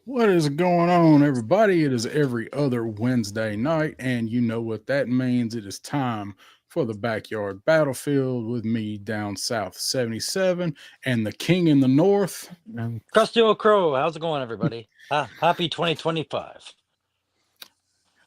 What is going on, everybody? It is every other Wednesday night, and you know what that means. It is time for the backyard battlefield with me down south 77 and the king in the north. Crusty Old Crow, how's it going, everybody? Happy 2025.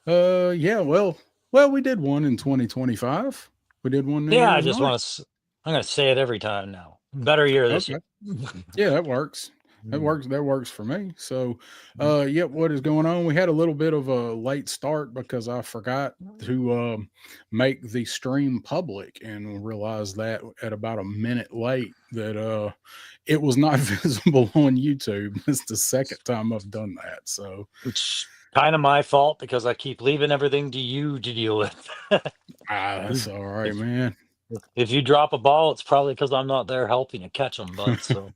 Yeah, well, we did one in 2025. We did one New Yeah, I Year's just night. want to. I'm going to say it every time now. Better year this Okay. year. Yeah, that works. That Mm. works. That works for me. So, yeah, what is going on? We had a little bit of a late start because I forgot to make the stream public and realized that at about a minute late that it was not visible on YouTube. It's the second time I've done that. So, It's kind of my fault because I keep leaving everything to you to deal with. that's all right, if man. if you drop a ball, it's probably because I'm not there helping you catch them, bud. So,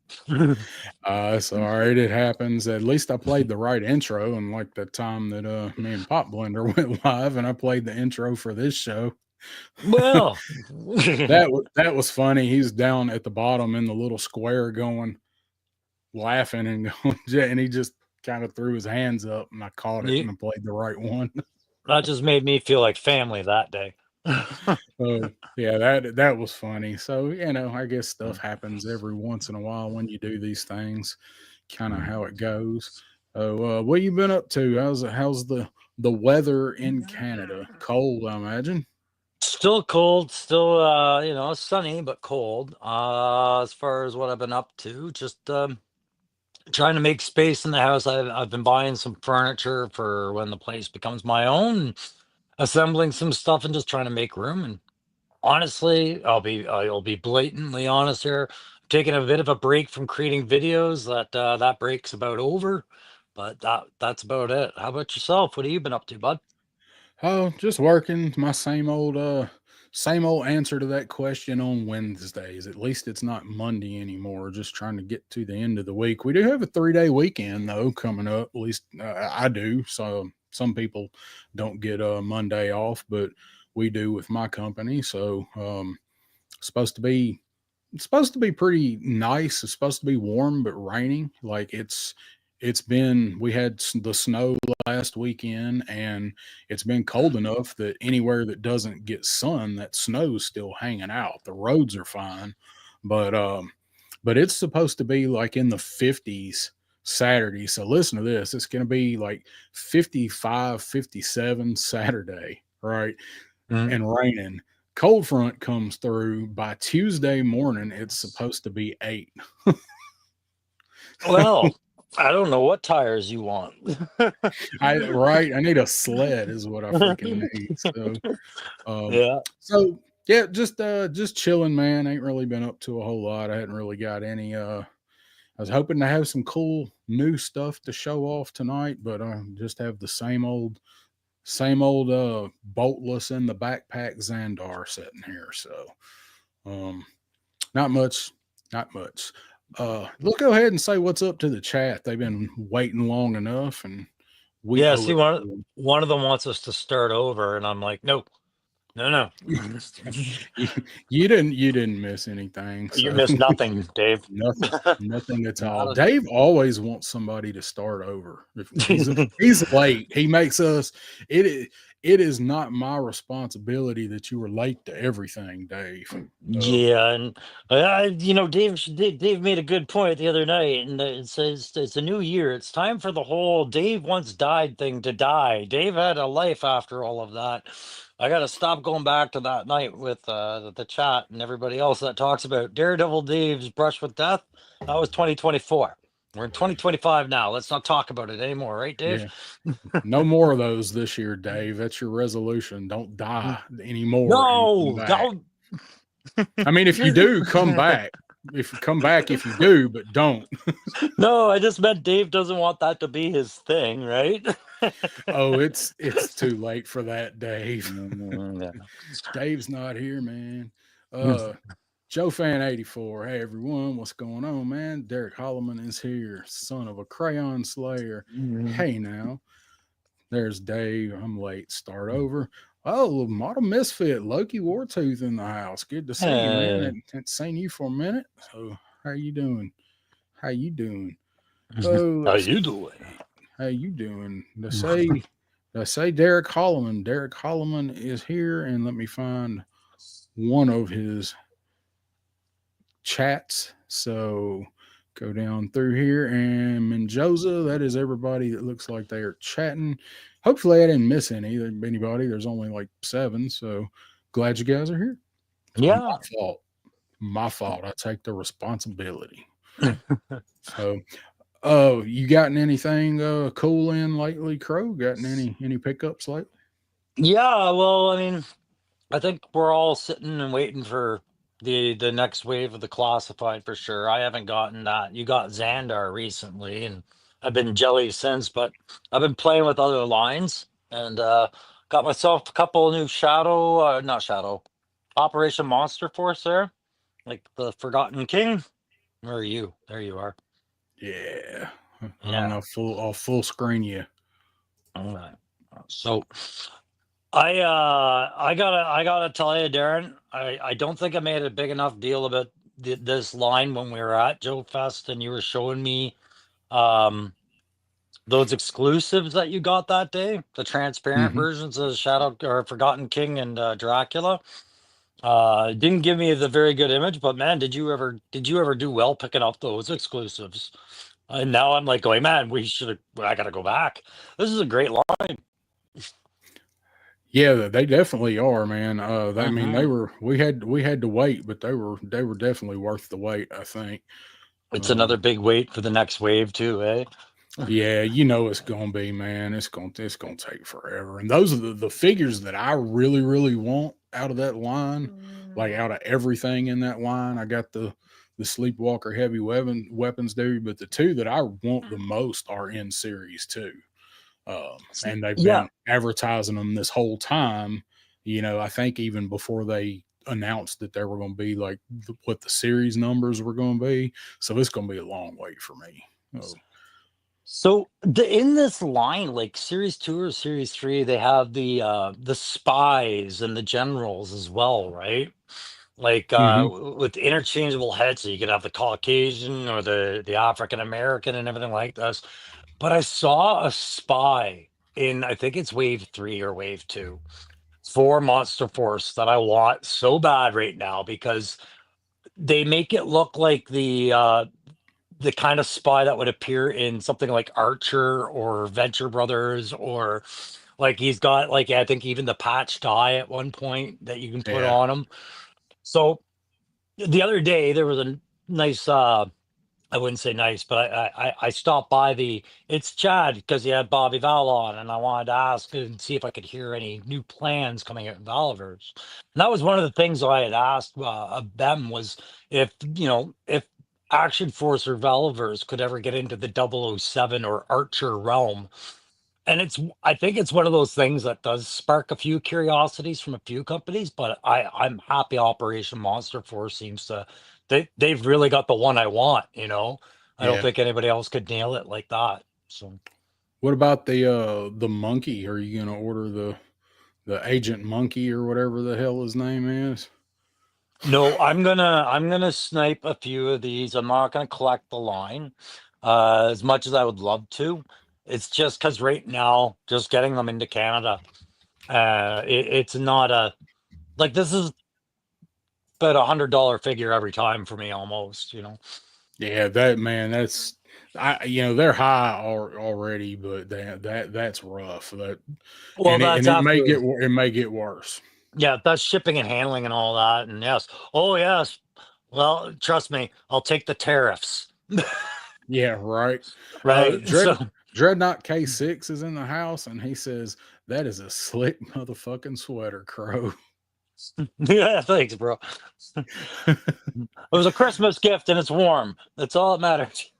It's all right. It happens. At least I played the right intro, and like the time that me and Pop Blender went live, and I played the intro for this show. well, That was funny. He's down at the bottom in the little square going laughing and going, and he just kind of threw his hands up and I caught it you, and I played the right one. that just made me feel like family that day. So yeah, that was funny. So, I guess stuff happens every once in a while when you do these things, kind of how it goes. So what you been up to? How's the weather in Canada? Cold, I imagine. Still cold, still sunny but cold. As far as what I've been up to, just trying to make space in the house. I've been buying some furniture for when the place becomes my own, assembling some stuff and just trying to make room. And honestly, I'll be blatantly honest here. I'm taking a bit of a break from creating videos. That break's about over, but that's about it. How about yourself? What have you been up to, bud? Oh, just working. My same old answer to that question on Wednesdays. At least it's not Monday anymore. Just trying to get to the end of the week. We do have a 3 day weekend though coming up. At least I do. So some people don't get a Monday off, but we do with my company. So supposed to be it's supposed to be pretty nice. It's supposed to be warm but raining. Like it's been we had the snow last weekend and it's been cold enough that anywhere that doesn't get sun, that snow's still hanging out. The roads are fine, but it's supposed to be like in the 50s Saturday. So listen to this. It's going to be like 55, 57 Saturday, right? Mm. And raining. Cold front comes through by Tuesday morning. It's supposed to be 8. Well, I don't know what tires you want. I need a sled is what I freaking need. Um, Yeah. so yeah, just chilling, man. Ain't really been up to a whole lot. I hadn't really got any. I was hoping to have some cool new stuff to show off tonight, but I just have the same old boltless in the backpack Xandar sitting here. So um, not much, not much. Let's go ahead and say what's up to the chat. They've been waiting long enough, and we Yeah, owe see, it one to them. one of them wants us to start over, and I'm like, no, no, no. You didn't miss anything, You so missed nothing, Dave. nothing at all. Not Dave always wants somebody to start over. If a- he's late, he makes us. It is not my responsibility that you were late to everything, Dave. Uh, Yeah, and Dave made a good point the other night, and it says it's a new year. It's time for the whole Dave once died thing to die. Dave had a life after all of that. I got to stop going back to that night with the chat and everybody else that talks about Daredevil Dave's brush with death. That was 2024. We're in 2025 now. Let's not talk about it anymore, right, Dave? yeah, no more of those this year, Dave. That's your resolution. Don't die anymore and come No, back. don't. I mean, if you do, come back. If you come back, if you do, but don't. No, I just meant Dave doesn't want that to be his thing, right? Oh, it's too late for that, Dave. Yeah. Dave's not here, man. Uh Joe Fan 84. Hey everyone, what's going on, man? Derek Holloman is here, son of a crayon slayer. Hey now. There's Dave. I'm late. Start over. Oh, Model Misfit, Loki Wartooth in the house. Good to see you, man. Hey. Hadn't seen you for a minute. So how you doing? How you doing? Oh, How let's you doing? How you doing? They say Derek Holloman. Derek Holloman is here, and let me find one of his chats. So go down through here, and Menjoza. That is everybody that looks like they are chatting. Hopefully, I didn't miss anybody. There's only like 7, so glad you guys are here. My Yeah. fault. My fault. I take the responsibility. So, you gotten anything cool in lately, Crow? Gotten any pickups lately? Yeah, well, I mean, I think we're all sitting and waiting for the next wave of the classified for sure. I haven't gotten that. You got Xandar recently, and I've been jelly since, but I've been playing with other lines and got myself a couple of new Shadow, not Shadow, Operation Monster Force there, like the Forgotten King. Where are you? There you are. Yeah, I don't Yeah. know. I'll full screen you. All right. So I gotta tell you, Darren, I don't think I made a big enough deal about this line when we were at Joe Fest and you were showing me um those exclusives that you got that day, the transparent Hmm. versions of Shadow or Forgotten King and Dracula. Didn't give me the very good image, but man, did you ever do well picking up those exclusives? And now I'm like going, man, I gotta go back. This is a great line. Yeah, they definitely are, man. I mean, they Hmm. were. We had to wait, but they were definitely worth the wait. I think. It's Um, another big wait for the next wave too, eh? yeah, you know it's gonna be, man. It's gonna take forever. And those are the figures that I really want out of that line, like out of everything in that line. I got the Sleepwalker heavy weapons dude, but the two that I want the most are in series two. And they've Yeah. been advertising them this whole time. I think even before they announced that they were going to be like what the series numbers were going to be. So it's going to be a long wait for me. Oh, So in this line, like series two or series three, they have the spies and the generals as well, right? Like hmm. with interchangeable heads, so you could have the Caucasian or the African American and everything like this. But I saw a spy in I think it's wave three or wave two for Monster Force that I want so bad right now because they make it look like the kind of spy that would appear in something like Archer or Venture Brothers, or like he's got like I think even the patch dye at one point that you can put Yeah. on him. So the other day there was a nice I wouldn't say nice, but I stopped by the it's Chad because he had Bobby Val on, and I wanted to ask and see if I could hear any new plans coming out in Valverse. And that was one of the things I had asked of them was if Action Force or Valverse could ever get into the 007 or Archer realm. And I think it's one of those things that does spark a few curiosities from a few companies, but I'm happy Operation Monster Force seems to they've really got the one I want. I don't Yeah. think anybody else could nail it like that. So What about the monkey? Are you going to order the Agent Monkey or whatever the hell his name is? no, I'm gonna snipe a few of these. I'm not gonna collect the line as much as I would love to. It's just because right now, just getting them into Canada, it's not a like this is about $100 figure every time for me almost. Yeah, that man, that's they're high already, but that's rough. Well, And that's it may after, get worse. yeah, that's shipping and handling and all that. And yes, oh, yes. Well, trust me, I'll take the tariffs. Yeah, right. Right. So, Dreadnought K6 is in the house, and he says that is a slick motherfucking sweater, Crow. yeah, thanks, bro. It was a Christmas gift and it's warm. That's all that matters.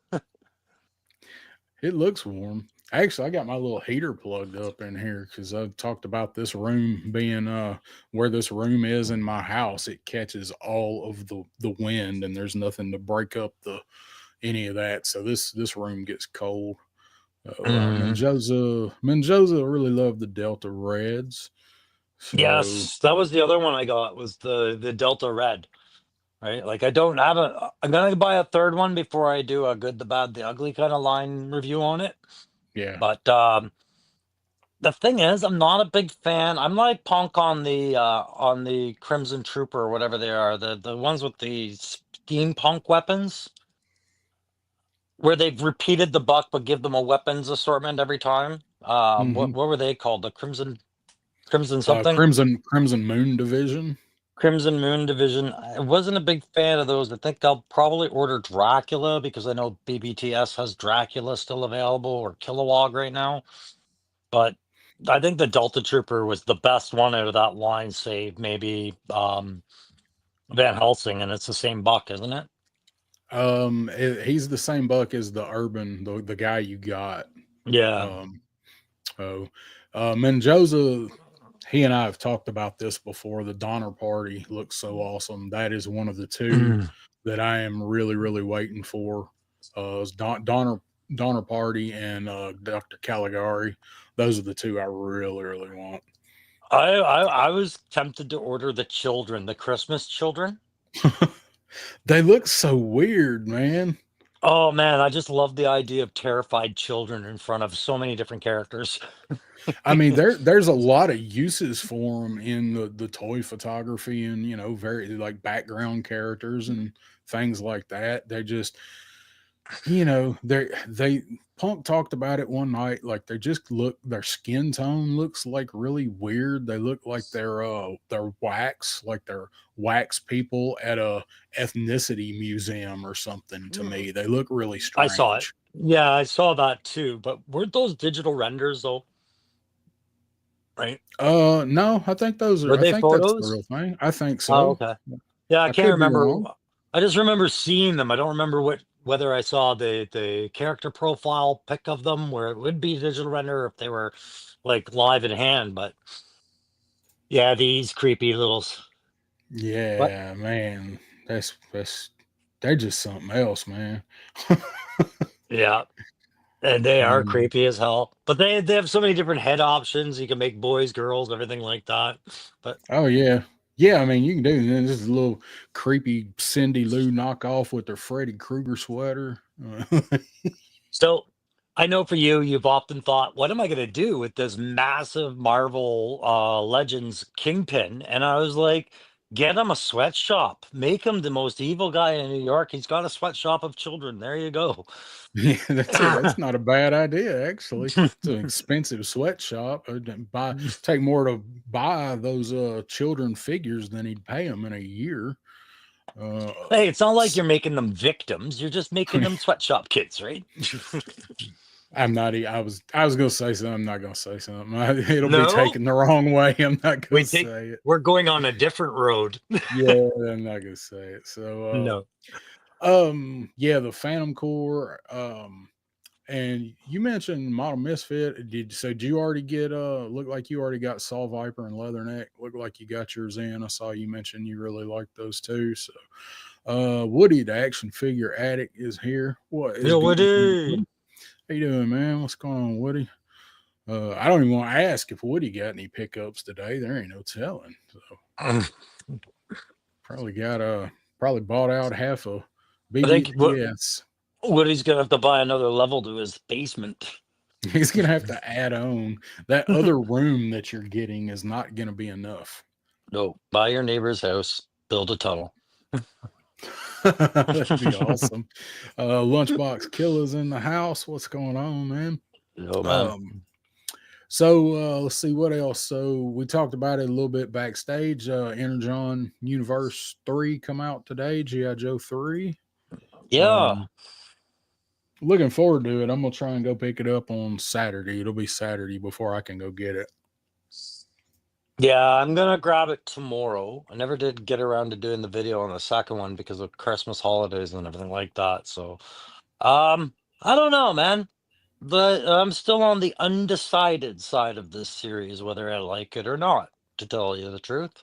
It looks warm. Actually, I got my little heater plugged up in here because I've talked about this room being where this room is in my house. It catches all of the wind, and there's nothing to break up the any of that. So this room gets cold. Mhm. Menjoza really loved the Delta Reds. So Yes, that was the other one I got was the Delta Red. Right. Like I don't have I'm gonna buy a third one before I do a good, the bad, the ugly kind of line review on it. Yeah. But the thing is, I'm not a big fan. I'm like punk on the Crimson Trooper or whatever they are, the ones with the steampunk weapons, where they've repeated the buck but give them a weapons assortment every time. Hmm. What were they called? The Crimson something? Crimson Moon Division. Crimson Moon Division. I wasn't a big fan of those. I think I'll probably order Dracula because I know BBTS has Dracula still available or Kilowog right now. But I think the Delta Trooper was the best one out of that line, save maybe Van Helsing, and it's the same buck, isn't it? He's the same buck as the urban, the guy you got. Yeah. Um, oh, Mendoza. He and I have talked about this before. The Donner Party looks so awesome. That is one of the two Mm. that I am really, really waiting for. Is Donner Party and Dr. Caligari. Those are the two I really, really want. I was tempted to order the children, the Christmas children. They look so weird, man. Oh man, I just love the idea of terrified children in front of so many different characters. I mean, there's a lot of uses for them in the toy photography and very like background characters and things like that. They just they Punk talked about it one night. Like they just look, their skin tone looks like really weird. They look like they're wax, like they're wax people at a ethnicity museum or something. To me, they look really I saw it. strange. Yeah, I saw that too. But weren't those digital renders though? Right? No, I think those are. Were I they think that's the real photos? thing. I think Oh, so. okay. Yeah, I I can't could be remember. wrong. I just remember seeing them. I don't remember whether I saw the character profile pic of them where it would be digital render or if they were like live in hand. But yeah, these creepy littles. What? Yeah, man, that's they're just something else, man. Yeah, and they are Um, creepy as hell. But they have so many different head options. You can make boys, girls, everything like that. But oh yeah, yeah. I mean, you can do. And then this little creepy Cindy Lou knockoff with their Freddy Krueger sweater. so I know for you, you've often thought, what am I going to do with this massive Marvel Legends Kingpin? And I was like, get him a sweatshop. Make him the most evil guy in New York. He's got a sweatshop of children. There you go. Yeah, that's not a bad idea actually. It's an expensive sweatshop. Take more to buy those children figures than he'd pay them in a year. Uh, Hey, it's not like you're making them victims. You're just making them sweatshop kids, right? I'm not. I was gonna say something. I'm not gonna say something. It'll be No, taken the wrong way. I'm not gonna we take. say it. We're going on a different road. Yeah, I'm not gonna say it. So, No. yeah, the Phantom Core. And you mentioned Model Misfit. Did you already get? Look like you already got Saw Viper and Leatherneck. Look like you got yours in. I saw you mention you really like those too. So, Woody, the action figure addict, is here. What is Yo, good? Woody. How you doing, man? What's going on, Woody? I don't even want to ask if Woody got any pickups today. There ain't no telling. So I probably bought out half a think BBTS. Woody's gonna have to buy another level to his basement. He's gonna have to add on that other room that you're getting is not gonna be enough. No, buy your neighbor's house, build a tunnel. That'd be awesome. Lunchbox Killer's in the house. What's going on, man? Oh man. Um, So let's see what else. So we talked about it a little bit backstage. Energon Universe 3 come out today, G.I. Joe 3. Yeah. Looking forward to it. I'm gonna try and go pick it up on Saturday. It'll be Saturday before I can go get it. Yeah, I'm gonna grab it tomorrow. I never did get around to doing the video on the second one because of Christmas holidays and everything like that. So I don't know, man. But I'm still on the undecided side of this series, whether I like it or not, to tell you the truth.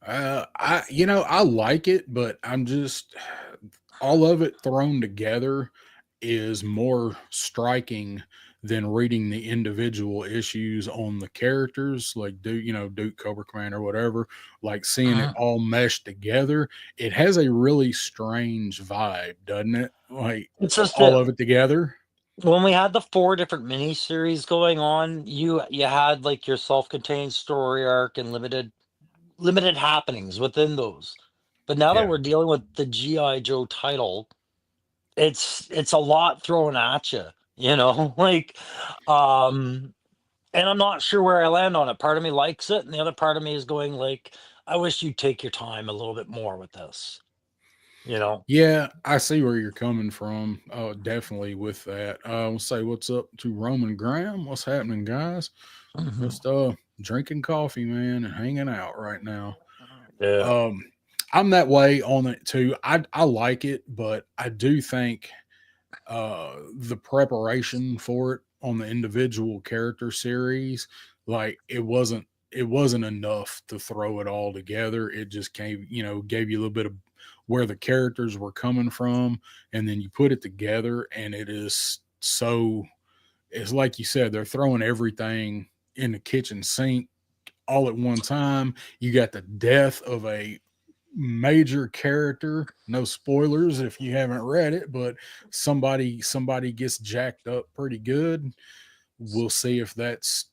I like it, but I'm just all of it thrown together is more striking than reading the individual issues on the characters, like Duke, Cobra Commander, or whatever. Like seeing it Mhm. all meshed together, it has a really strange vibe, doesn't it? Like It's just all of it together. when we had the four different miniseries going on, you had like your self-contained story arc and limited happenings within those. But now that Yeah. we're dealing with the GI Joe title, it's a lot thrown at you, you know, like um and I'm not sure where I land on it. Part of me likes it, and the other part of me is going like, I wish you'd take your time a little bit more with this, you know. Yeah, I see where you're coming from. Definitely with that. We'll say what's up to Roman Graham. What's happening, guys? Mhm. Just drinking coffee, man, and hanging out right now. Yeah. Um, I'm that way on it too. I like it, but I do think the preparation for it on the individual character series, like it wasn't enough to throw it all together. It just came, gave you a little bit of where the characters were coming from, and then you put it together, and it is so. It's like you said, they're throwing everything in the kitchen sink all at one time. You got the death of a major character. No spoilers if you haven't read it, but somebody gets jacked up pretty good. We'll see if that's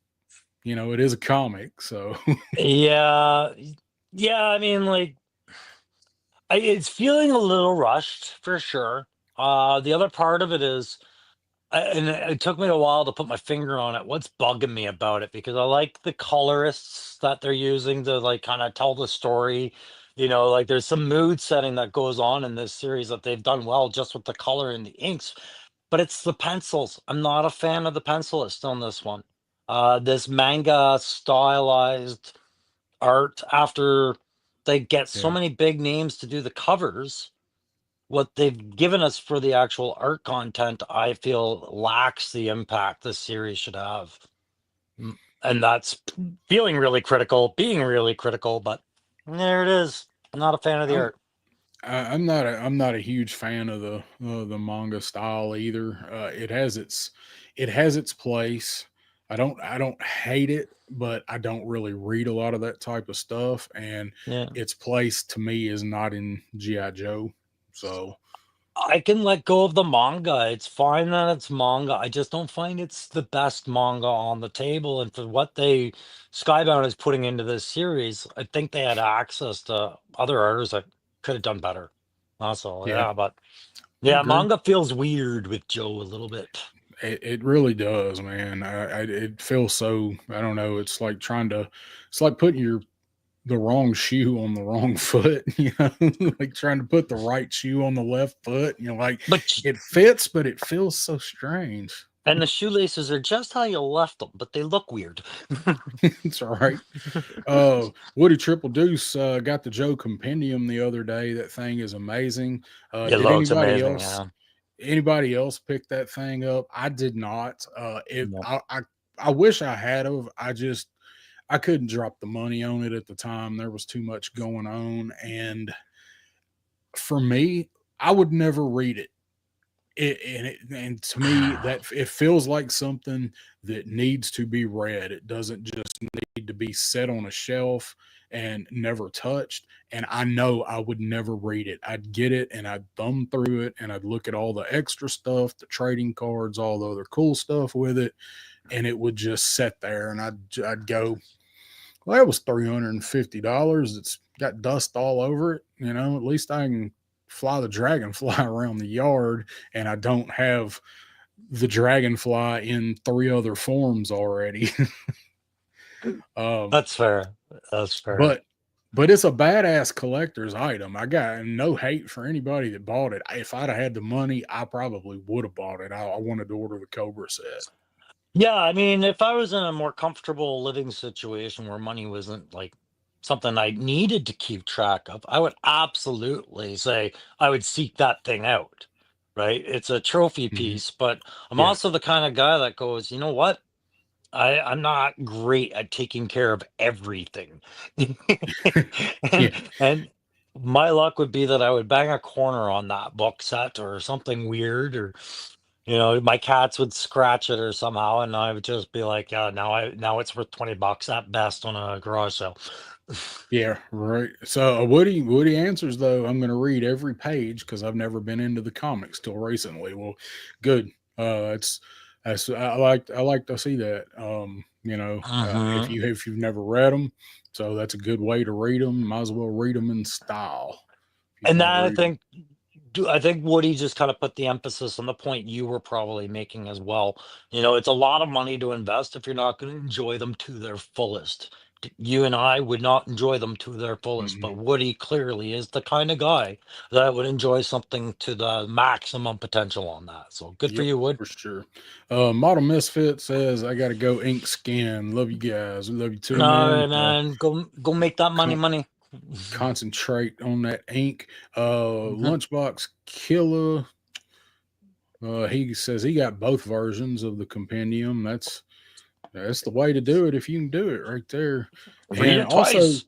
it is a comic, so Yeah. Yeah, I mean, like, it's feeling a little rushed for sure. The other part of it is, and it took me a while to put my finger on it. What's bugging me about it? Because I like the colorists that they're using to like kind of tell the story. You know, like there's some mood setting that goes on in this series that they've done well just with the color and the inks. But it's the pencils. I'm not a fan of the pencilist on this one. This manga stylized art after they get so yeah. many big names to do the covers, what they've given us for the actual art content, I feel lacks the impact this series should have. And that's feeling really critical, being really critical, but there it is. I'm not a fan of the I'm art. I'm not a huge fan of the manga style either. It has its place. I don't hate it, but I don't really read a lot of that type of stuff, and Yeah. its place to me is not in GI Joe. So I can let go of the manga. It's fine that it's manga. I just don't find it's the best manga on the table. And for what Skybound is putting into this series, I think they had access to other artists that could have done better. That's all. yeah, Yeah, but I yeah, agree. manga feels weird with Joe a little bit. It really does, man. It feels so. I don't know. It's like putting the wrong shoe on the wrong foot, like trying to put the right shoe on the left foot. Like But it fits, but it feels so strange. and the shoelaces are just how you left them, but they look weird. It's all right. Woody Triple Deuce got the Joe Compendium the other day. That thing is amazing. It Did looks anybody amazing, else? yeah. Anybody else pick that thing up? I did not. It. No. I wish I had of. I couldn't drop the money on it at the time. There was too much going on, and for me, I would never read it. And to me, that it feels like something that needs to be read. It doesn't just need to be set on a shelf and never touched. And I know I would never read it. I'd get it and I'd thumb through it and I'd look at all the extra stuff, the trading cards, all the other cool stuff with it, and it would just sit there. And I'd go, well, that was $350. It's got dust all over it. At least I can fly the dragonfly around the yard, and I don't have the dragonfly in three other forms already. um, That's fair. That's fair. but but it's a badass collector's item. I got no hate for anybody that bought it. If I'd have had the money, I probably would have bought it. I wanted to order the Cobra set. Yeah, I mean, if I was in a more comfortable living situation where money wasn't like something I needed to keep track of, I would absolutely say I would seek that thing out, right? It's a trophy Hmm. piece, but I'm Yeah, also the kind of guy that goes, you know what? I'm not great at taking care of everything. and yeah, and my luck would be that I would bang a corner on that book set or something weird, or my cats would scratch it or somehow, and I would just be like, yeah, now it's worth $20 at best on a garage sale. yeah. Right. So Woody answers though. I'm going to read every page because I've never been into the comics till recently. Well, good. It's that's I like to see that. If Hmm. you've never read them, so that's a good way to read them. Might as well read them in style if you And want to that read them. I think Woody just kind of put the emphasis on the point you were probably making as well. It's a lot of money to invest if you're not going to enjoy them to their fullest. You and I would not enjoy them to their fullest, Mhm. but Woody clearly is the kind of guy that would enjoy something to the maximum potential on that. So good for Yep, you, Wood. for sure. Model Misfit says, "I got to go ink skin. Love you guys. We love you too, All man. right, man. Go make that money, Con- money. concentrate on that ink." Mhm. Lunchbox Killer. He says he got both versions of the compendium. That's the way to do it if you can do it right there. Read And it also, twice.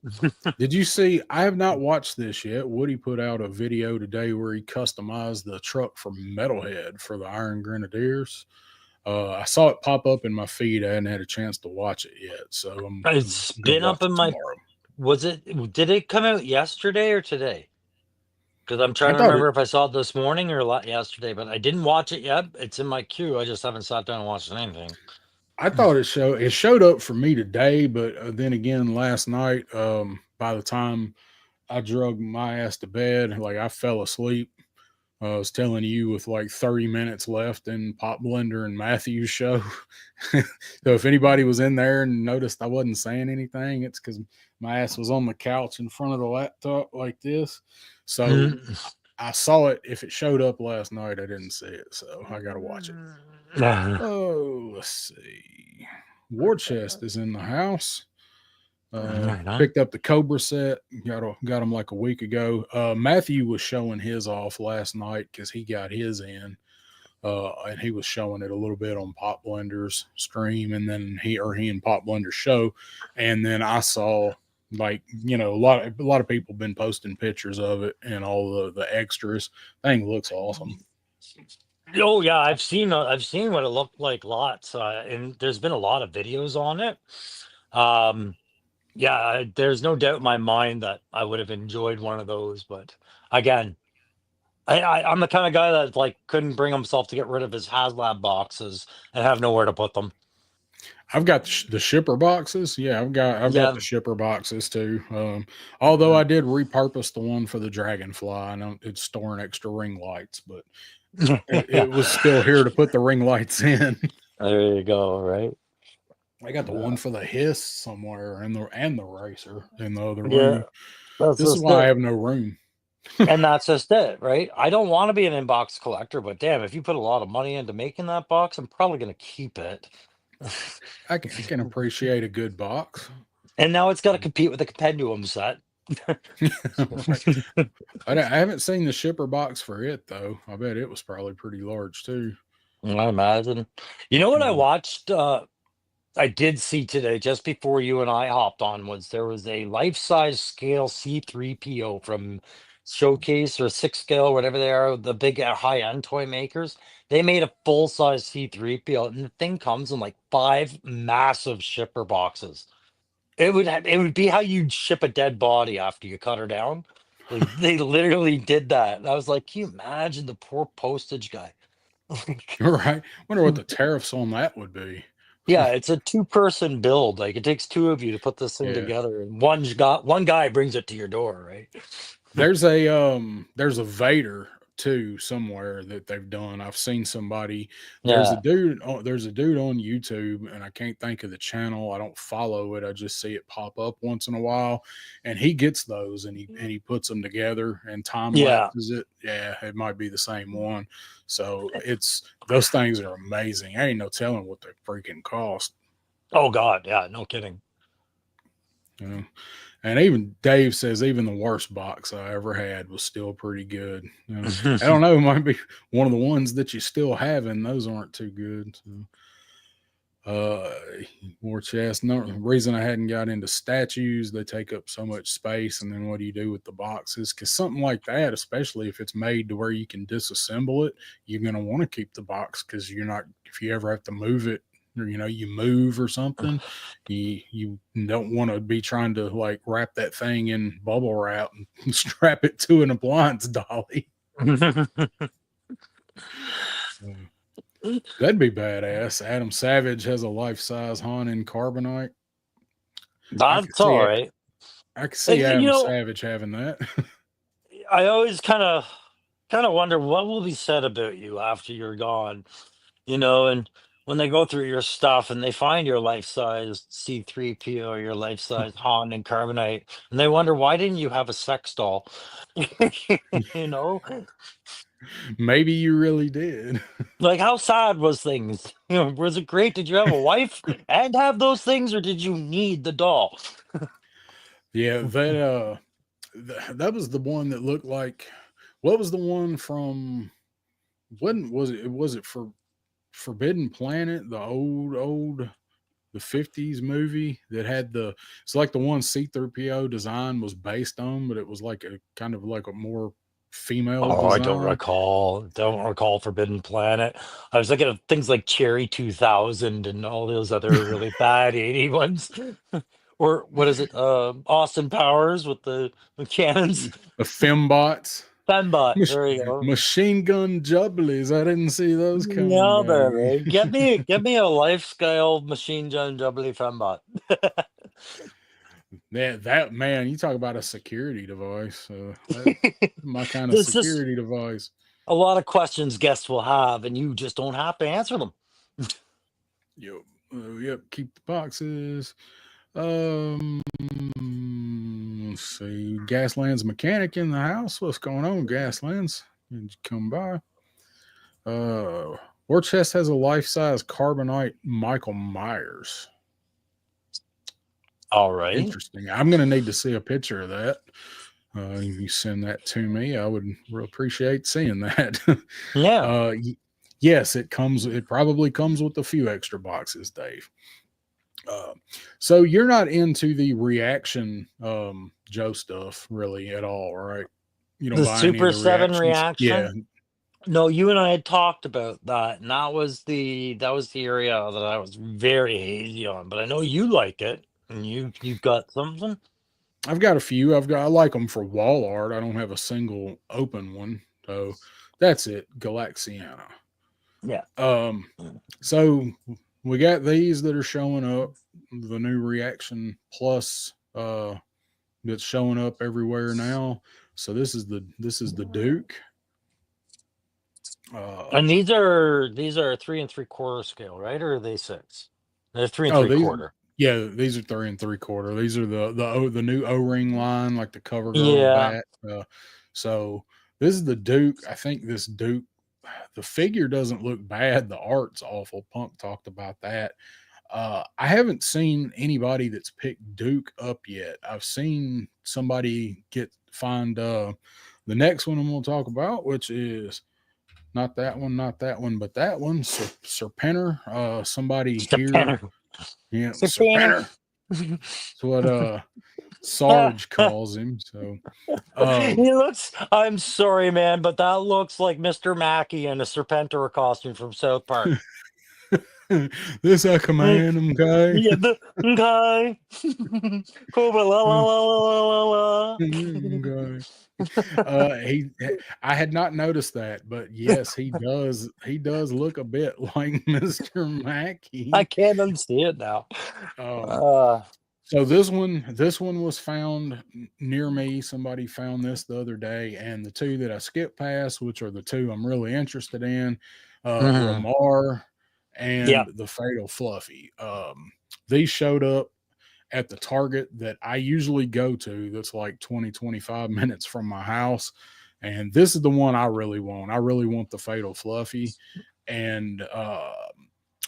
did you see? I have not watched this yet. Woody put out a video today where he customized the truck for Metalhead for the Iron Grenadiers. I saw it pop up in my feed. I hadn't had a chance to watch it yet, so I'm It's gonna been up watch in it my. tomorrow. Was it? Did it come out yesterday or today? Because I'm I trying to thought remember it. if I saw it this morning or yesterday, but I didn't watch it yet. It's in my queue. I just haven't sat down and watched anything. I thought it showed up for me today, but then again, last night, by the time I drug my ass to bed, like I fell asleep. I was telling you with like 30 minutes left in Pop Blender and Matthew's show. So if anybody was in there and noticed I wasn't saying anything, it's because my ass was on the couch in front of the laptop like this. So Mm. I saw it. If it showed up last night, I didn't see it. So I got to watch it. Oh, let's see. War Chest is in the house. Right on. Picked up the Cobra set. Got him like a week ago. Matthew was showing his off last night because he got his in, and he was showing it a little bit on Pop Blender's stream, and then he and Pop Blender show, and then I saw like a lot of people been posting pictures of it and all the extras. Thing looks awesome. Oh yeah, I've seen what it looked like lots, and there's been a lot of videos on it. Um, yeah, there's no doubt in my mind that I would have enjoyed one of those, but again, I'm the kind of guy that like couldn't bring himself to get rid of his HasLab boxes and have nowhere to put them. I've got the shipper boxes. Yeah, I've got Yeah. the shipper boxes too. Although I did repurpose the one for the Dragonfly. I know it's storing extra ring lights, but it was still here to put the ring lights in. There you go, right? I got the one for the hiss somewhere and the racer in the other Yeah, room. that's This is just why I it. have no room. And that's just it, right? I don't want to be an inbox collector, but damn, if you put a lot of money into making that box, I'm probably going to keep it. I can appreciate a good box. And now it's got to compete with the compendium set. Right. I haven't seen the shipper box for it though. I bet it was probably pretty large too. I imagine. You know what I Um, watched? I did see today, just before you and I hopped on, was there was a life-size scale C3PO from Showcase or Six Scale, whatever they are, the big high-end toy makers. They made a full-size C3PO, and the thing comes in like five massive shipper boxes. It would be how you'd ship a dead body after you cut her down. Like they literally did that. And I was like, can you imagine the poor postage guy? Like, you're right. Wonder what the tariffs on that would be. yeah, it's a two-person build. Like it takes two of you to put this thing Yeah. together, and one guy brings it to your door, right? There's a Vader too somewhere that they've done. I've seen somebody. Yeah. There's a dude on YouTube, and I can't think of the channel. I don't follow it. I just see it pop up once in a while, and he gets those and he puts them together and time Yeah. lapses it. Yeah, it might be the same one. So it's those things are amazing. I ain't no telling what they freaking cost. Oh God, yeah, no kidding. You know? And even Dave says even the worst box I ever had was still pretty good. I don't know, it might be one of the ones that you still have, and those aren't too good. So, war chest. No reason I hadn't got into statues. They take up so much space, and then what do you do with the boxes? Because something like that, especially if it's made to where you can disassemble it, you're gonna want to keep the box because you're not. If you ever have to move it, or you move or something, you don't want to be trying to like wrap that thing in bubble wrap and strap it to an appliance dolly. That'd be badass. Adam Savage has a life-size Han in carbonite. I could That's all see it. right. I could see You Adam know, Savage having that. I always kind of wonder what will be said about you after you're gone. And when they go through your stuff and they find your life-size C3PO or your life-size Han and Carbonite, and they wonder why didn't you have a sex doll? you know, Maybe you really did. like how sad was things? Was it great? Did you have a wife and have those things, or did you need the doll? Yeah, that was the one that looked like, what was the one from, wasn't was it for Forbidden Planet, the old the 50s movie that had it's like the one C3PO design was based on, but it was like a kind of like a more female Oh, I don't design. recall. Don't recall Forbidden Planet. I was thinking of things like Cherry 2000 and all those other really bad 80 ones. Or what is it? Austin Powers with the cannons. The fembots. Fembot. Mach- There you go. Machine gun jubblies. I didn't see those coming, Yeah, doggy. baby. Get me a life scale machine gun jubbly fembot. That man, you talk about a security device. That my kind of There's just security device. a lot of questions guests will have, and you just don't have to answer them. Yep. Yep. Keep the boxes. Um, let's see. Gasland's mechanic in the house. What's going on, Gaslands? Did you come by? War Chest has a life-size carbonite Michael Myers. All right. Interesting. I'm gonna need to see a picture of that. If you send that to me, I would appreciate seeing that. Yeah. Yes, it comes. It probably comes with a few extra boxes, Dave. So you're not into the reaction Joe stuff really at all, right? You don't The buy any of Super the 7 reactions. reaction. Yeah. No, you and I had talked about that, and that was the area that I was very hazy on. But I know you like it, and you've got something. I've got a few. I like them for wall art. I don't have a single open one. So that's it. Galaxiana. Yeah. So we got these that are showing up, the new reaction plus that's showing up everywhere now. So this is the Duke. And these are 3 3/4 scale, right? Or are they 6? They're three and Oh, three these quarter. yeah, these are 3 3/4. These are the new O-ring line, like the Cover Girl Yeah. bat. So this is the Duke. I think this Duke, the figure doesn't look bad. The art's awful. Punk talked about that. I haven't seen anybody that's picked Duke up yet. I've seen somebody find the next one I'm going to talk about, which is not that one, but that one, Serpenter. Somebody here, Japan. yeah, Japan. Serpenter. That's what Sarge calls him. So, He looks. I'm sorry, man, but that looks like Mr. Mackey in a Serpentor costume from South Park. this I command him, guy. Yeah, okay. Cobra, la la la la la la. Guy. He, I had not noticed that, but yes, he does. He does look a bit like Mr. Mackey. I can't unsee it now. So this one was found near me. Somebody found this the other day, and the two that I skipped past, which are the two I'm really interested in, Lamar and Yeah. the Fatal Fluffy. These showed up at the Target that I usually go to, that's like 20-25 minutes from my house. And this is the one I really want. I really want the Fatal Fluffy. And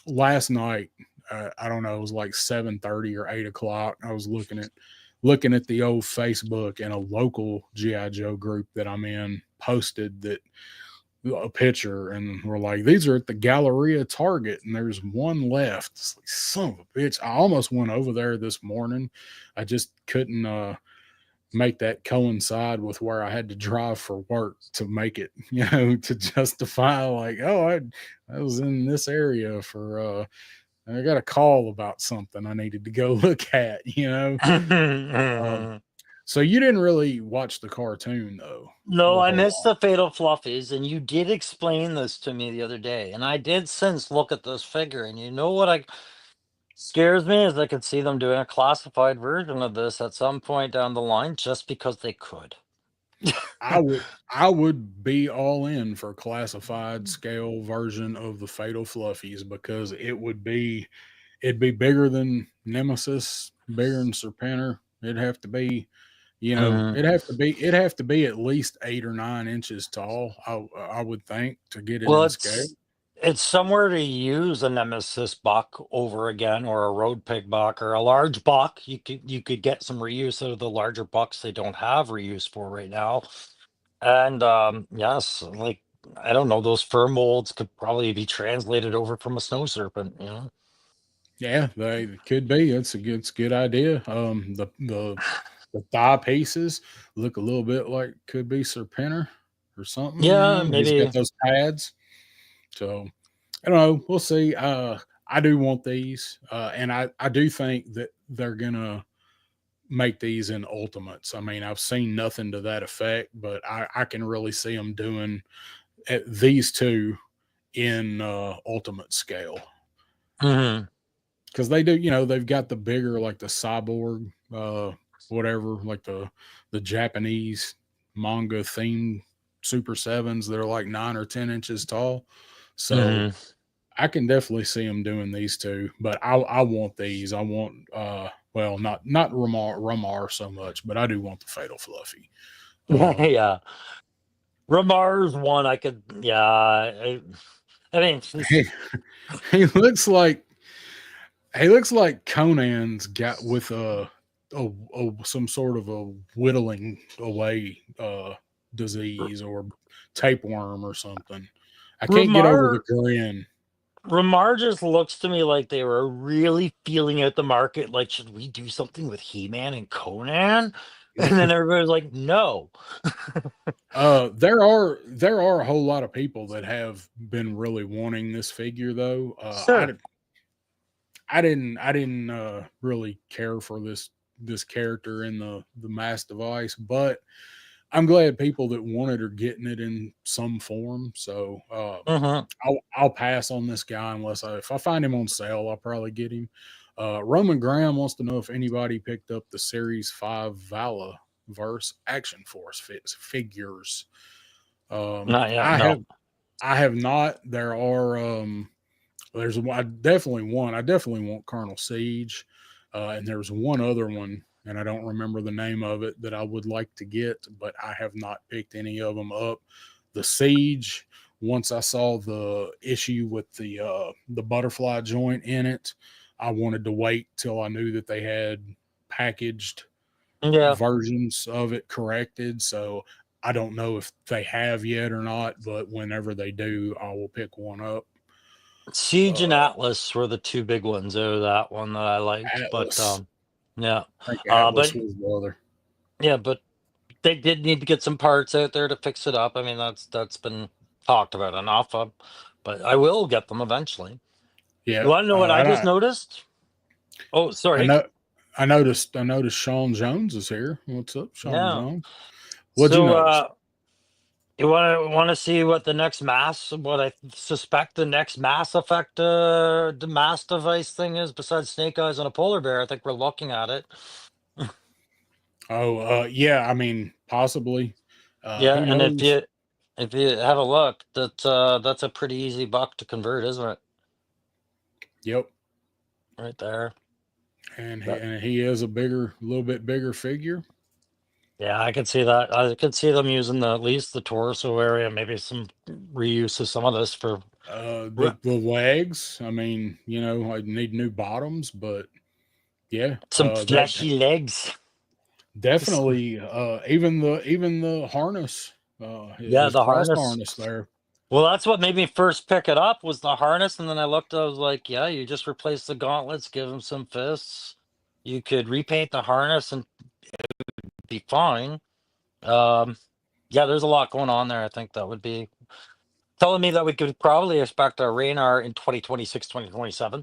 last night, I don't know, it was like 7:30 or 8 o'clock. I was looking at the old Facebook, and a local GI Joe group that I'm in posted that a picture, and we're like, these are at the Galleria Target, and there's one left. It's like, son of a bitch. I almost went over there this morning. I just couldn't make that coincide with where I had to drive for work to make it, to justify like, oh, I was in this area for I got a call about something I needed to go look at. So you didn't really watch the cartoon though, No, a I whole missed lot. the Fatal Fluffies, and you did explain this to me the other day, and I did since look at this figure, and you know what I scares me is I could see them doing a classified version of this at some point down the line just because they could. I would be all in for classified scale version of the Fatal Fluffies because it'd be bigger than Nemesis, bigger than Serpentor. It'd have to be, Mhm. it'd have to be at least 8 or 9 inches tall. I would think to get it Well, in scale. it's somewhere to use a Nemesis buck over again, or a road pig buck, or a large buck. You could get some reuse out of the larger bucks they don't have reuse for right now. And yes, like I don't know, those fur molds could probably be translated over from a snow serpent, you know. Yeah, they could be. It's a good idea. The thigh pieces look a little bit like could be Serpentor or something. Yeah, He's got maybe. those pads. So I don't know. We'll see. I do want these, and I do think that they're gonna make these in ultimates. I mean, I've seen nothing to that effect, but I can really see them doing these two in ultimate scale Hmm. because they do. They've got the bigger, like the cyborg, whatever, like the Japanese manga themed Super Sevens. They're like 9 or 10 inches tall. So Hmm. I can definitely see them doing these two, but I want these. I want well, not Ramar so much, but I do want the Fatal Fluffy. Um, Yeah. Ramar's one I could, yeah. I mean, it's he, just, he looks like Conan's got with a some sort of a whittling away disease or tapeworm or something. I can't get over the Ramar grin. Ramar just looks to me like they were really feeling out the market. Like, should we do something with He-Man and Conan? And then everybody's like, no. There are a whole lot of people that have been really wanting this figure though. Sure. I didn't really care for this character in the mass device, but I'm glad people that want it are getting it in some form. So Hmm. I'll pass on this guy unless if I find him on sale, I'll probably get him. Roman Graham wants to know if anybody picked up the Series 5 Vala verse Action Force figures. Not yet. I No. have not. There's definitely one. I definitely want Colonel Siege, and there's one other one, and I don't remember the name of it that I would like to get, but I have not picked any of them up. The Siege. Once I saw the issue with the butterfly joint in it, I wanted to wait till I knew that they had packaged Yeah. versions of it corrected. So I don't know if they have yet or not, but whenever they do, I will pick one up. Siege and Uh, Atlas were the two big ones out of that one that I liked. But Atlas. yeah. I think But Atlas was the other. yeah, but they did need to get some parts out there to fix it up. I mean, that's been talked about enough. But I will get them eventually. You Yeah, want to know what I and just noticed? Oh, I sorry. know. I noticed Sean Jones is here. What's up, Sean Yeah. Jones? What'd you So notice? you want to see what the next mass, what I suspect the next Mass Effect, the mass device thing is besides Snake Eyes and a polar bear? I think we're looking at it. Oh, yeah. I mean, possibly. Yeah, Who and knows? if you have a look, that's a pretty easy buck to convert, isn't it? Yep. Right there. That And he is a little bit bigger figure. Yeah, I could see that. I could see them using at least the torso area, maybe some reuse of some of this for re- The legs. I mean, I need new bottoms, but yeah, some that fleshy legs. Just definitely. Even the harness. yeah, His the cross harness. harness there. Well, that's what made me first pick it up was the harness, and then I looked. I was like, yeah, you just replace the gauntlets, give him some fists. You could repaint the harness and be fine. Um, yeah, there's a lot going on there. I think that would be telling me that we could probably expect a Raynar in 2026, 2027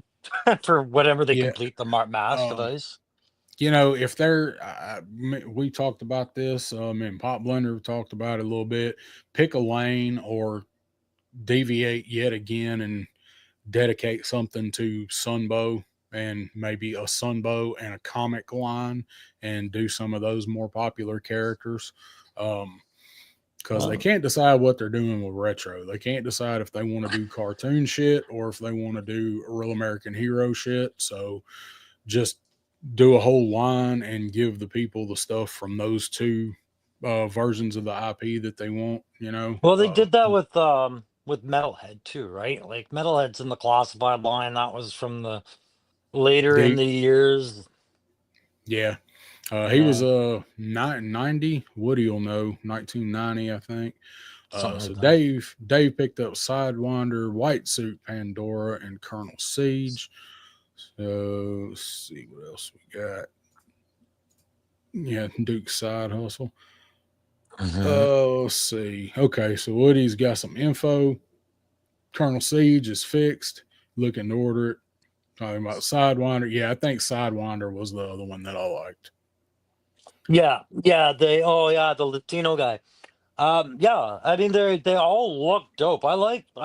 for whenever they Yeah. complete the mass Um, device. if we talked about this, and Pop Blender talked about it a little bit. Pick a lane or deviate yet again and dedicate something to Sunbow and maybe a Sunbow and a comic line and do some of those more popular characters. Because they can't decide what they're doing with retro. They can't decide if they want to do cartoon shit or if they want to do real American hero shit. So just do a whole line and give the people the stuff from those two versions of the IP that they want. Well, they did that with Metalhead too, right? Like Metalhead's in the classified line. That was from the later in Deep, the years. yeah. He was Yeah, 90. Woody will know 1990, I think. something So like that. Dave picked up Sidewinder, White Suit Pandora, and Colonel Siege. So let's see what else we got. Yeah, Duke's Side Hustle. Let's see. Okay, so Woody's got some info. Colonel Siege is fixed. Looking to order it. Talking about Sidewinder. Yeah, I think Sidewinder was the other one that I liked. Yeah, the Latino guy. Yeah, I mean they all look dope. I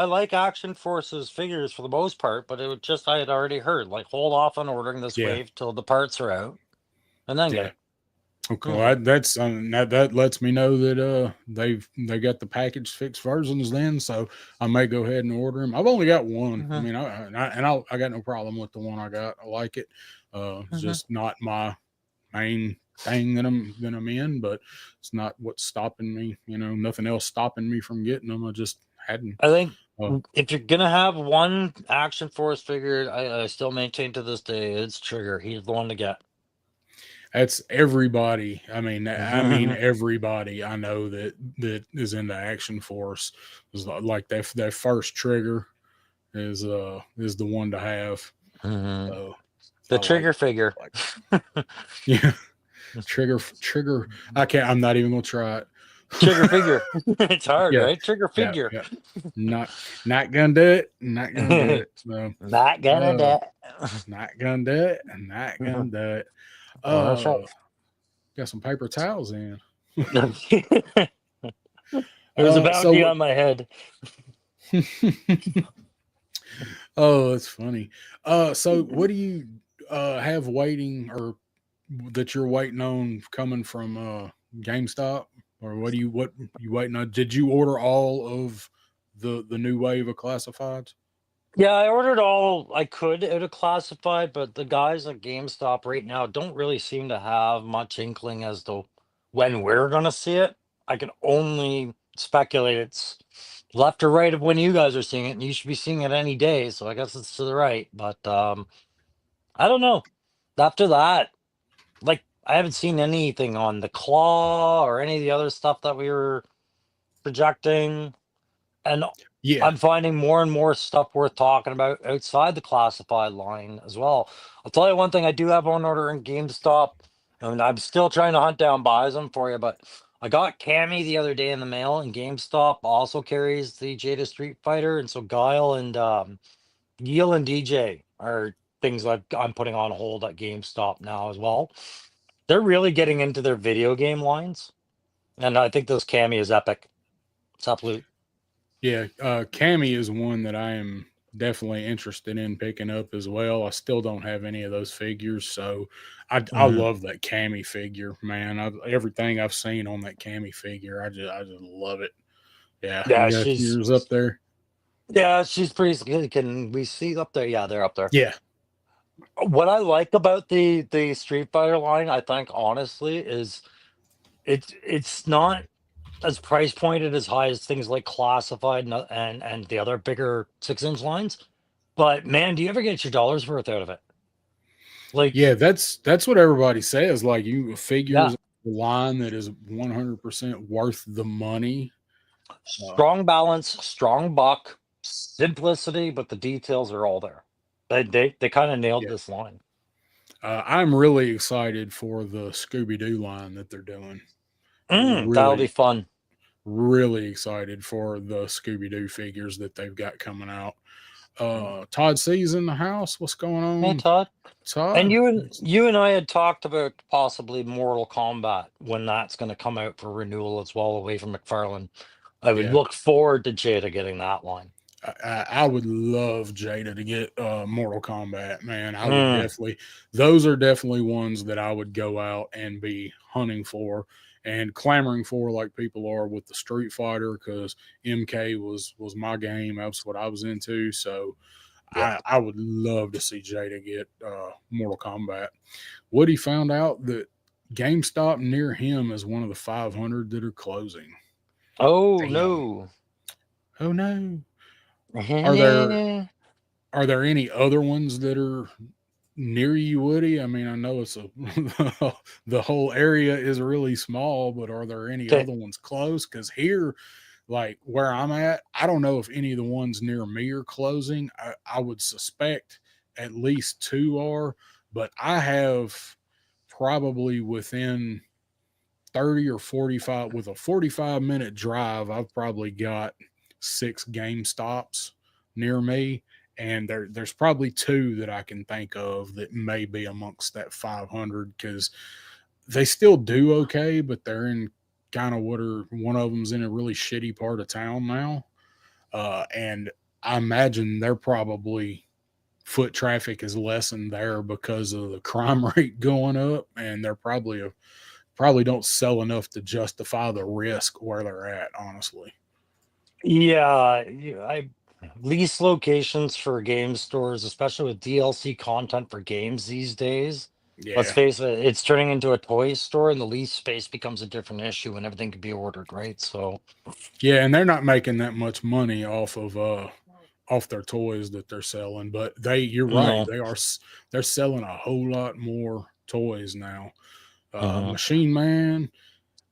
like Action Forces figures for the most part, but it was just I had already heard like hold off on ordering this Yeah, wave till the parts are out and then get yeah. it. Okay, Hmm. well, that lets me know that they got the package fixed versions then, so I may go ahead and order them. I've only got one. I Hmm. mean, I got no problem with the one I got. I like it. It's Hmm. just not my main thing that I'm in, but it's not what's stopping me. Nothing else stopping me from getting them. I just hadn't. I think Uh, if you're gonna have one Action Force figure, I still maintain to this day it's Trigger. He's the one to get. that's everybody. I mean Hmm. everybody I know that is into Action Force is like that first Trigger is the one to have. So The Trigger figure. like yeah, trigger. I can't. I'm not even gonna try it. Trigger figure. It's hard, Yeah, right? Trigger yeah, figure. yeah. Not not gonna do it. Not gonna do it. So Not gonna uh, do not gonna do it. Not it. gonna do it. Oh, that's right. Uh, got some paper towels in. There's a bounty So on my head. oh, that's funny. So what do you have waiting or that you're waiting on coming from GameStop, or what you waiting on? Did you order all of the new wave of classifieds? Yeah, I ordered all I could out of classified, but the guys at GameStop right now don't really seem to have much inkling as to when we're gonna see it. I can only speculate it's left or right of when you guys are seeing it, and you should be seeing it any day, so I guess it's to the right. But I don't know. After that, like I haven't seen anything on the claw or any of the other stuff that we were projecting. And Yeah, I'm finding more and more stuff worth talking about outside the classified line as well. I'll tell you one thing I do have on order in GameStop, and I'm still trying to hunt down buys them for you, but I got Cammy the other day in the mail, and GameStop also carries the Jada Street Fighter, and so Guile and Yeel and DJ are things I'm putting on hold at GameStop now as well. They're really getting into their video game lines, and I think this Cammy is epic. It's absolute. yeah. Cammy is one that I am definitely interested in picking up as well. I still don't have any of those figures, so I Mhm. love that Cammy figure, man. Everything I've seen on that Cammy figure, I just love it. Yeah, Yeah, you got she's yours up there. she's pretty good. Can we see up there? Yeah, they're up there. Yeah, What I like about the Street Fighter line, I think honestly, is it's not as price pointed as high as things like Classified and the other bigger 6-inch lines. But man, do you ever get your dollars worth out of it? Like, yeah. That's what everybody says. Like you yeah, figures a line that is 100% worth the money. Uh, strong balance, strong buck, simplicity, but the details are all there. They kind of nailed yeah, this line. I'm really excited for the Scooby Doo line that they're doing. That'll be Really, fun. really excited for the Scooby Doo figures that they've got coming out. Mm. Todd C's in the house. What's going Hey, on? Todd. And Todd. you and I had talked about possibly Mortal Kombat when that's going to come out for renewal as well, away from McFarlane. I would Yeah, look forward to Jada getting that line. I would love Jada to get Mortal Kombat, man. I would Mm, definitely, those are definitely ones that I would go out and be hunting for and clamoring for, like people are with the Street Fighter, because MK was my game. That's what I was into. So yeah. I would love to see Jada get Mortal Kombat. Woody found out that GameStop near him is one of the 500 that are closing. Oh Damn. no. Oh no. Are there are there any other ones that are near you, Woody? I mean, I know it's a the whole area is really small, but are there any Okay. other ones close? Because here, like where I'm at, I don't know if any of the ones near me are closing. I would suspect at least two are, but I have probably within 30 or 45, with a 45-minute drive, I've probably got six Game Stops near me. And there's probably two that I can think of that may be amongst that 500, because they still do okay, but they're in kind of what are one of them's in a really shitty part of town now. And I imagine they're probably foot traffic is lessened there because of the crime rate going up, and they're probably don't sell enough to justify the risk where they're at, honestly. Yeah, I lease locations for game stores, especially with DLC content for games these days. Let's Yeah. face it, it's turning into a toy store, and the lease space becomes a different issue, and everything can be ordered, right? So, Yeah, and they're not making that much money off their toys that they're selling, but you're right, no. they're selling a whole lot more toys now. Hmm. Machine Man,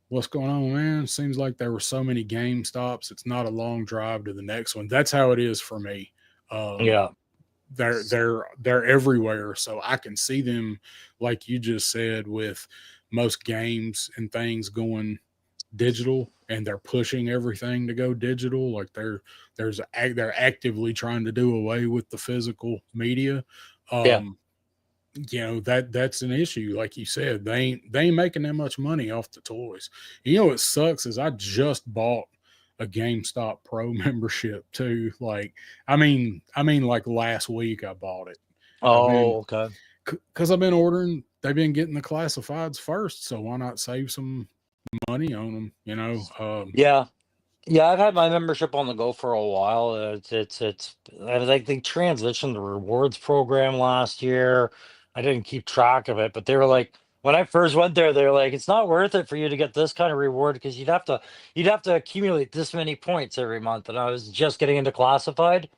what's going on, man? Seems like there were so many Game Stops. It's not a long drive to the next one. That's how it is for me. Um, Yeah, they're everywhere, so I can see them, like you just said, with most games and things going digital, and they're pushing everything to go digital. Like they're actively trying to do away with the physical media. yeah. um that's an issue. Like you said, they ain't making that much money off the toys. What sucks is I just bought a GameStop Pro membership too. Like, I mean, like last week I bought it. I've been Oh, okay. because I've been ordering. They've been getting the classifieds first, so why not save some money on them? Yeah. Yeah, I've had my membership on the go for a while. I think they transitioned the rewards program last year. I didn't keep track of it, but they were like, when I first went there, they were like, it's not worth it for you to get this kind of reward because you'd have to accumulate this many points every month. And I was just getting into classified.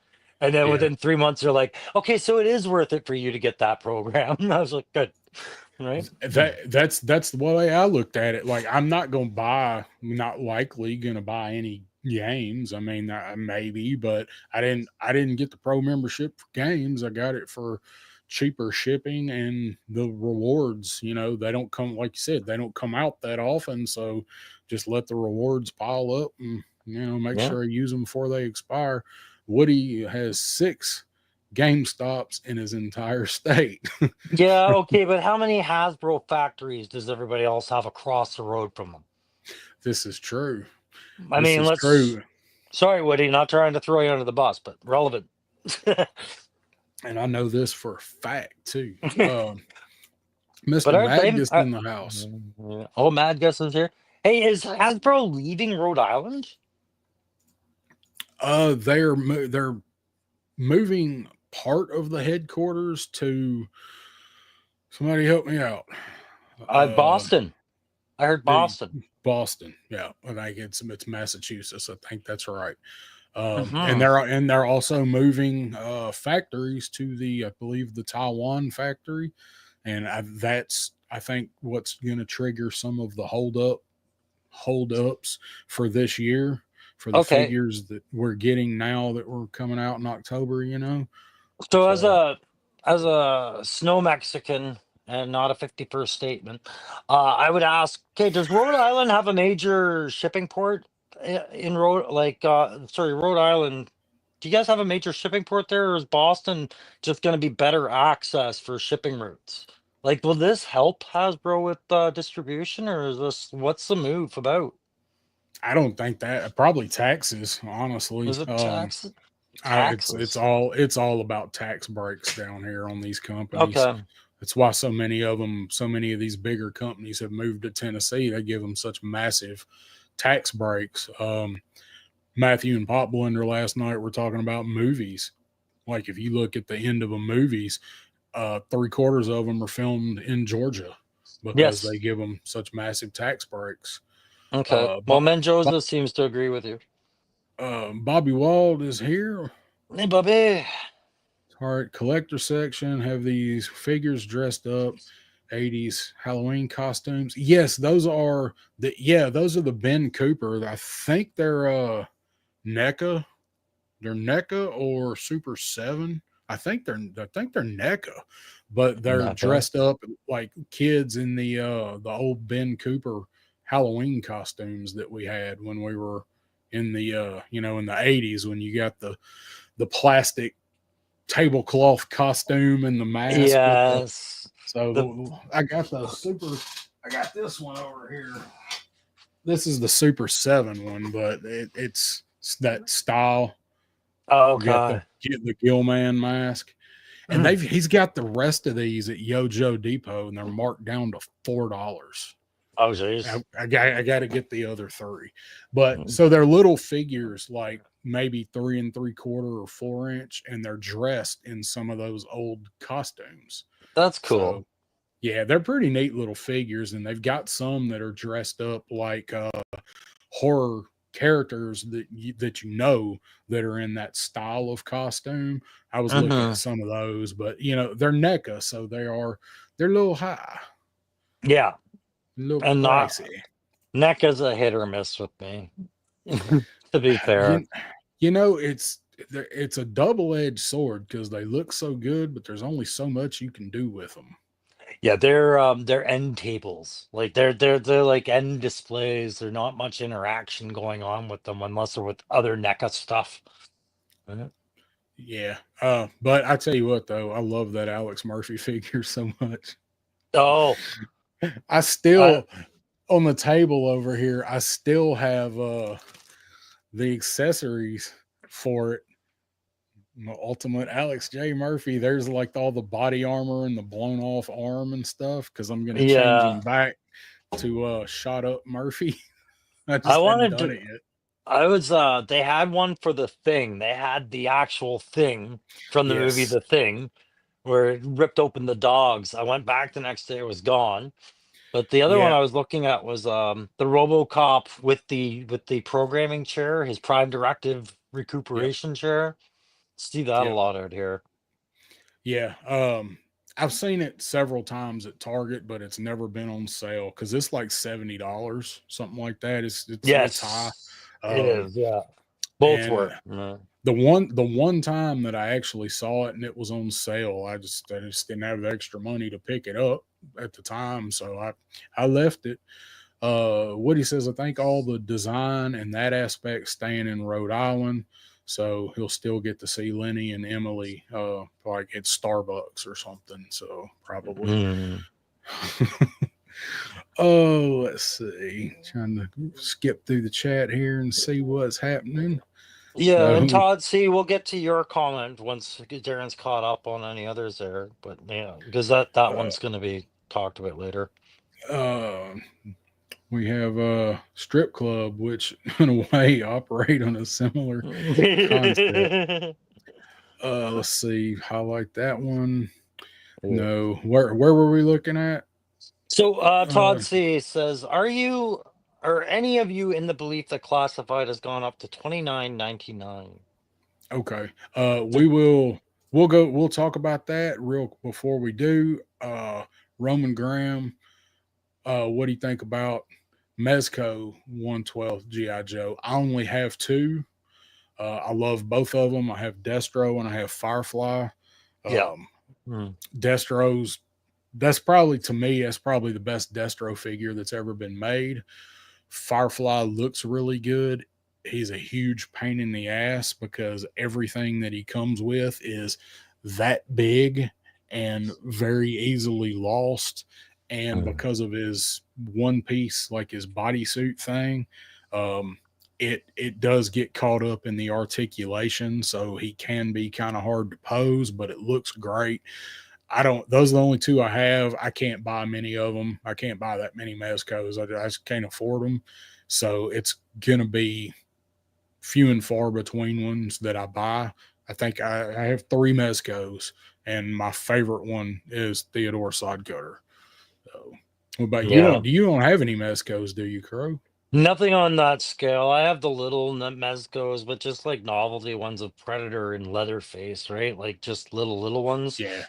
And then Yeah, within 3 months, they're like, okay, so it is worth it for you to get that program. I was like, good, right? that's the way I looked at it. Like, I'm not gonna buy, not likely gonna buy any games. I mean, maybe, but I didn't get the pro membership for games. I got it for cheaper shipping and the rewards. They don't come, like you said, they don't come out that often. So just let the rewards pile up, and make Yeah. sure I use them before they expire. Woody has six Game Stops in his entire state. Yeah, okay, but how many Hasbro factories does everybody else have across the road from them? This is true. I This mean, is true. sorry, Woody, not trying to throw you under the bus, but relevant. And I know this for a fact too. But Mr. aren't they? Madgus in the house. Oh, Mad Gus is here. Hey, is Hasbro leaving Rhode Island? They're moving part of the headquarters to, somebody help me out. Uh, Boston. I heard the Boston. Boston. Yeah, I think it's Massachusetts. I think that's right. And Hmm. they're also moving factories to I believe the Taiwan factory, and that's, I think, what's going to trigger some of the holdups for this year, for the Okay, figures that we're getting now that were coming out in October. so as So a snow Mexican and not a 51st statement, I would ask, okay, does Rhode Island have a major shipping port in Rhode Island? do you guys have a major shipping port there, or is Boston just going to be better access for shipping routes? Like, will this help Hasbro with distribution, or is this what's the move about? I don't think that probably taxes, honestly. Is it tax It's taxes? all about tax breaks down here on these companies. Okay. That's why so many of these bigger companies have moved to Tennessee. They give them such massive tax breaks. Matthew and Pop Blender last night were talking about movies. Like if you look at the end of a movies, 3/4 of them are filmed in Georgia because they Yes. give them such massive tax breaks. Okay. Uh, Well, but Menjoza seems to agree with you. Bobby Wald is here. Hey, Bobby. All right, collector section have these figures dressed up, 80s Halloween costumes. Yes, those are the Ben Cooper. I think they're NECA. They're NECA or Super 7. I think they're NECA, but they're Okay. dressed up like kids in the old Ben Cooper Halloween costumes that we had when we were in the in the 80s when you got the plastic tablecloth costume and the mask with the Yes. The I got this one over here. This is the Super 7 one, but it's that style. You got okay. the Gillman mask. And he's got the rest of these at Yojo Depot and they're marked down to $4. Oh, jeez. I got to get the other three, but so they're little figures like maybe 3 3/4 or 4 inch, and they're dressed in some of those old costumes. That's So cool. yeah, they're pretty neat little figures, and they've got some that are dressed up like horror characters that are in that style of costume. I was looking at Hmm. some of those, but they're NECA, so they're a little high, Yeah. a little And not pricey. neck is a hit or miss with me, to be fair. You, you know, it's a double-edged sword because they look so good, but there's only so much you can do with them. Yeah, they're end tables. Like they're like end displays. There's not much interaction going on with them unless they're with other NECA stuff. Mhm. Yeah. But I tell you what, though, I love that Alex Murphy figure so much. Oh, I I still on the table over here. I still have the accessories for it. Ultimate Alex J. Murphy. There's like all the body armor and the blown off arm and stuff because I'm gonna change him yeah. back to shot up Murphy. I I just hadn't wanted done to it yet. I was they had one for the thing. They had the actual thing from the movie Yes. The Thing where it ripped open the dogs. I went back the next day, it was gone. But the other one Yeah. I was looking at was the RoboCop with the programming chair, his Prime Directive Yep. recuperation chair. See that a Yep. lot out here. Yeah. I've seen it several times at Target, but it's never been on sale because it's like $70, something like that. It's high. Yes, it Um, is. Yeah, both and were. Mm. the one time that I actually saw it and it was on sale, I just didn't have the extra money to pick it up at the time, so I left it. Woody says I think all the design and that aspect staying in Rhode Island, so he'll still get to see Lenny and Emily like at Starbucks or something. So probably. Mm. Oh, let's see. Trying to skip through the chat here and see what's happening. Yeah, and So Todd, see, we'll get to your comment once Darren's caught up on any others there. But yeah, because that uh, one's going to be talked about later. uh, we have a strip club, which in a way operate on a similar concept. Let's see. Highlight that one. Yeah. No. Where were we looking at? So Uh, Todd C says, are any of you in the belief that classified has gone up to 29.99? okay. We'll talk about that real before we do. Roman Graham, what do you think about Mezco 112 GI Joe? I only have two. I love both of them. I have Destro and I have Firefly. Yeah. Um, Mm. Destro's that's probably to me that's probably the best Destro figure that's ever been made. Firefly looks really good. he's a huge pain in the ass because everything that he comes with is that big and very easily lost. And Mm. because of his one piece, like his bodysuit thing, um, it does get caught up in the articulation, so he can be kind of hard to pose, but it looks great. I don't. Those are the only two I have. I can't buy many of them. I can't buy that many Mezcos. I just can't afford them. So it's gonna be few and far between ones that I buy. I think I have three Mezcos, and my favorite one is Theodore Sodcutter. So, what about you? Yeah. Don't you don't have any Mezcos, do you, Crow? Nothing on that scale. I have the little mezcos, but just like novelty ones of Predator and Leatherface, right? Like just little ones. Yeah,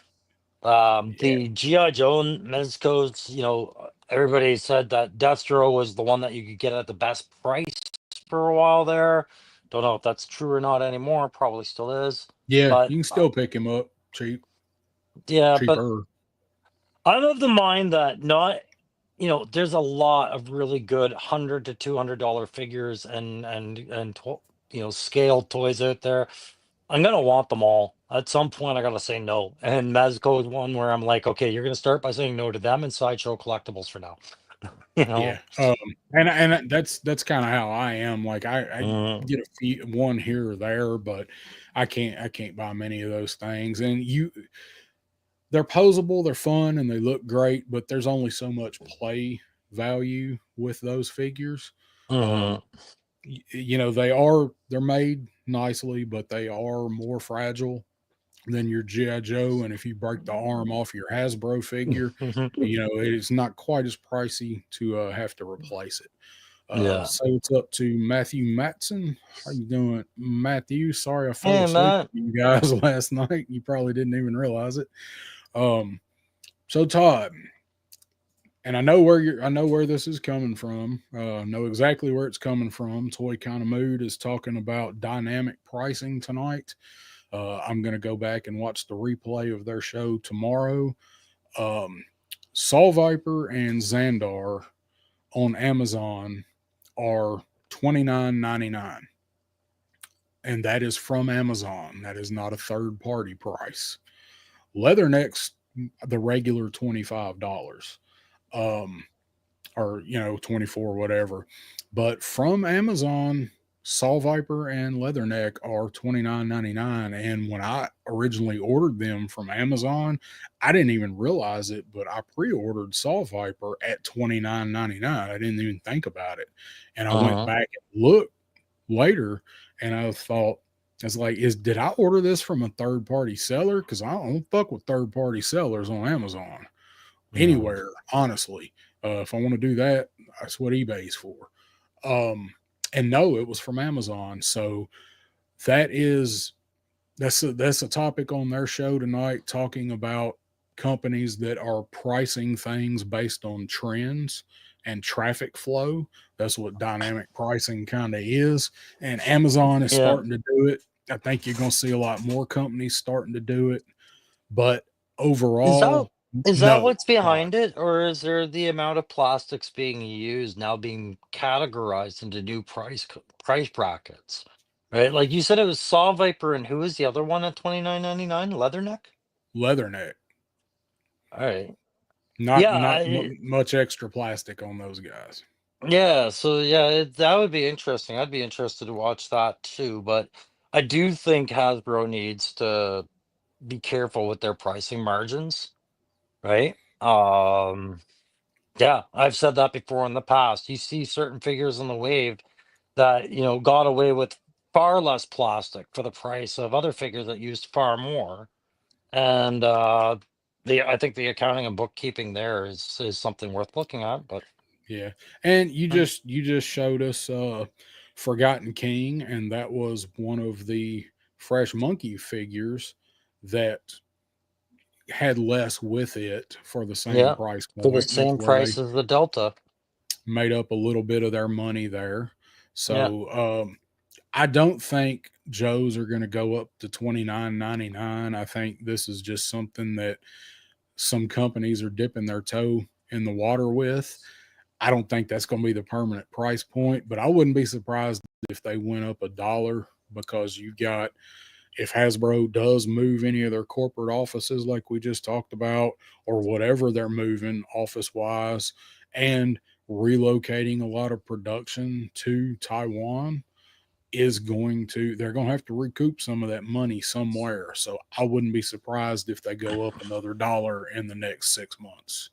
yeah, The GI Joe mezcos, everybody said that Destro was the one that you could get at the best price for a while there. Don't know if that's true or not anymore. Probably still is. yeah. But You can still pick him up cheap, yeah, but cheaper. I'm of the mind that not, there's a lot of really good $100 to $200 figures and scale toys out there. I'm gonna want them all. At some point, I gotta say no. And Mezco is one where I'm like, okay, you're gonna start by saying no to them and Sideshow Collectibles for now. You Yeah, know. and that's kind of how I am. Like I Mm, get a few, one here or there, but I can't buy many of those things. And they're posable, they're fun, and they look great, but there's only so much play value with those figures. Um, mhm, they're made nicely, but they are more fragile than your GI Joe. And if you break the arm off your Hasbro figure, it's not quite as pricey to have to replace it. yeah. So it's up to Matthew Matson. How you doing, Matthew? Sorry I fell Hey, asleep Matt. with you guys last night. You probably didn't even realize it. Um, so Todd, and I know where this is coming from. Know exactly where it's coming from. Toy Kind of Mood is talking about dynamic pricing tonight. I'm going to go back and watch the replay of their show tomorrow. Um, Saw Viper and Xandar on Amazon are $29.99, and that is from Amazon. That is not a third party price. Leatherneck's the regular $25. Um, or 24 whatever, but from Amazon, Saw Viper and Leatherneck are $29.99. And when I originally ordered them from Amazon, I didn't even realize it, but I pre-ordered Saw Viper at $29.99. I didn't even think about it, and I went Uh-huh. back and looked later, and I thought, it's like, did I order this from a third party seller? Because I don't fuck with third party sellers on Amazon Mm. anywhere, honestly. If I want to do that, that's what eBay's for. Um, and no, it was from Amazon. So that is that's a topic on their show tonight, talking about companies that are pricing things based on trends and traffic flow. That's what dynamic pricing kind of is. And Amazon is Yeah. starting to do it. I think you're going to see a lot more companies starting to do it. But Is that overall, is that no, what's it's not. behind it, or is there the amount of plastics being used now being categorized into new price brackets? Right? Like you said, it was Saw Viper, and who was the other one at 29.99? Leatherneck. Leatherneck. All right. Not Yeah. not much extra plastic on those guys. Yeah. So yeah, that would be interesting. I'd be interested to watch that too. But I do think Hasbro needs to be careful with their pricing margins, right? Yeah, I've said that before in the past. You see certain figures in the wave that, got away with far less plastic for the price of other figures that used far more. And I think the accounting and bookkeeping there is something worth looking at. But Yeah. And you mm, just you just showed us Forgotten King, and that was one of the Fresh Monkey figures that had less with it for the same yeah, price for the point. That's same where they price as the Delta. made up a little bit of their money there. Yeah. So I don't think Joe's are going to go up to $29.99. I think this is just something that some companies are dipping their toe in the water with. I don't think that's going to be the permanent price point, but I wouldn't be surprised if they went up a dollar because you got if Hasbro does move any of their corporate offices, like we just talked about, or whatever they're moving office wise, and relocating a lot of production to Taiwan, they're going to have to recoup some of that money somewhere. So I wouldn't be surprised if they go up another dollar in the next 6 months.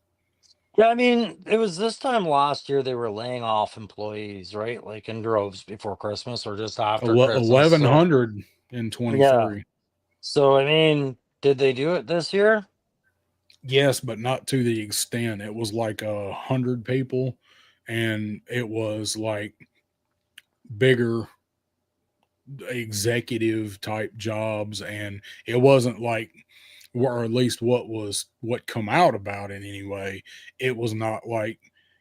Yeah, I mean, it was this time last year they were laying off employees, right? Like in droves before Christmas or just after Christmas. So 1100 in yeah. 23. So I mean, did they do it this year? Yes, but not to the extent. It was like 100 people, and it was like bigger executive type jobs, and it wasn't like, or at least what come out about it anyway. It was not like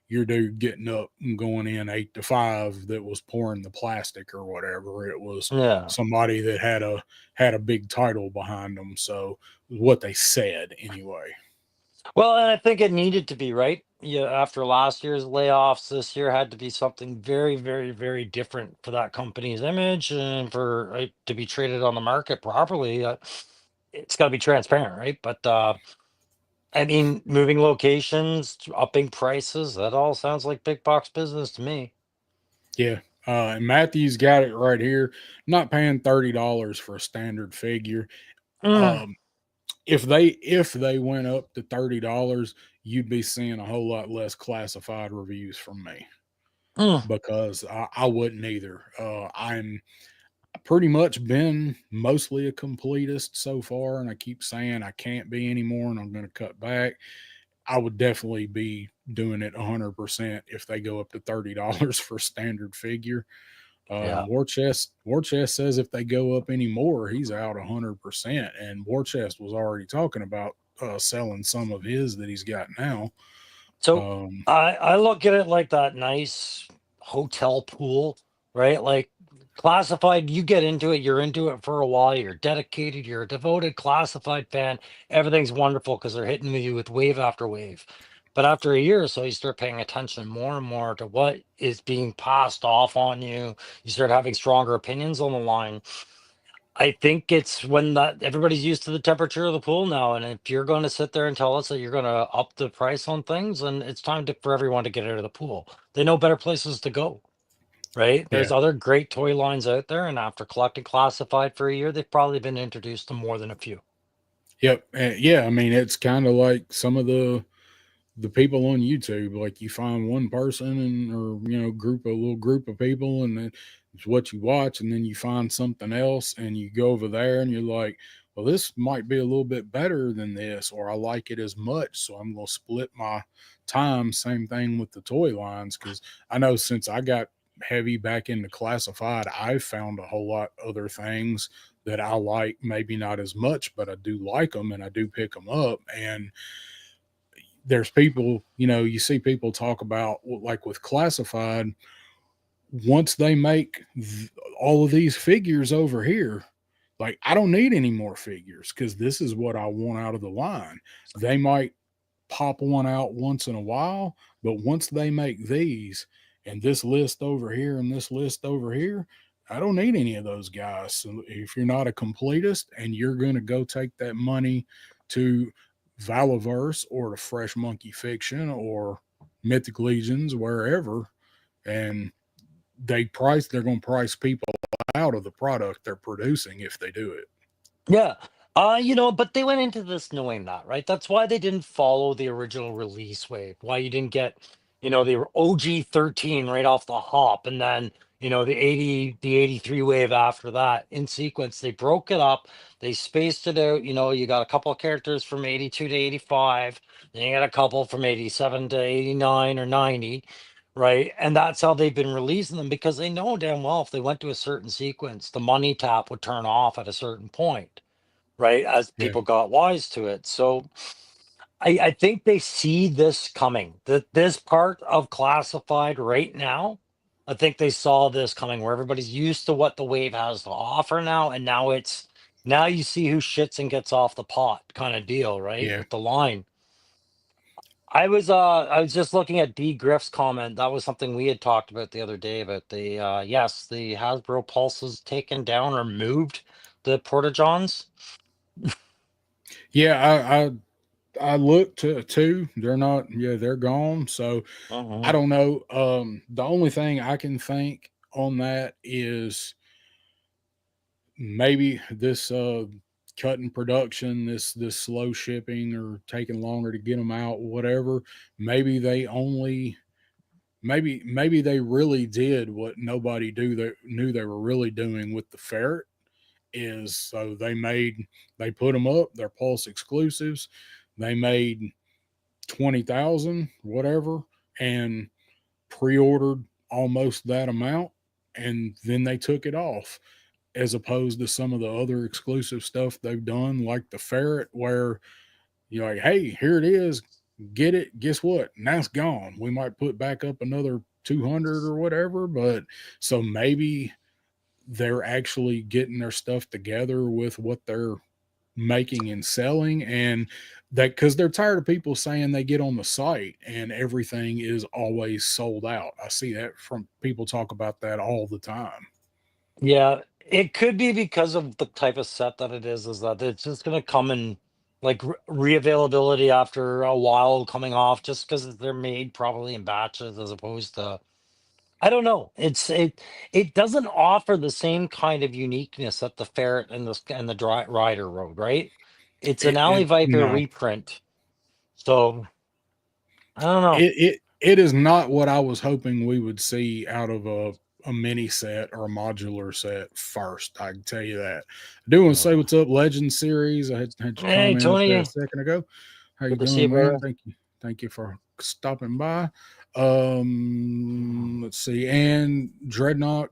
your dude getting up and going in 8 to 5 that was pouring the plastic or whatever. It was Yeah. somebody that had a big title behind them. So what they said anyway. Well, and I think it needed to be, right? Yeah, after last year's layoffs, this year had to be something very, very, very different for that company's image and for it to be traded on the market properly. It's got to be transparent, right? But I mean, moving locations, upping prices, that all sounds like big box business to me. Yeah. And Matthew's got it right here. Not paying $30 for a standard figure. Mm, Um, if they went up to $30, you'd be seeing a whole lot less classified reviews from me mm. because I wouldn't either. I'm pretty much been mostly a completist so far, and I keep saying I can't be anymore, and I'm going to cut back. I would definitely be doing it 100% if they go up to $30 for standard figure. Yeah. War Chest says if they go up any more, he's out 100%. And War Chest was already talking about selling some of his that he's got now. So Um, I look at it like that nice hotel pool, right? Like classified, you get into it, you're into it for a while, you're dedicated, you're a devoted classified fan. Everything's wonderful because they're hitting you with wave after wave. But after a year or so, you start paying attention more and more to what is being passed off on you. You start having stronger opinions on the line. I think it's when that everybody's used to the temperature of the pool now, and if you're going to sit there and tell us that you're going to up the price on things, then it's time for everyone to get out of the pool. They know better places to go, right? yeah, There's other great toy lines out there, and after collecting classified for a year, they've probably been introduced to more than a few. yep, yeah. I mean, it's kind of like some of the people on YouTube. Like you find one person and or a little group of people, and then it's what you watch, and then you find something else, and you go over there, and you're like, well, this might be a little bit better than this, or I like it as much, so I'm gonna split my time. Same thing with the toy lines, because I know since I got heavy back into classified, I've found a whole lot other things that I like, maybe not as much, but I do like them and I do pick them up. And there's people, you see people talk about like with classified, once they make all of these figures over here, like I don't need any more figures because this is what I want out of the line. They might pop one out once in a while, but once they make these and this list over here and this list over here, I don't need any of those guys. So if you're not a completist and you're going to go take that money to Valaverse or to Fresh Monkey Fiction or Mythic Legions, wherever, and they're going to price people out of the product they're producing if they do it. Yeah. But they went into this knowing that, right? That's why they didn't follow the original release wave. Why you didn't get, the OG 13 right off the hop and then, the 83 wave after that in sequence. They broke it up. They spaced it out. You got a couple of characters from 82 to 85. Then you got a couple from 87 to 89 or 90. Right. And that's how they've been releasing them because they know damn well if they went to a certain sequence, the money tap would turn off at a certain point, right? As Yeah. people got wise to it. So I think they see this coming. That this part of classified right now, I think they saw this coming where everybody's used to what the wave has to offer now. And now you see who shits and gets off the pot kind of deal, right? Yeah. With the line. I was just looking at D Griff's comment. That was something we had talked about the other day about the yes, the Hasbro Pulse taken down or moved the Porta Johns. Yeah, I looked to too. They're not. Yeah, they're gone. So I Uh-huh. don't know. The only thing I can think on that is maybe this cutting production, this slow shipping or taking longer to get them out, whatever. Maybe they only maybe they really did what nobody do that knew they were really doing with the ferret is so they put them up, they're Pulse exclusives. They made 20,000 whatever and pre-ordered almost that amount and then they took it off as opposed to some of the other exclusive stuff they've done like the ferret where you're like, hey, here it is, get it, guess what, now it's gone, we might put back up another 200 or whatever. But so maybe they're actually getting their stuff together with what they're making and selling, and that because they're tired of people saying they get on the site and everything is always sold out. I see that from people talk about that all the time. Yeah, it could be because of the type of set that it is that it's just going to come in like reavailability after a while coming off, just because they're made probably in batches as opposed to, I don't know. It doesn't offer the same kind of uniqueness that the Ferret and the Rider Road, right? It's an Alley It Viper no, reprint, so I don't know. it is not what I was hoping we would see out of a mini set or a modular set first. I can tell you that. I do want to say Uh, what's up, Legend Series. I had your Hey comment up there a Tony, second ago. How you good to see you, doing, man? brother. Thank you for stopping by. Let's see. And Dreadnought,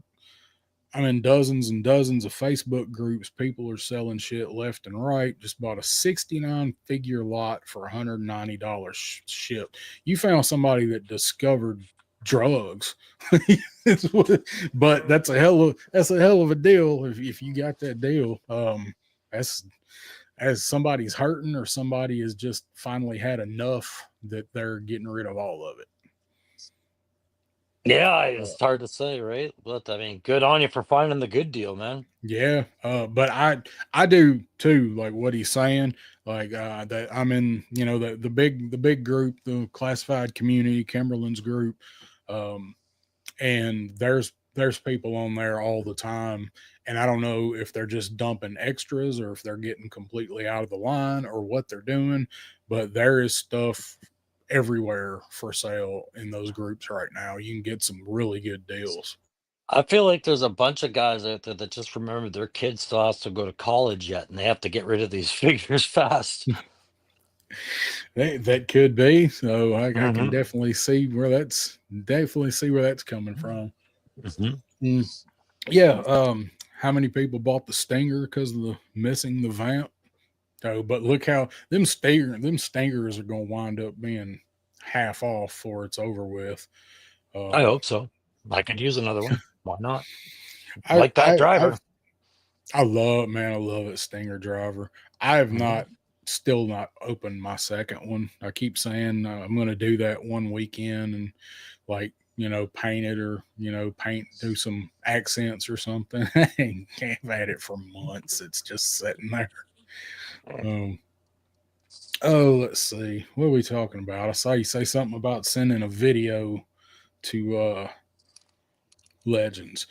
I'm in dozens and dozens of Facebook groups. People are selling shit left and right. Just bought a 69 figure lot for $190 shipped. You found somebody that discovered drugs. But that's a hell of a deal if you got that deal. That's as somebody's hurting or somebody has just finally had enough that they're getting rid of all of it. Yeah, Uh, it's hard to say, right? But I mean, good on you for finding the good deal, man. Yeah, but I do too. Like what he's saying, like that I'm in, the big group, the classified community, Kimberlin's group, um, and there's people on there all the time, and I don't know if they're just dumping extras or if they're getting completely out of the line or what they're doing, but there is stuff everywhere for sale in those groups right now. You can get some really good deals. I feel like there's a bunch of guys out there that just remember their kid still has to go to college yet, and they have to get rid of these figures fast. That could be. So I can Hmm. definitely see where that's coming from. Hmm. Mm. Yeah. How many people bought the Stinger because of the missing the vamp? Oh, but look how them Stingers are going to wind up being half off before it's over with. I Um, hope so. I could use another one. Why not? I Like that I I driver. I love it, Stinger driver. I have Hmm. not still not opened my second one. I keep saying I'm going to do that one weekend and like paint it or do some accents or something. I can't have had it for months. It's just sitting there. Um, oh, let's see. What are we talking about? I saw you say something about sending a video to Legends.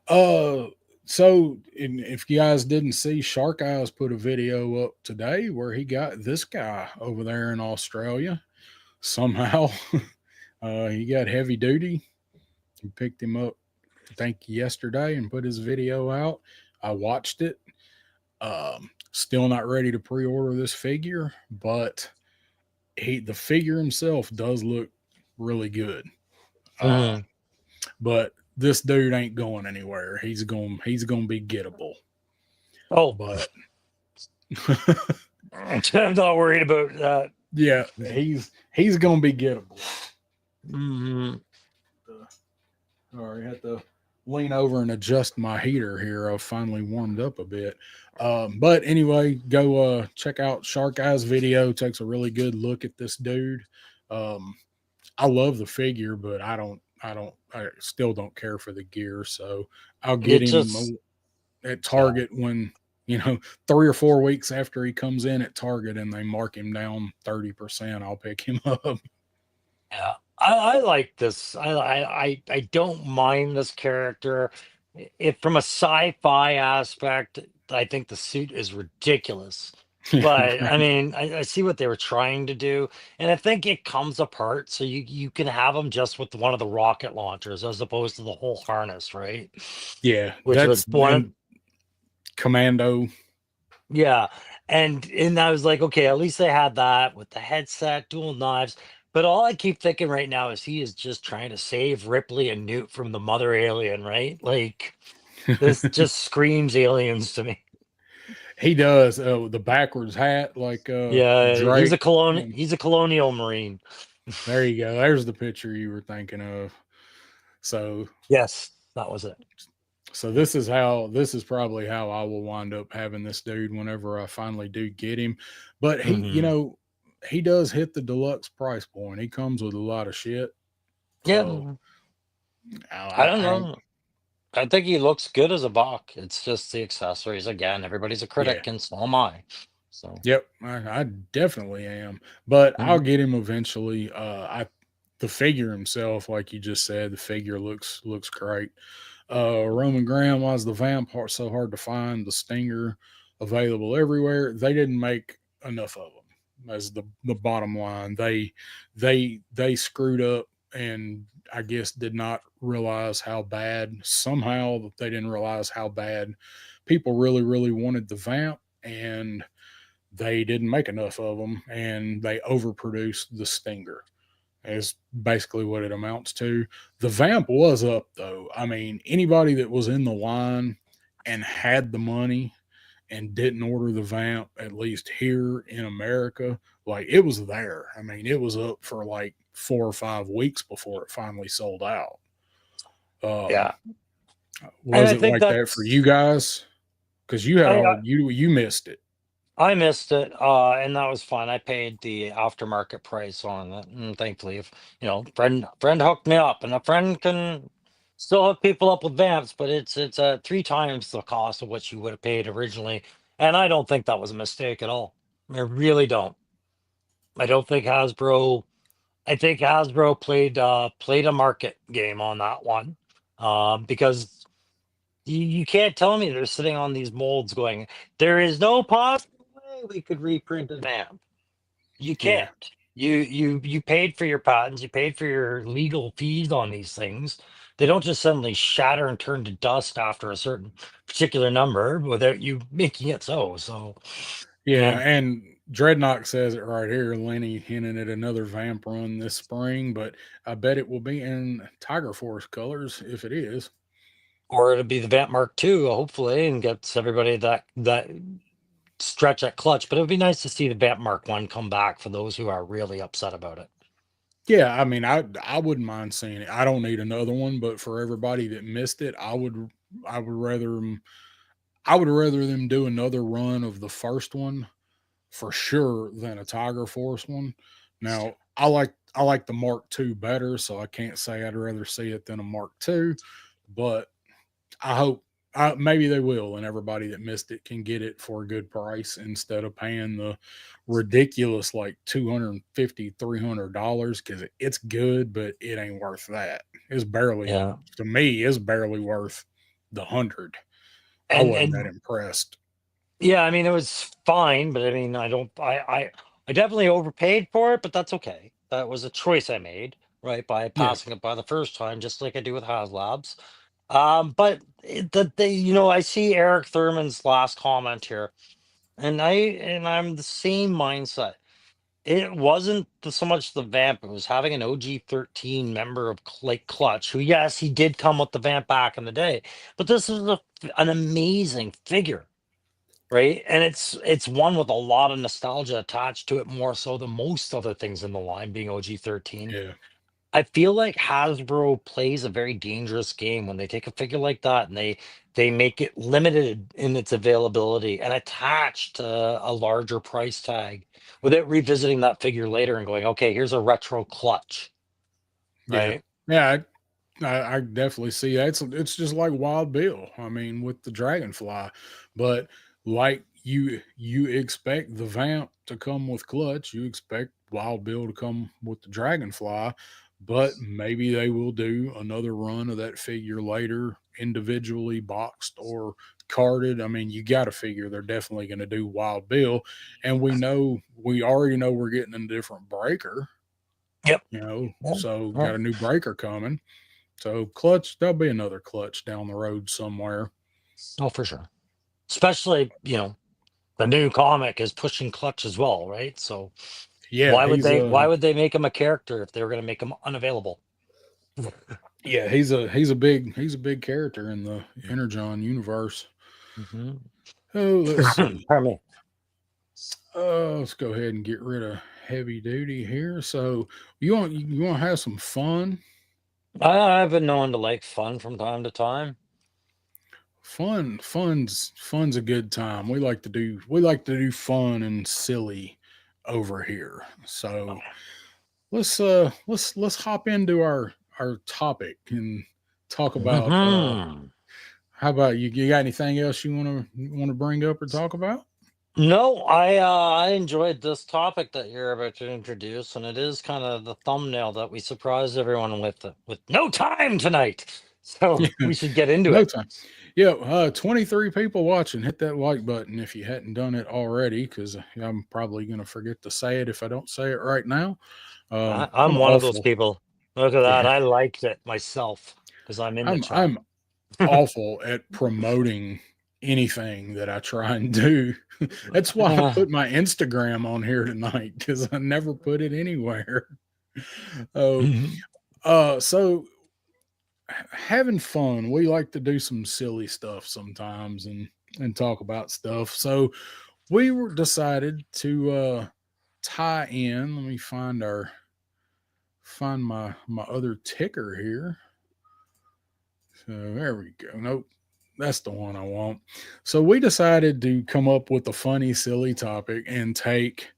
Uh, so if you guys didn't see, Shark Eyes put a video up today where he got this guy over there in Australia. Somehow, he got heavy duty. He picked him up, I think, yesterday and put his video out. I watched it. Still not ready to pre-order this figure, but the figure himself does look really good. Uh, Hmm. but this dude ain't going anywhere. He's going to be gettable. Oh, But I'm not worried about that. yeah, he's going to be gettable. Hmm. All right, I have to lean over and adjust my heater here. I've finally warmed up a bit. But anyway, go check out Shark Eye's video. Takes a really good look at this dude. Um, I love the figure, but I still don't care for the gear. So I'll get It him just, at yeah, Target when, you know, 3 or 4 weeks after he comes in at Target and they mark him down 30%, I'll pick him up. yeah. I like this. I don't mind this character. If from a sci-fi aspect, I think the suit is ridiculous. But I Right. mean, I see what they were trying to do, and I think it comes apart. So you can have them just with one of the rocket launchers as opposed to the whole harness, right? Yeah, Which was one of and Commando. yeah, and I was like, okay, at least they had that with the headset, dual knives. But all I keep thinking right now is he is just trying to save Ripley and Newt from the mother alien, right? Like this just screams aliens to me. He does the backwards hat like Yeah, Drake. he's a colonial marine. There you go. There's the picture you were thinking of. So Yes, that was it. this is probably how I will wind up having this dude whenever I finally do get him. But Hmm. he does hit the deluxe price point. He comes with a lot of shit. So Yeah, I don't I don't. know. I think he looks good as a Bach. It's just the accessories. Again, everybody's a Yeah. critic, and so am I. So, Yep. I definitely am. But I'll mhm. get him eventually. I the figure himself, like you just said, the figure looks great. Roman Graham, why is the vamp so hard to find? The stinger available everywhere. They didn't make enough of them. As the bottom line, they screwed up and I guess did not realize how bad. Somehow they didn't realize how bad people really wanted the vamp, and they didn't make enough of them, and they overproduced the stinger is basically what it amounts to. The vamp was up though. I mean, anybody that was in the line and had the money and didn't order the vamp, at least here in America, like it was there. I mean, it was up for like 4 or 5 weeks before it finally sold out. Um, Yeah, and was I it think like that for you that's guys? Because you had I all you missed it. I missed it, and that was fun. I paid the aftermarket price on it, and thankfully, if friend hooked me up, and a friend can still hook people up with vamps, but it's 3 times the cost of what you would have paid originally, and I don't think that was a mistake at all. I really don't. I don't think Hasbro. I think Hasbro played a market game on that one, because you can't tell me they're sitting on these molds going, there is no possible way we could reprint a vamp. You Yeah, can't. You paid for your patents, you paid for your legal fees on these things. They don't just suddenly shatter and turn to dust after a certain particular number without you making it so. So, yeah, yeah. and Dreadnought says it right here. Lenny hinting at another vamp run this spring, but I bet it will be in Tiger Force colors if it is. Or it'll be the Vamp Mark II, hopefully, and gets everybody that stretch that clutch. But it would be nice to see the Vamp Mark One come back for those who are really upset about it. Yeah, I mean, I wouldn't mind seeing it. I don't need another one, but for everybody that missed it, I would rather 'em- I would rather them do another run of the first one for sure than a Tiger Force one. Now, I like the Mark II better, so I can't say I'd rather see it than a Mark II, but I hope maybe they will, and everybody that missed it can get it for a good price instead of paying the ridiculous like $250, $300 because it's good, but it ain't worth that. It's barely Yeah. to me, it's barely worth the 100. I And wasn't that and impressed. yeah, I mean it was fine, but I mean I definitely overpaid for it, but that's okay. That was a choice I made, right? By Yeah, passing it by the first time, just like I do with HasLabs. But I see Eric Thurman's last comment here, and I'm the same mindset. It wasn't so much the vamp, it was having an OG-13 member of like Clutch, who, yes, he did come with the vamp back in the day, but this is an amazing figure, right? And it's one with a lot of nostalgia attached to it, more so than most other things in the line, being OG-13. yeah. I feel like Hasbro plays a very dangerous game when they take a figure like that and they make it limited in its availability and attached to a larger price tag without revisiting that figure later and going, okay, here's a retro clutch, Yeah. right? Yeah, I definitely see that. It's just like Wild Bill. I mean, with the Dragonfly, but like you expect the Vamp to come with Clutch, you expect Wild Bill to come with the Dragonfly, but maybe they will do another run of that figure later, individually boxed or carded. I mean, you got to figure they're definitely going to do Wild Bill, and we already know we're getting a different breaker. Yep. Yeah. So Yeah. got a new breaker coming. So clutch, there'll be another clutch down the road somewhere. Oh, for sure. Especially, the new comic is pushing clutch as well, right? So Yeah, why would they make him a character if they were going to make him unavailable? he's a big character in the Energon universe. Hmm. Oh, let's see. Pardon me. Let's go ahead and get rid of heavy duty here. So you want to have some fun? I've been known to like fun from time to time. Fun's a good time. We like to do fun and silly over here. So let's hop into our topic and talk about Hmm. how about you got anything else you want to bring up or talk about? No, I enjoyed this topic that you're about to introduce, and it is kind of the thumbnail that we surprised everyone with no time tonight. So Yeah, we should get into no it. time. Yeah, 23 people watching. Hit that like button if you hadn't done it already, because I'm probably going to forget to say it if I don't say it right now. I'm I'm one of those awful. people. Look at that. Yeah, I liked it myself because I'm in the I'm chat. I'm awful at promoting anything that I try and do. That's why I Uh, put my Instagram on here tonight because I never put it anywhere. Oh, so having fun. We like to do some silly stuff sometimes and talk about stuff. So decided to tie in. Let me find my other ticker here. So there we go. Nope. That's the one I want. So we decided to come up with a funny, silly topic and take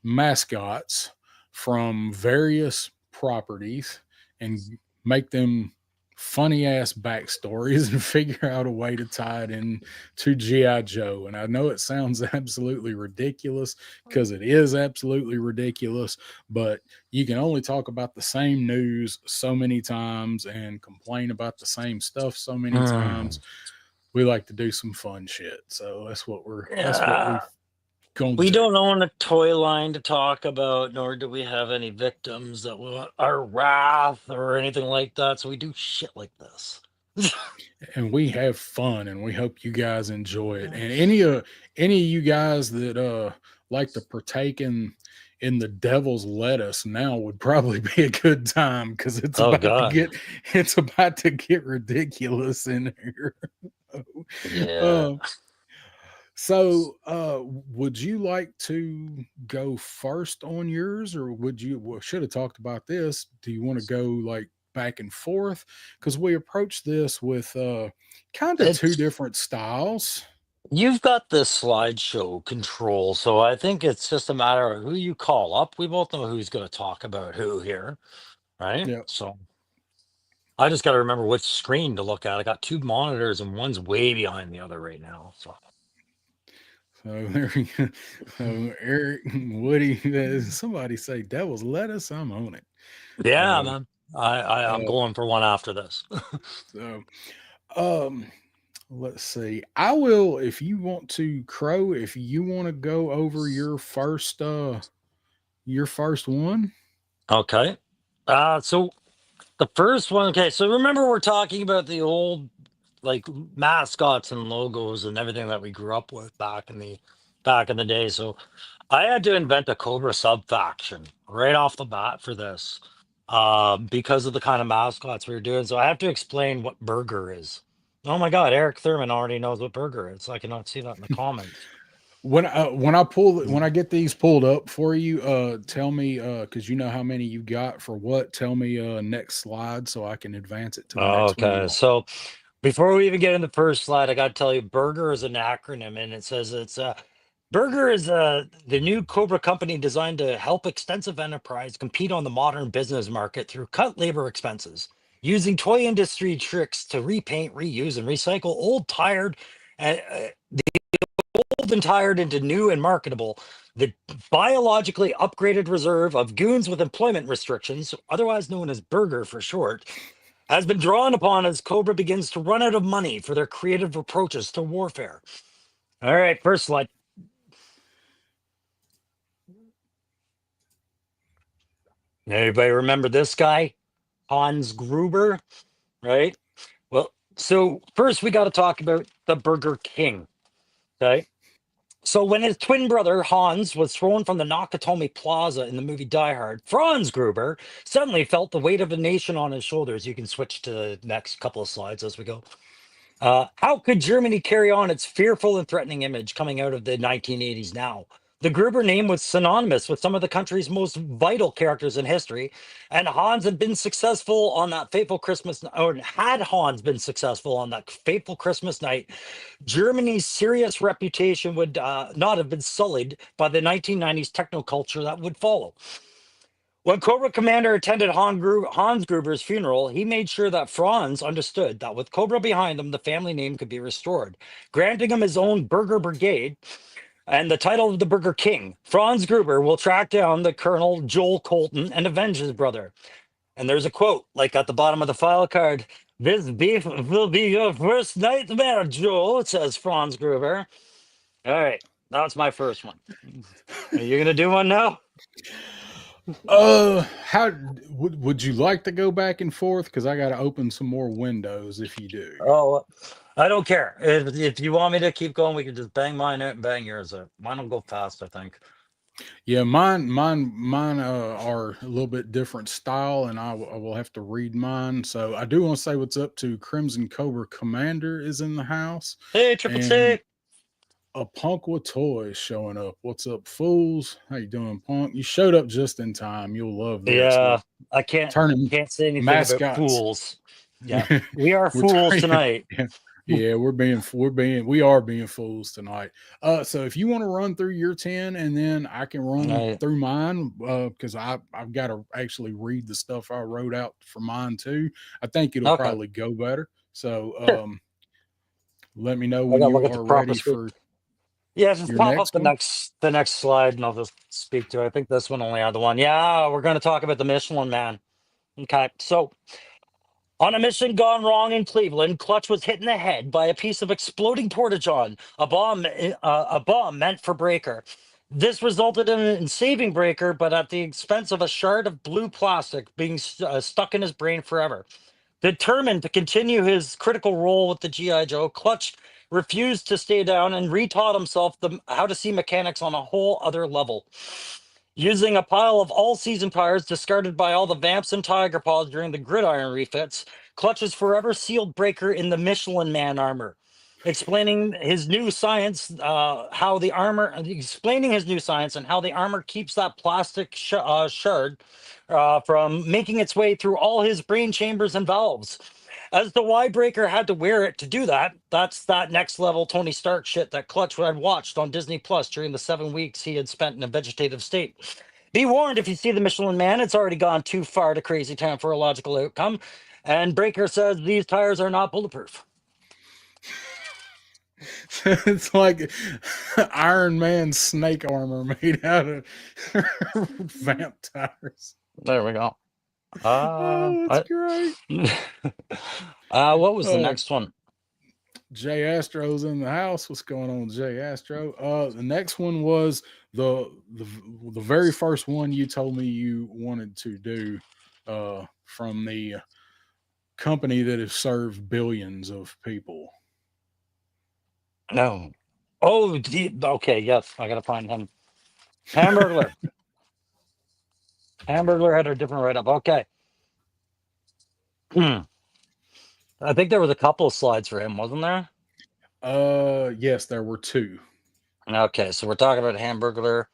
mascots from various properties and make them funny ass backstories and figure out a way to tie it in to G.I. Joe. And I know it sounds absolutely ridiculous because it is absolutely ridiculous, but you can only talk about the same news so many times and complain about the same stuff so many times. We like to do some fun shit. So that's what we yeah. gonna We do. don't own a toy line to talk about, nor do we have any victims that will our wrath or anything like that. So we do shit like this. And we have fun and we hope you guys enjoy it. And any of you guys that like to partake in the devil's lettuce now would probably be a good time because it's Oh about to God. get ridiculous in here. Yeah. uh, so would you like to go first on yours, or should have talked about this. Do you want to go like back and forth? Because we approached this with kind of two It's different styles. you've got the slideshow control, so I think it's just a matter of who you call up. We both know who's going to talk about who here, right? Yeah. So I just got to remember which screen to look at. I got two monitors and one's way behind the other right now. So So there we go. So Eric, Woody, somebody say devil's lettuce. I'm on it. yeah, Uh, man. I'm uh, going for one after this. so um, let's see. I will if you want to, Crow. If you want to go over your first one. Okay. So the first one, okay, so remember we're talking about the old like mascots and logos and everything that we grew up with back in the day. So I had to invent a Cobra sub faction right off the bat for this. Because of the kind of mascots we were doing. So I have to explain what burger is. Oh my god, Eric Thurman already knows what burger is. I cannot see that in the comments. when I get these pulled up for you, tell me because you know how many you got for what. Tell me next slide so I can advance it to the next one you Okay, want. so before we even get in the first slide, I got to tell you, Burger is an acronym, and it says Burger is the new Cobra company designed to help extensive enterprise compete on the modern business market through cut labor expenses, using toy industry tricks to repaint, reuse, and recycle old and tired into new and marketable. The biologically upgraded reserve of goons with employment restrictions, otherwise known as Burger for short, has been drawn upon as Cobra begins to run out of money for their creative approaches to warfare. All right, first slide. Anybody remember this guy? Hans Gruber, right? Well, so first we got to talk about the Burger King. Okay. So when his twin brother Hans was thrown from the Nakatomi Plaza in the movie Die Hard, Franz Gruber suddenly felt the weight of a nation on his shoulders. You can switch to the next couple of slides as we go. How could Germany carry on its fearful and threatening image coming out of the 1980s now? The Gruber name was synonymous with some of the country's most vital characters in history, and Hans had been successful on that fateful Christmas, or had Hans been successful on that fateful Christmas night, Germany's serious reputation would not have been sullied by the 1990s technoculture that would follow. When Cobra Commander attended Hans Gruber's funeral, he made sure that Franz understood that with Cobra behind him, the family name could be restored, granting him his own Burger Brigade and the title of the Burger King. Franz Gruber will track down the Colonel Joel Colton and avenge his brother. And there's a quote, like at the bottom of the file card: "This beef will be your first nightmare, Joel," says Franz Gruber. All right, that's my first one. Are you going to do one now? How would you like to go back and forth? Because I got to open some more windows if you do. Oh, I don't care. If you want me to keep going, we can just bang mine out and bang yours out. Mine will go fast, I think. Yeah, mine are a little bit different style, and I will have to read mine. So I do want to say what's up to Crimson Cobra Commander is in the house, Hey, Triple and T. a punk with toys showing up. What's up, fools? How you doing, punk? You showed up just in time. You'll love this. We're Yeah, I can't turning can't say anything about mascots. fools. Yeah, we are We're fools turning. tonight. Yeah, we are being fools tonight. So if you want to run through your 10 and then I can run Right. through mine, because I've got to actually read the stuff I wrote out for mine too. I think it'll Okay. probably go better. So Sure. let me know I when gotta you look at the are proper ready screen. for Yeah, just your pop up next one. the next slide, and I'll just speak to it. I think this one only had the one. Yeah, we're going to talk about the Michelin Man. Okay, so on a mission gone wrong in Cleveland, Clutch was hit in the head by a piece of exploding porta-john, a bomb meant for Breaker. This resulted in saving Breaker, but at the expense of a shard of blue plastic being stuck in his brain forever. Determined to continue his critical role with the G.I. Joe, Clutch refused to stay down and retaught himself how to see mechanics on a whole other level. Using a pile of all-season tires discarded by all the Vamps and Tiger Paws during the gridiron refits, Clutch's forever sealed Breaker in the Michelin Man armor, explaining his new science, explaining his new science and how the armor keeps that plastic shard from making its way through all his brain chambers and valves. As to why Breaker had to wear it to do that, that's that next level Tony Stark shit that Clutch had watched on Disney Plus during the 7 weeks he had spent in a vegetative state. Be warned, if you see the Michelin Man, it's already gone too far to crazy town for a logical outcome. And Breaker says these tires are not bulletproof. It's like Iron Man snake armor made out of vamp tires. There we go. Oh, that's I, great. what was the Oh, next one? Jay Astro's in the house. What's going on, Jay Astro? The next one was the the very first one you told me you wanted to do from the company that has served billions of people. No. Oh, okay. Yes, I gotta find him. Hamburglar. Hamburglar had a different write up. Okay. I think there was a couple of slides for him, wasn't there? Yes, there were two. Okay, so we're talking about Hamburglar.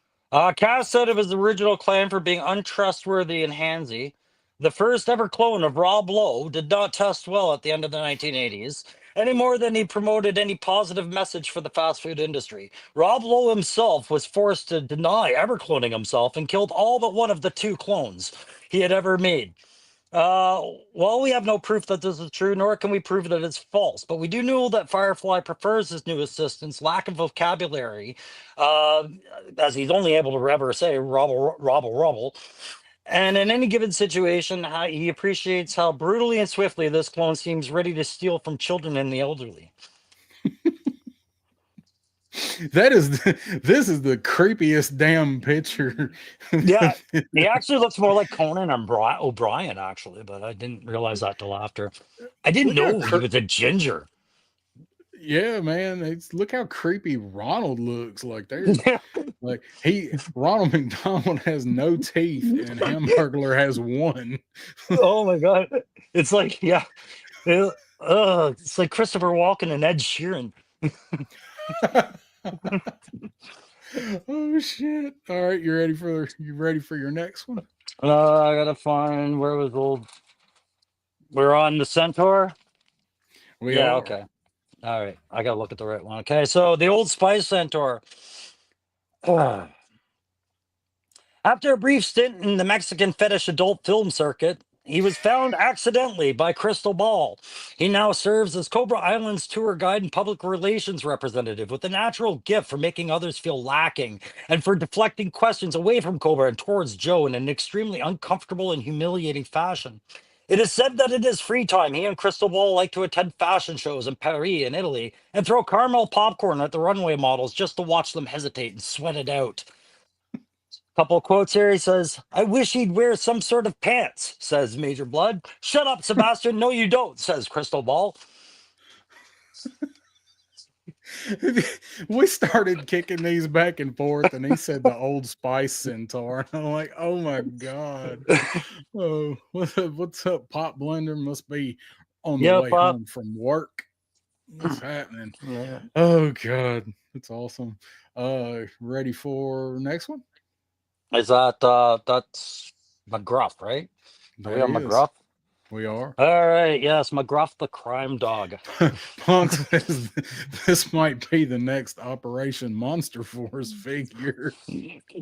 Cass said of his original claim for being untrustworthy and handsy, the first ever clone of Rob Lowe did not test well at the end of the 1980s, any more than he promoted any positive message for the fast food industry. Rob Lowe himself was forced to deny ever cloning himself and killed all but one of the two clones he had ever made. Uh, well, we have no proof that this is true, nor can we prove that it's false. But we do know that Firefly prefers his new assistant's lack of vocabulary, uh, as he's only able to ever say "robble, robble, robble." And in any given situation, how he appreciates how brutally and swiftly this clone seems ready to steal from children and the elderly. This is the creepiest damn picture. Yeah, he actually looks more like Conan and O'Brien, actually, but I didn't realize that till after. I didn't Look how know he was a ginger. yeah, man. Look how creepy Ronald looks. Like there's like Ronald McDonald has no teeth and Hamburglar has one. Oh my god. It's like, yeah. It's like Christopher Walken and Ed Sheeran. Oh shit. All right, you ready for your next one? I gotta find where was old. We're on the Centaur. We Yeah, are. okay. All right. I gotta look at the right one. Okay, so the Old Spice Centaur. After a brief stint in the Mexican fetish adult film circuit, he was found accidentally by Crystal Ball. He now serves as Cobra Island's tour guide and public relations representative with a natural gift for making others feel lacking and for deflecting questions away from Cobra and towards Joe in an extremely uncomfortable and humiliating fashion. It is said that in his free time, he and Crystal Ball like to attend fashion shows in Paris and Italy and throw caramel popcorn at the runway models just to watch them hesitate and sweat it out. Couple of quotes here. He says, I wish he'd wear some sort of pants, says Major Blood. Shut up, Sebastian. No, you don't, says Crystal Ball. We started kicking these back and forth, and he said the Old Spice Centaur. And I'm like, oh my god. Oh, what's up? Pop Blender must be on the Yeah, way Pop. home from work. What's happening? Yeah. Oh god, that's awesome. Ready for next one? Is that's McGruff, right? Are we That on is. McGruff? We are. All right, yes, McGruff the crime dog. Punk says this might be the next Operation Monster Force figure.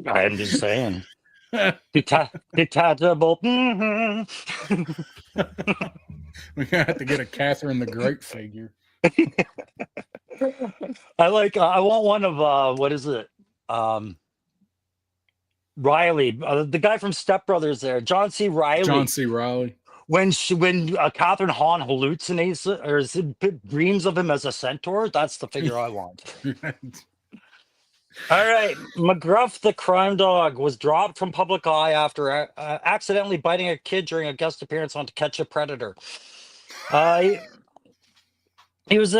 I'm just saying. Detachable. We're gonna have to get a Catherine the Great figure. I want one of what is it? Um Riley, the guy from Step Brothers there, John C. John Riley. C. Riley. When Catherine Hahn hallucinates or dreams of him as a centaur, that's the figure I want. All right, McGruff the crime dog was dropped from public eye after accidentally biting a kid during a guest appearance on To Catch a Predator. Uh, he was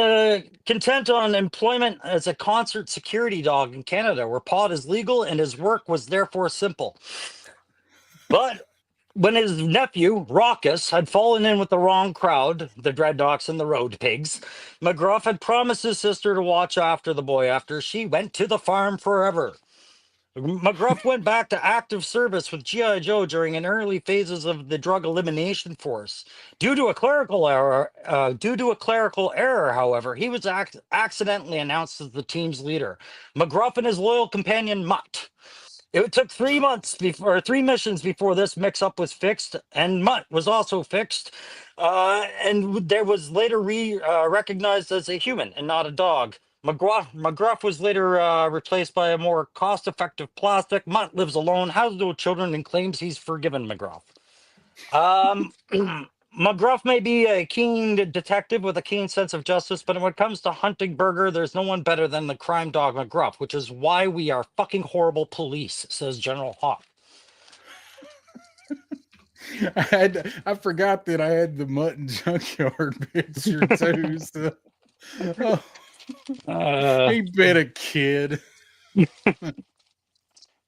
content on employment as a concert security dog in Canada, where pot is legal and his work was therefore simple. But when his nephew, Raucus, had fallen in with the wrong crowd, the Dreadnoks and the Road Pigs, McGruff had promised his sister to watch after the boy after she went to the farm forever. McGruff went back to active service with G.I. Joe during an early phases of the drug elimination force. Due to a clerical error, however, he was accidentally announced as the team's leader. McGruff and his loyal companion Mutt. It took 3 months before, 3 missions before this mix-up was fixed, and Mutt was also fixed, and there was later recognized as a human and not a dog. McGruff was later replaced by a more cost-effective plastic. Mutt lives alone, has no children, and claims he's forgiven McGruff. Um, McGruff may be a keen detective with a keen sense of justice, but when it comes to hunting Burger, there's no one better than the crime dog McGruff, which is why we are fucking horrible police, says General Hawk. I forgot that I had the mutton junkyard picture too. So, he bit a kid.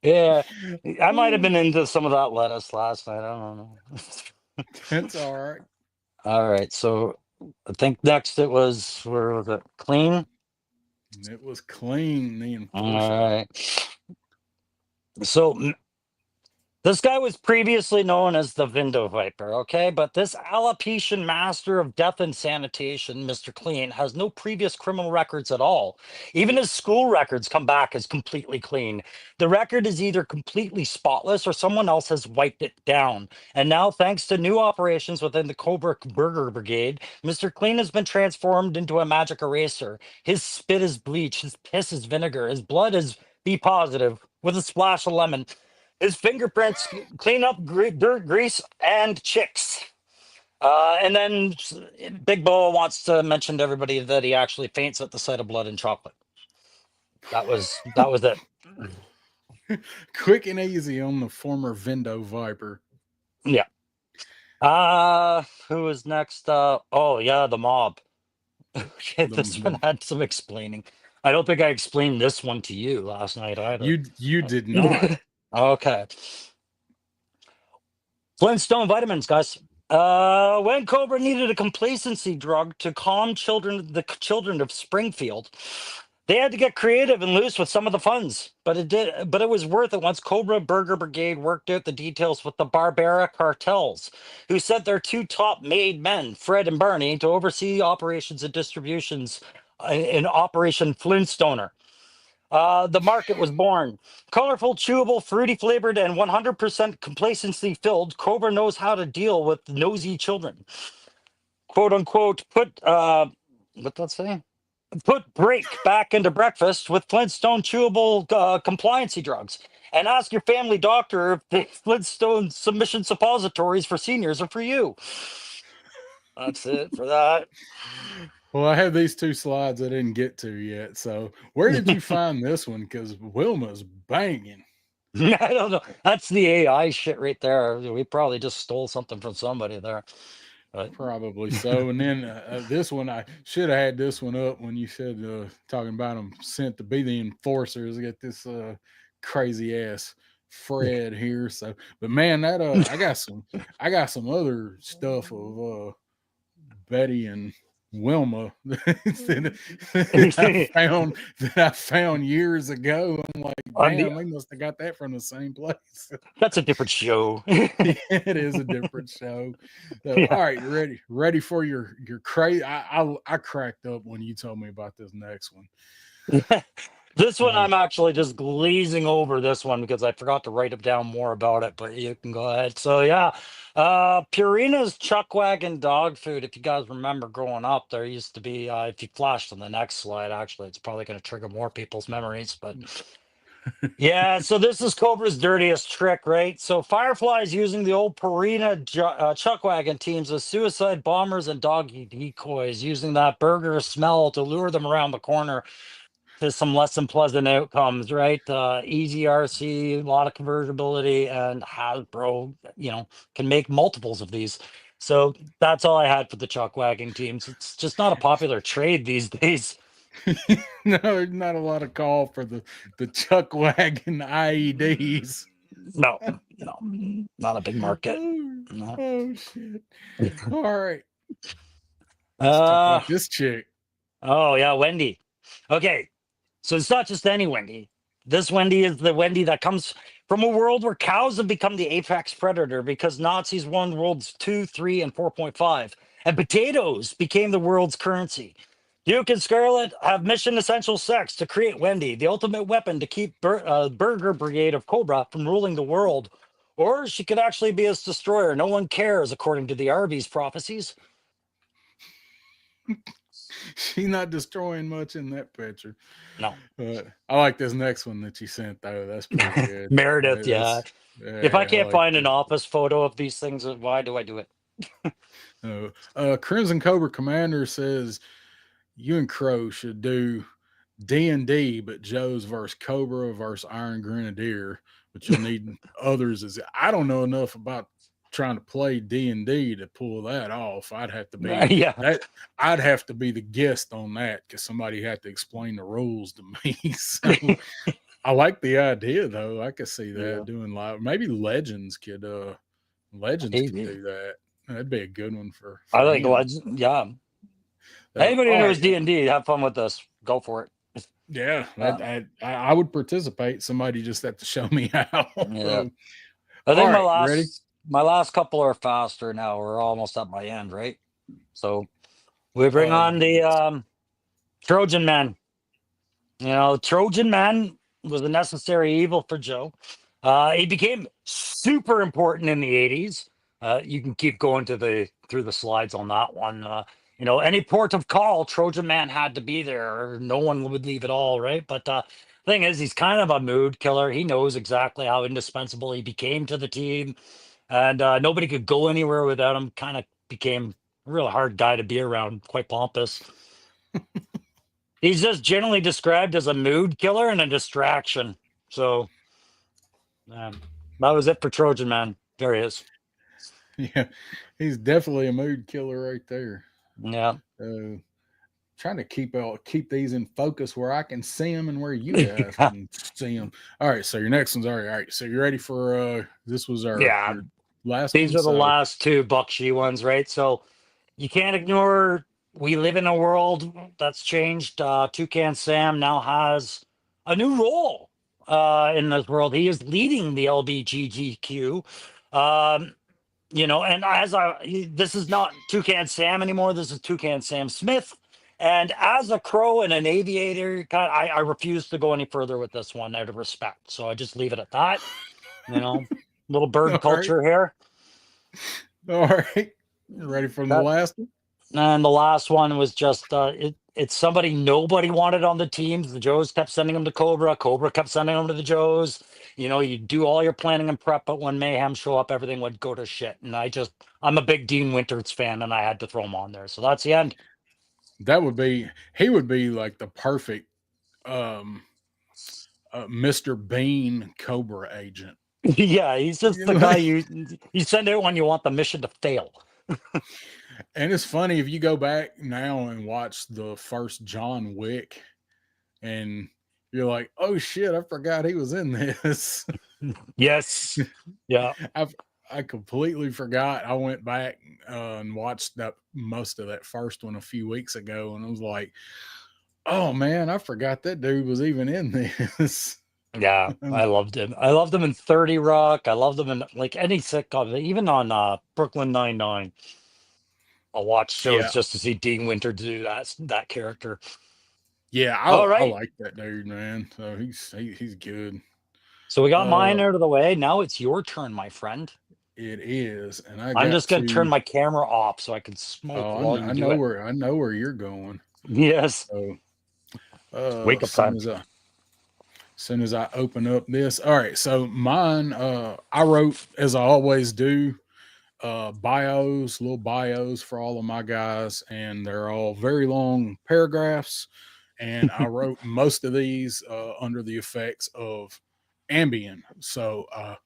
Yeah, I might have been into some of that lettuce last night. I don't know. That's all right. All right, so I think next it was, where was it? Clean? It was clean, the All enforcer. right. So this guy was previously known as the Vindo Viper, okay? But this Alapetian master of death and sanitation, Mr. Clean, has no previous criminal records at all. Even his school records come back as completely clean. The record is either completely spotless or someone else has wiped it down. And now, thanks to new operations within the Cobra Burger Brigade, Mr. Clean has been transformed into a magic eraser. His spit is bleach, his piss is vinegar, his blood is B positive with a splash of lemon. His fingerprints clean up dirt, grease, and chicks. And then Big Bo wants to mention to everybody that he actually faints at the sight of blood and chocolate. That was it. Quick and easy on the former Vindo Viper. Yeah. Who is next? Oh yeah, the mob. Okay, this one had some explaining. I don't think I explained this one to you last night either. You did not. Okay. Flintstone vitamins, guys. When Cobra needed a complacency drug to calm the children of Springfield, they had to get creative and loose with some of the funds. But it was worth it once Cobra Burger Brigade worked out the details with the Barbera cartels, who sent their two top made men, Fred and Barney, to oversee operations and distributions in Operation Flintstoner. The market was born. Colorful, chewable, fruity flavored, and 100% complacency filled, Cobra knows how to deal with nosy children. Quote unquote, what's that say? Put break back into breakfast with Flintstone chewable compliancy drugs. And ask your family doctor if the Flintstone submission suppositories for seniors are for you. That's it for that. Well, I have these two slides I didn't get to yet. So, where did you find this one? Because Wilma's banging. I don't know. That's the AI shit right there. We probably just stole something from somebody there. But Probably so. And then this one, I should have had this one up when you said talking about them sent to be the enforcers. I got this crazy ass Fred here. So, but man, that I got some other stuff of Betty and Wilma that I found years ago. I'm like, damn, they must have got that from the same place. That's a different show. It is a different show. So, yeah. All right, ready for your crazy. I cracked up when you told me about this next one. This one, I'm actually just glazing over this one because I forgot to write down more about it, but you can go ahead. So, yeah, Purina's Chuck Wagon dog food. If you guys remember growing up, there used to be, if you flashed on the next slide, actually, it's probably going to trigger more people's memories, but yeah, so this is Cobra's dirtiest trick, right? So Firefly's using the old Purina Chuck Wagon teams as suicide bombers and doggy decoys, using that burger smell to lure them around the corner to some less than pleasant outcomes, right? Easy RC, a lot of convertibility, and Hasbro, can make multiples of these. So that's all I had for the Chuck Wagon teams. It's just not a popular trade these days. No, there's not a lot of call for the Chuck Wagon IEDs. No, not a big market. Oh shit! All right, let's talk about this chick. Oh yeah, Wendy. Okay, so it's not just any Wendy. This Wendy is the Wendy that comes from a world where cows have become the apex predator because Nazis won worlds 2, 3, and 4.5, and potatoes became the world's currency. Duke and Scarlet have mission essential sex to create Wendy, the ultimate weapon to keep Burger Brigade of Cobra from ruling the world. Or she could actually be its destroyer. No one cares, according to the Arby's prophecies. She's not destroying much in that picture. No. I like this next one that you sent, though. That's pretty good. Meredith, yeah. If I can't find an office photo of these things, why do I do it? Crimson Cobra Commander says you and Crow should do D&D, but Joe's versus Cobra versus Iron Grenadier. But you'll need others. I don't know enough about trying to play D&D to pull that off. I'd have to be I'd have to be the guest on that because somebody had to explain the rules to me. So I like the idea though. I could see that doing live. Maybe Legends could do that. That'd be a good one for I think Legends. Yeah. Anybody who knows D&D, have fun with this. Go for it. Yeah, Uh, I would participate. Somebody just have to show me how. yeah. So, I all think right, you ready? my last couple are faster now. We're almost at my end, right? So we bring on the Yes. Trojan Man. You know, Trojan Man was a necessary evil for Joe. He became super important in the 80s. You can keep going to the through the slides on that one. You know, any port of call, Trojan Man had to be there, or no one would leave at all, right? But thing is, he's kind of a mood killer. He knows exactly how indispensable he became to the team, and nobody could go anywhere without him. Kind of became a real hard guy to be around, quite pompous. He's just generally described as a mood killer and a distraction. So that was it for Trojan Man. There he is. Yeah, he's definitely a mood killer right there. Yeah. Uh, Trying to keep these in focus where I can see them and where you guys can see them. All right, so your next one's all right. All right, so you ready for this was our Yeah. your last These one. are the So last two Bakshi ones, right? So you can't ignore we live in a world that's changed. Toucan Sam now has a new role in this world. He is leading the LBGGQ. Um, you know, and this is not Toucan Sam anymore. This is Toucan Sam Smith. And as a crow and an aviator, I refuse to go any further with this one out of respect. So I just leave it at that. You know, little bird all right, culture here. all right, ready for the That last one? and the last one was just it's somebody nobody wanted on the teams. The Joes kept sending them to Cobra. Cobra kept sending them to the Joes. You know, you do all your planning and prep, but when mayhem show up, everything would go to shit. And I'm a big Dean Winters fan, and I had to throw him on there. So that's the end. That would be he would be like the perfect um Mr. Bean Cobra agent. Yeah, he's just the guy you send out when you want the mission to fail. And it's funny if you go back now and watch the first John Wick, and you're like, "Oh shit, I forgot he was in this." Yes. Yeah. I I completely forgot. I went back and watched that most of that first one a few weeks ago, and I was like, "Oh man, I forgot that dude was even in this." Yeah, I loved him. I loved him in 30 Rock. I loved him in like any sitcom, even on Brooklyn Nine-Nine. I'll watch shows Yeah, just to see Dean Winter do that character. yeah, All I right. like that dude, man. So he's good. So we got mine Uh, out of the way. Now it's your turn, my friend. it is, and I I'm got just gonna turn to. my camera off so I can smoke Oh, while you do it. I know where you're going. Yes. So, Wake up time. soon as I open up this, all right. So mine, I wrote as I always do, little bios for all of my guys, and they're all very long paragraphs. And I wrote most of these under the effects of Ambien. So I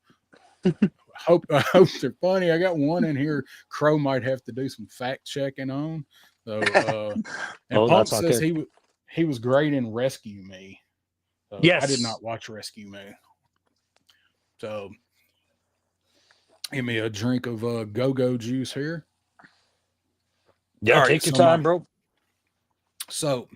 hope they're funny. I got one in here. Crow might have to do some fact checking on. So and Oh, Punk that's not says good. he was great in Rescue Me. So I did Yes. not watch Rescue Me. So give me a drink of go-go juice here. Yeah, All right, take your time, bro. so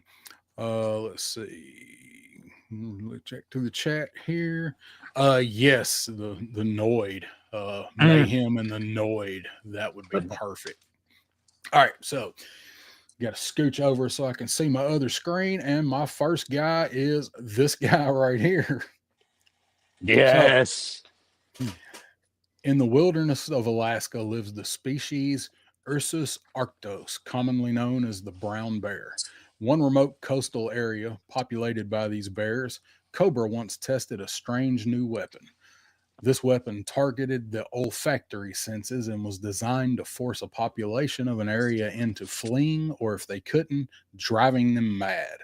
let's see. Let's check to the chat here. Yes, the Noid. Mm. Mayhem and the Noid. That would be perfect. All right, so got to scooch over so I can see my other screen, and my first guy is this guy right here. So Yes. in the wilderness of Alaska lives the species Ursus arctos, commonly known as the brown bear. One remote coastal area populated by these bears, Cobra once tested a strange new weapon. This weapon targeted the olfactory senses and was designed to force a population of an area into fleeing, or if they couldn't, driving them mad.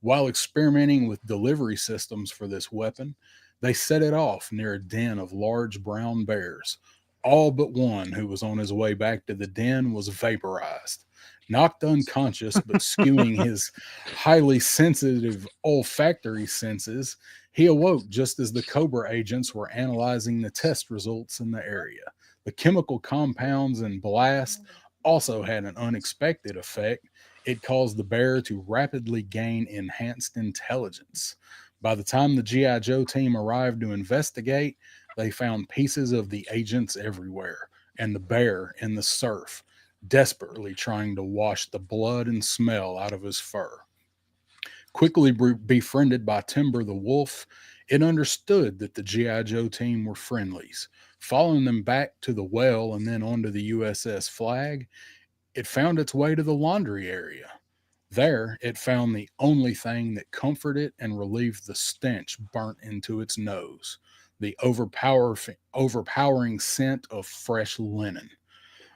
While experimenting with delivery systems for this weapon, they set it off near a den of large brown bears. All but one, who was on his way back to the den, was vaporized. Knocked unconscious, but skewing his highly sensitive olfactory senses, he awoke just as the Cobra agents were analyzing the test results in the area. The chemical compounds in blast also had an unexpected effect. It caused the bear to rapidly gain enhanced intelligence. By the time the G.I. Joe team arrived to investigate, they found pieces of the agents everywhere and the bear in the surf, desperately trying to wash the blood and smell out of his fur. Quickly befriended by Timber the wolf, it understood that the G.I. Joe team were friendlies. Following them back to the well and then onto the USS Flag, it found its way to the laundry area. There, it found the only thing that comforted and relieved the stench burnt into its nose, the overpowering scent of fresh linen.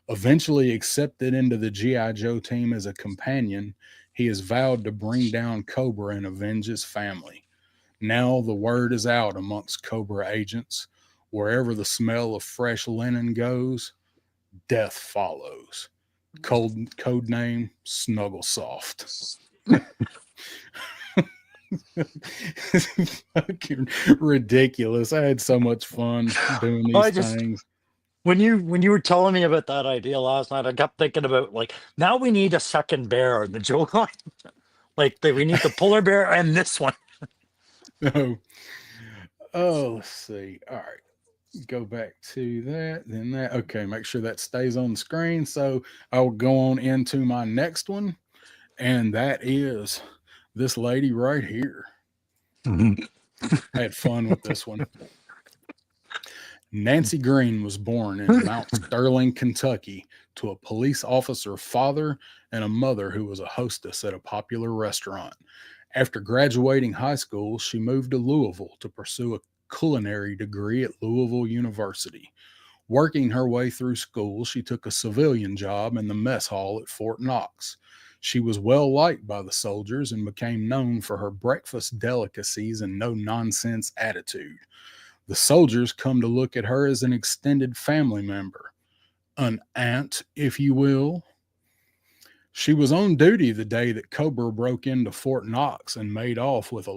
Eventually accepted into the G.I. Joe team as a companion, he has vowed to bring down Cobra and avenge his family. Now the word is out amongst Cobra agents. Wherever the smell of fresh linen goes, death follows. Code name Snugglesoft. Fucking ridiculous. I had so much fun doing I these just things. when you were telling me about that idea last night, I kept thinking about like now we need a second bear in the Joe line. We need the polar bear and this one. Oh, let's see. All right. Go back to that, then that. Okay, make sure that stays on the screen. So I'll go on into my next one, and that is this lady right here. I had fun with this one. Nancy Green was born in Mount Sterling, Kentucky, to a police officer father and a mother who was a hostess at a popular restaurant. After graduating high school, she moved to Louisville to pursue a culinary degree at Louisville University. Working her way through school, she took a civilian job in the mess hall at Fort Knox. She was well liked by the soldiers and became known for her breakfast delicacies and no nonsense attitude. The soldiers come to look at her as an extended family member, an aunt, if you will. She was on duty the day that Cobra broke into Fort Knox and made off with a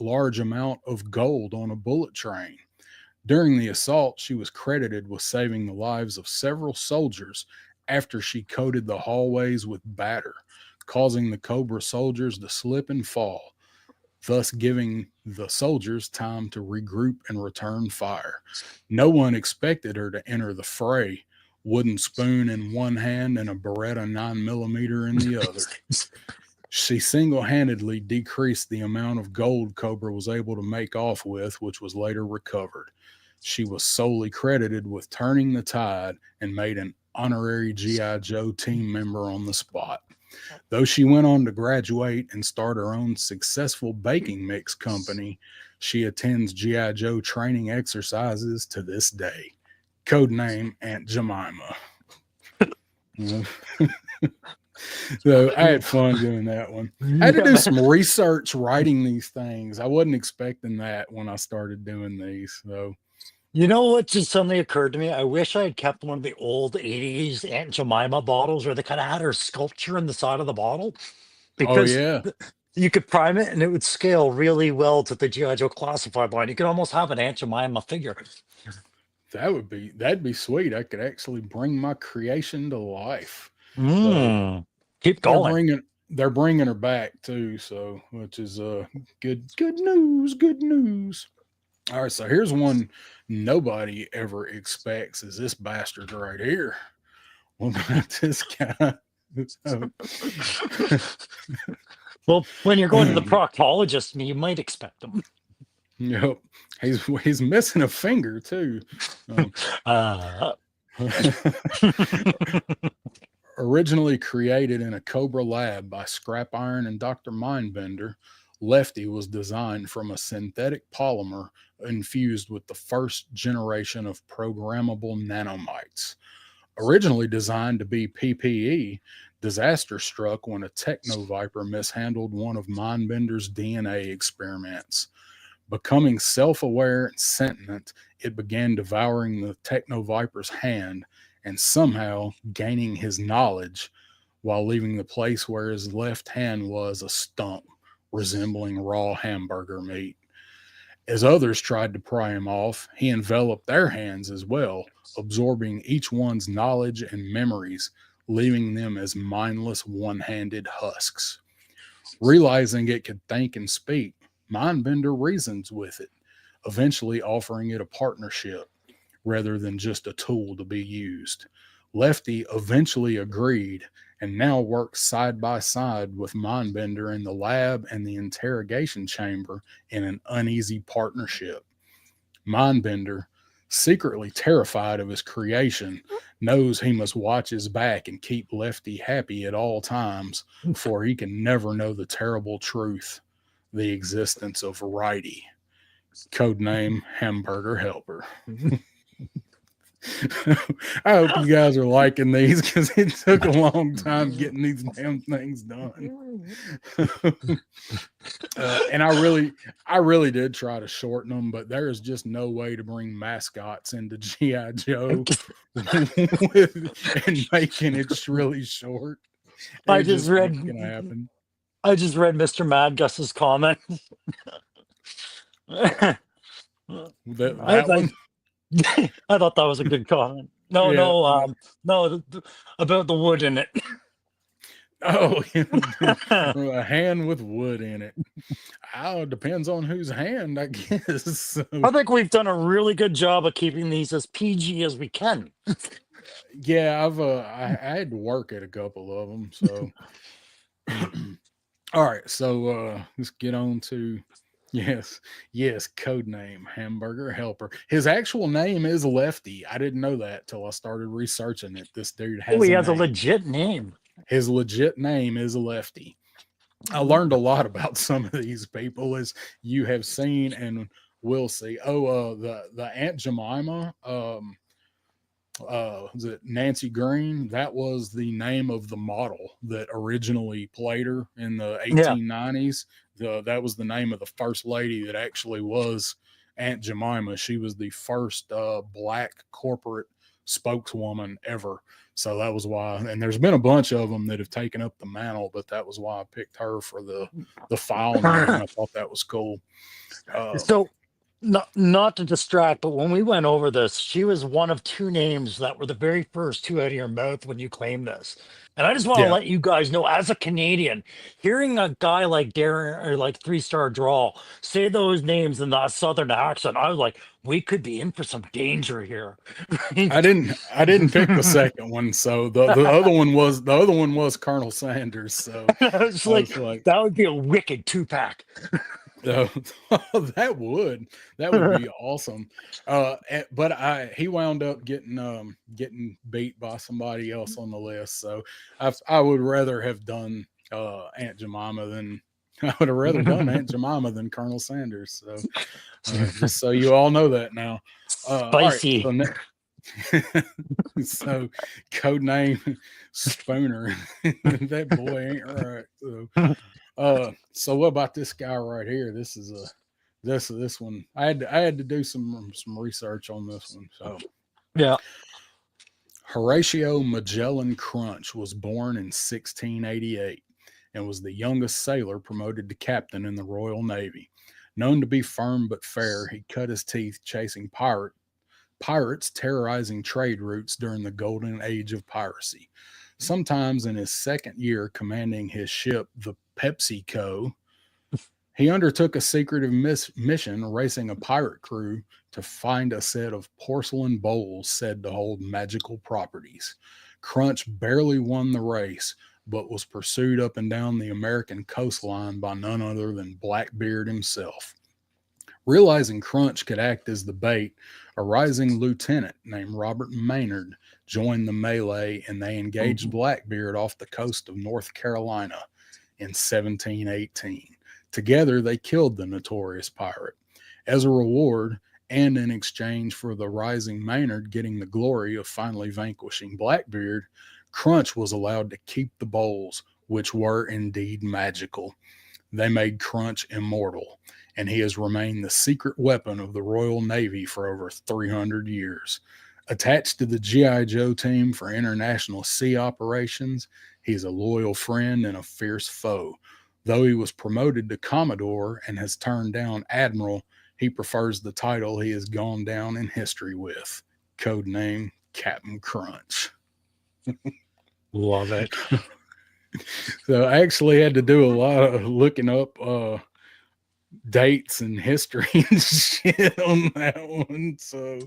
large amount of gold on a bullet train. During the assault, she was credited with saving the lives of several soldiers after she coated the hallways with batter, causing the Cobra soldiers to slip and fall, thus giving the soldiers time to regroup and return fire. No one expected her to enter the fray, wooden spoon in one hand and a Beretta 9mm in the other. She single handedly decreased the amount of gold Cobra was able to make off with, which was later recovered. She was solely credited with turning the tide and made an honorary G.I. Joe team member on the spot. Though she went on to graduate and start her own successful baking mix company, she attends G.I. Joe training exercises to this day. Codename Aunt Jemima. So I had fun doing that one. I had to do some research writing these things. I wasn't expecting that when I started doing these. So You know what just suddenly occurred to me? I wish I had kept one of the old 80s Aunt Jemima bottles where they kind of had her sculpture in the side of the bottle oh because yeah, you could prime it and it would scale really well to the G.I. Joe classified line. You could almost have an Aunt Jemima figure. that'd be sweet. I could actually bring my creation to life. So Mm, keep they're going. bringing they're bringing her back too. So which is good news. Good news. All right, so here's one nobody ever expects is this bastard right here. What about this guy? Well, when you're going to the proctologist, you might expect them. Yep, he's missing a finger too. Uh, Originally created in a Cobra lab by Scrap Iron and Dr. Mindbender, Lefty was designed from a synthetic polymer infused with the first generation of programmable nanomites. Originally designed to be PPE, disaster struck when a Techno Viper mishandled one of Mindbender's DNA experiments. Becoming self aware and sentient, it began devouring the Techno Viper's hand and somehow gaining his knowledge while leaving the place where his left hand was a stump resembling raw hamburger meat. As others tried to pry him off, he enveloped their hands as well, absorbing each one's knowledge and memories, leaving them as mindless one-handed husks. Realizing it could think and speak, Mindbender reasons with it, eventually offering it a partnership rather than just a tool to be used. Lefty eventually agreed and now works side by side with Mindbender in the lab and the interrogation chamber in an uneasy partnership. Mindbender, secretly terrified of his creation, knows he must watch his back and keep Lefty happy at all times, for he can never know the terrible truth, the existence of Righty. Codename Hamburger Helper. I hope you guys are liking these because it took a long time getting these damn things done. And I really did try to shorten them, but there is just no way to bring mascots into G.I. Joe and making it really short. I just read gonna happen. I just read Mr. Mad Gus's comment. That one. I thought that was a good comment. No, Yeah. no, about the wood in it. Oh, a hand with wood in it. Oh, it depends on whose hand, I guess. So, I think we've done a really good job of keeping these as PG as we can. yeah, I had to work at a couple of them. So, all right. So let's get on to yes, codename Hamburger Helper. His actual name is Lefty. I didn't know that till I started researching it. This dude has he has a legit name. His legit name is Lefty. I learned a lot about some of these people, as you have seen and will see. Oh, the Aunt Jemima, was it Nancy Green? That was the name of the model that originally played her in the 1890s. That was the name of the first lady that actually was Aunt Jemima. She was the first black corporate spokeswoman ever. So that was why, and there's been a bunch of them that have taken up the mantle, but that was why I picked her for the file name. I thought that was cool. So, not to distract, but when we went over this, she was one of two names that were the very first two out of your mouth when you claimed this. And I just want to let you guys know, as a Canadian, hearing a guy like Darren or like 3-Star Drawl say those names in that Southern accent, I was like, we could be in for some danger here. I didn't pick the second one, so the other one was Colonel Sanders. So I was like, that would be a wicked 2-pack. That would be awesome. But he wound up getting beat by somebody else on the list. So I would rather have done Aunt Jemima than Colonel Sanders. So just so you all know that now. Spicy. All right, so codename Spooner. That boy ain't right. So what about this guy right here? This is this one. I had to do some research on this one. So yeah. Horatio Magellan Crunch was born in 1688 and was the youngest sailor promoted to captain in the Royal Navy. Known to be firm but fair, he cut his teeth chasing pirates terrorizing trade routes during the golden age of piracy. Sometimes in his second year commanding his ship, the PepsiCo, he undertook a secretive mission racing a pirate crew to find a set of porcelain bowls said to hold magical properties. Crunch barely won the race, but was pursued up and down the American coastline by none other than Blackbeard himself. Realizing Crunch could act as the bait, a rising lieutenant named Robert Maynard joined the melee, and they engaged Blackbeard off the coast of North Carolina in 1718. Together, they killed the notorious pirate. As a reward, and in exchange for the rising Maynard getting the glory of finally vanquishing Blackbeard, Crunch was allowed to keep the bowls, which were indeed magical. They made Crunch immortal, and he has remained the secret weapon of the Royal Navy for over 300 years. Attached to the G.I. Joe team for international sea operations, he's a loyal friend and a fierce foe. Though he was promoted to Commodore and has turned down Admiral, he prefers the title he has gone down in history with. Codename Captain Crunch. Love it. So I actually had to do a lot of looking up dates and history and shit on that one. So,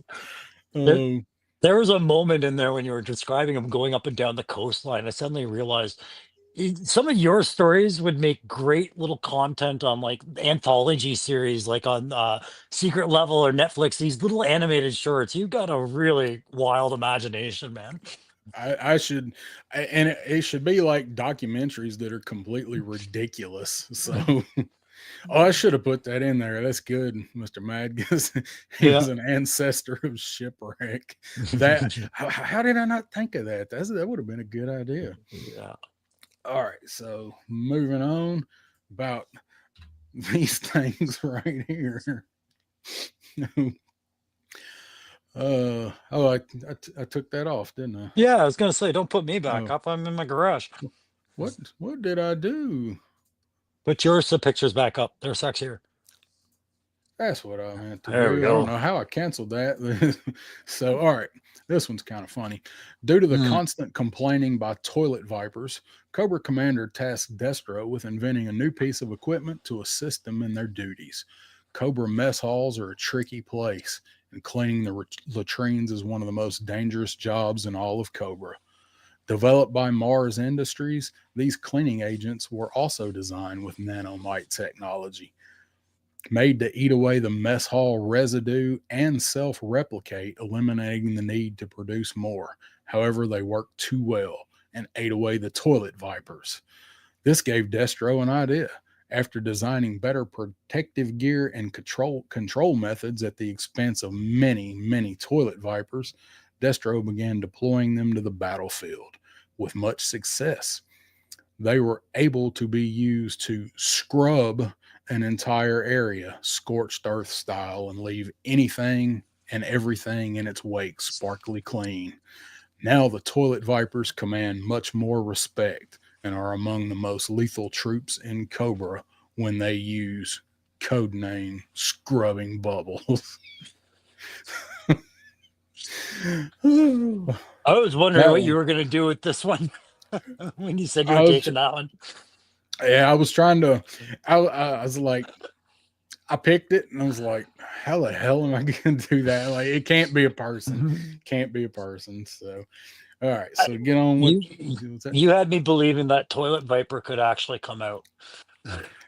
There, um, there was a moment in there when you were describing him going up and down the coastline. I suddenly realized some of your stories would make great little content on like anthology series, like on Secret Level or Netflix. These little animated shorts. You've got a really wild imagination, man. I should, and it should be like documentaries that are completely ridiculous. So, oh, I should have put that in there. That's good, Mr. Mad, because he Yeah. was an ancestor of shipwreck. That how did I not think of that? That would have been a good idea. Yeah. All right, so moving on about these things right here. I took that off, didn't I? Yeah, I was gonna say, don't put me back Oh, up. I'm in my garage. what did I do? Put your pictures back up. They're sexier. That's what I meant to There we do. I don't go. know how I canceled that. So, all right, this one's kind of funny. Due to the Mm. constant complaining by toilet vipers, Cobra Commander tasked Destro with inventing a new piece of equipment to assist them in their duties. Cobra mess halls are a tricky place, and cleaning the latrines is one of the most dangerous jobs in all of Cobra. Developed by Mars Industries, these cleaning agents were also designed with nanomite technology, made to eat away the mess hall residue and self replicate, eliminating the need to produce more. However, they worked too well and ate away the toilet vipers. This gave Destro an idea. After designing better protective gear and control methods at the expense of many toilet vipers, Destro began deploying them to the battlefield with much success. They were able to be used to scrub an entire area, scorched earth style, and leave anything and everything in its wake sparkly clean. Now the toilet vipers command much more respect and are among the most lethal troops in Cobra when they use codename Scrubbing Bubbles. I was wondering That what you one, were gonna do with this one when you said you I were was, taking that one. yeah, I was trying to, I was like, I picked it and I was like, how the hell am I going to do that? Like, it can't be a person. Can't be a person. So, all right. I- So get on with you what's that? you had me believing that toilet viper could actually come out.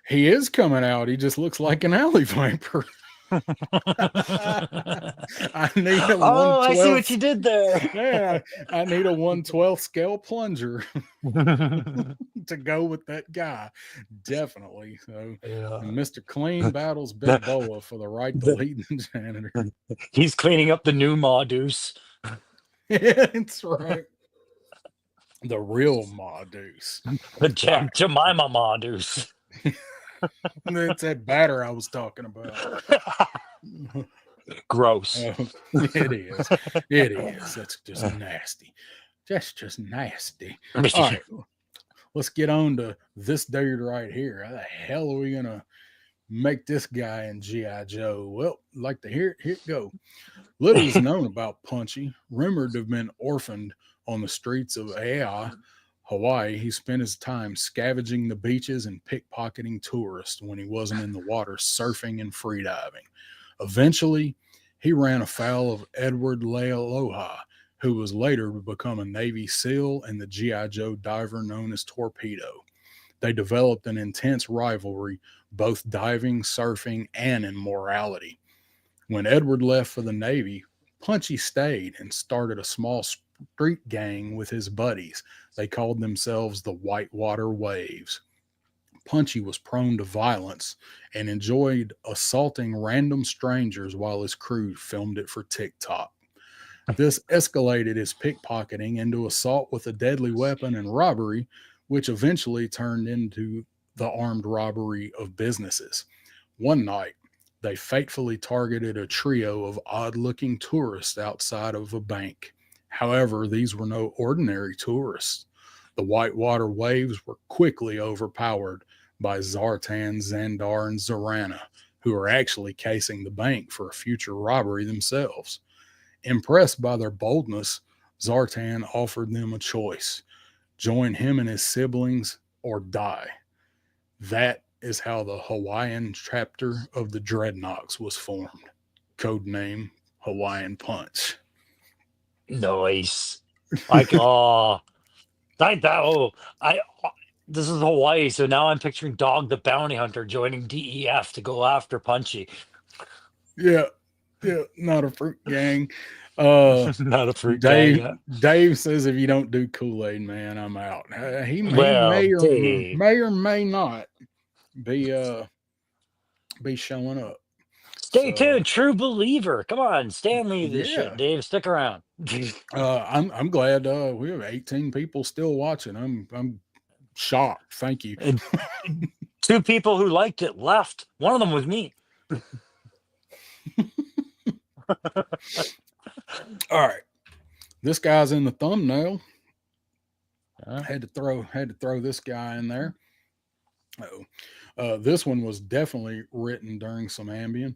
He is coming out. He just looks like an alley viper. I need a Oh, I see what 1/12. you did there. Yeah, I need a 1/12 scale plunger to go with that guy. Definitely. So, Yeah. Mr. Clean battles Big Boa for the right to The- lead the janitor. He's cleaning up the new Ma Deuce. Yeah, that's right. The real Ma Deuce. The All right. Jemima Ma Deuce. It's that batter I was talking about. Gross. It is. It is. That's just nasty. That's just nasty. All right. Let's get on to this dude right here. How the hell are we going to make this guy in G.I. Joe? Well, like to hear it, here it go. Little is known about Punchy, rumored to have been orphaned on the streets of Ai, Hawaii. He spent his time scavenging the beaches and pickpocketing tourists when he wasn't in the water surfing and freediving. Eventually, he ran afoul of Edward Lealoha, who was later to become a Navy SEAL and the G.I. Joe diver known as Torpedo. They developed an intense rivalry, both diving, surfing, and in morality. When Edward left for the Navy, Punchy stayed and started a small street gang with his buddies. They called themselves the Whitewater Waves. Punchy was prone to violence and enjoyed assaulting random strangers while his crew filmed it for TikTok. This escalated his pickpocketing into assault with a deadly weapon and robbery, which eventually turned into the armed robbery of businesses. One night, they fatefully targeted a trio of odd looking tourists outside of a bank. However, these were no ordinary tourists. The Whitewater Waves were quickly overpowered by Zartan, Xandar, and Zorana, who are actually casing the bank for a future robbery themselves. Impressed by their boldness, Zartan offered them a choice. join him and his siblings, or die. That is how the Hawaiian chapter of the Dreadnoks was formed. Code name Hawaiian Punch. Nice. Like, oh, like that. Oh, I. This is Hawaii, so now I'm picturing Dog the Bounty Hunter joining DEF to go after Punchy. Yeah, yeah, not a fruit gang. Uh, Not a fruit gang. Dave Yeah. Dave says if you don't do Kool-Aid Man, I'm out. He Well, may or may not be be showing up. stay So tuned. True believer. Come on, Stanley this shit, yeah, Dave. Stick around. I'm glad we have 18 people still watching. I'm shocked. Thank you. And two people who liked it left. One of them was me. All right, this guy's in the thumbnail. Huh? Had to throw this guy in there. This one was definitely written during some Ambien.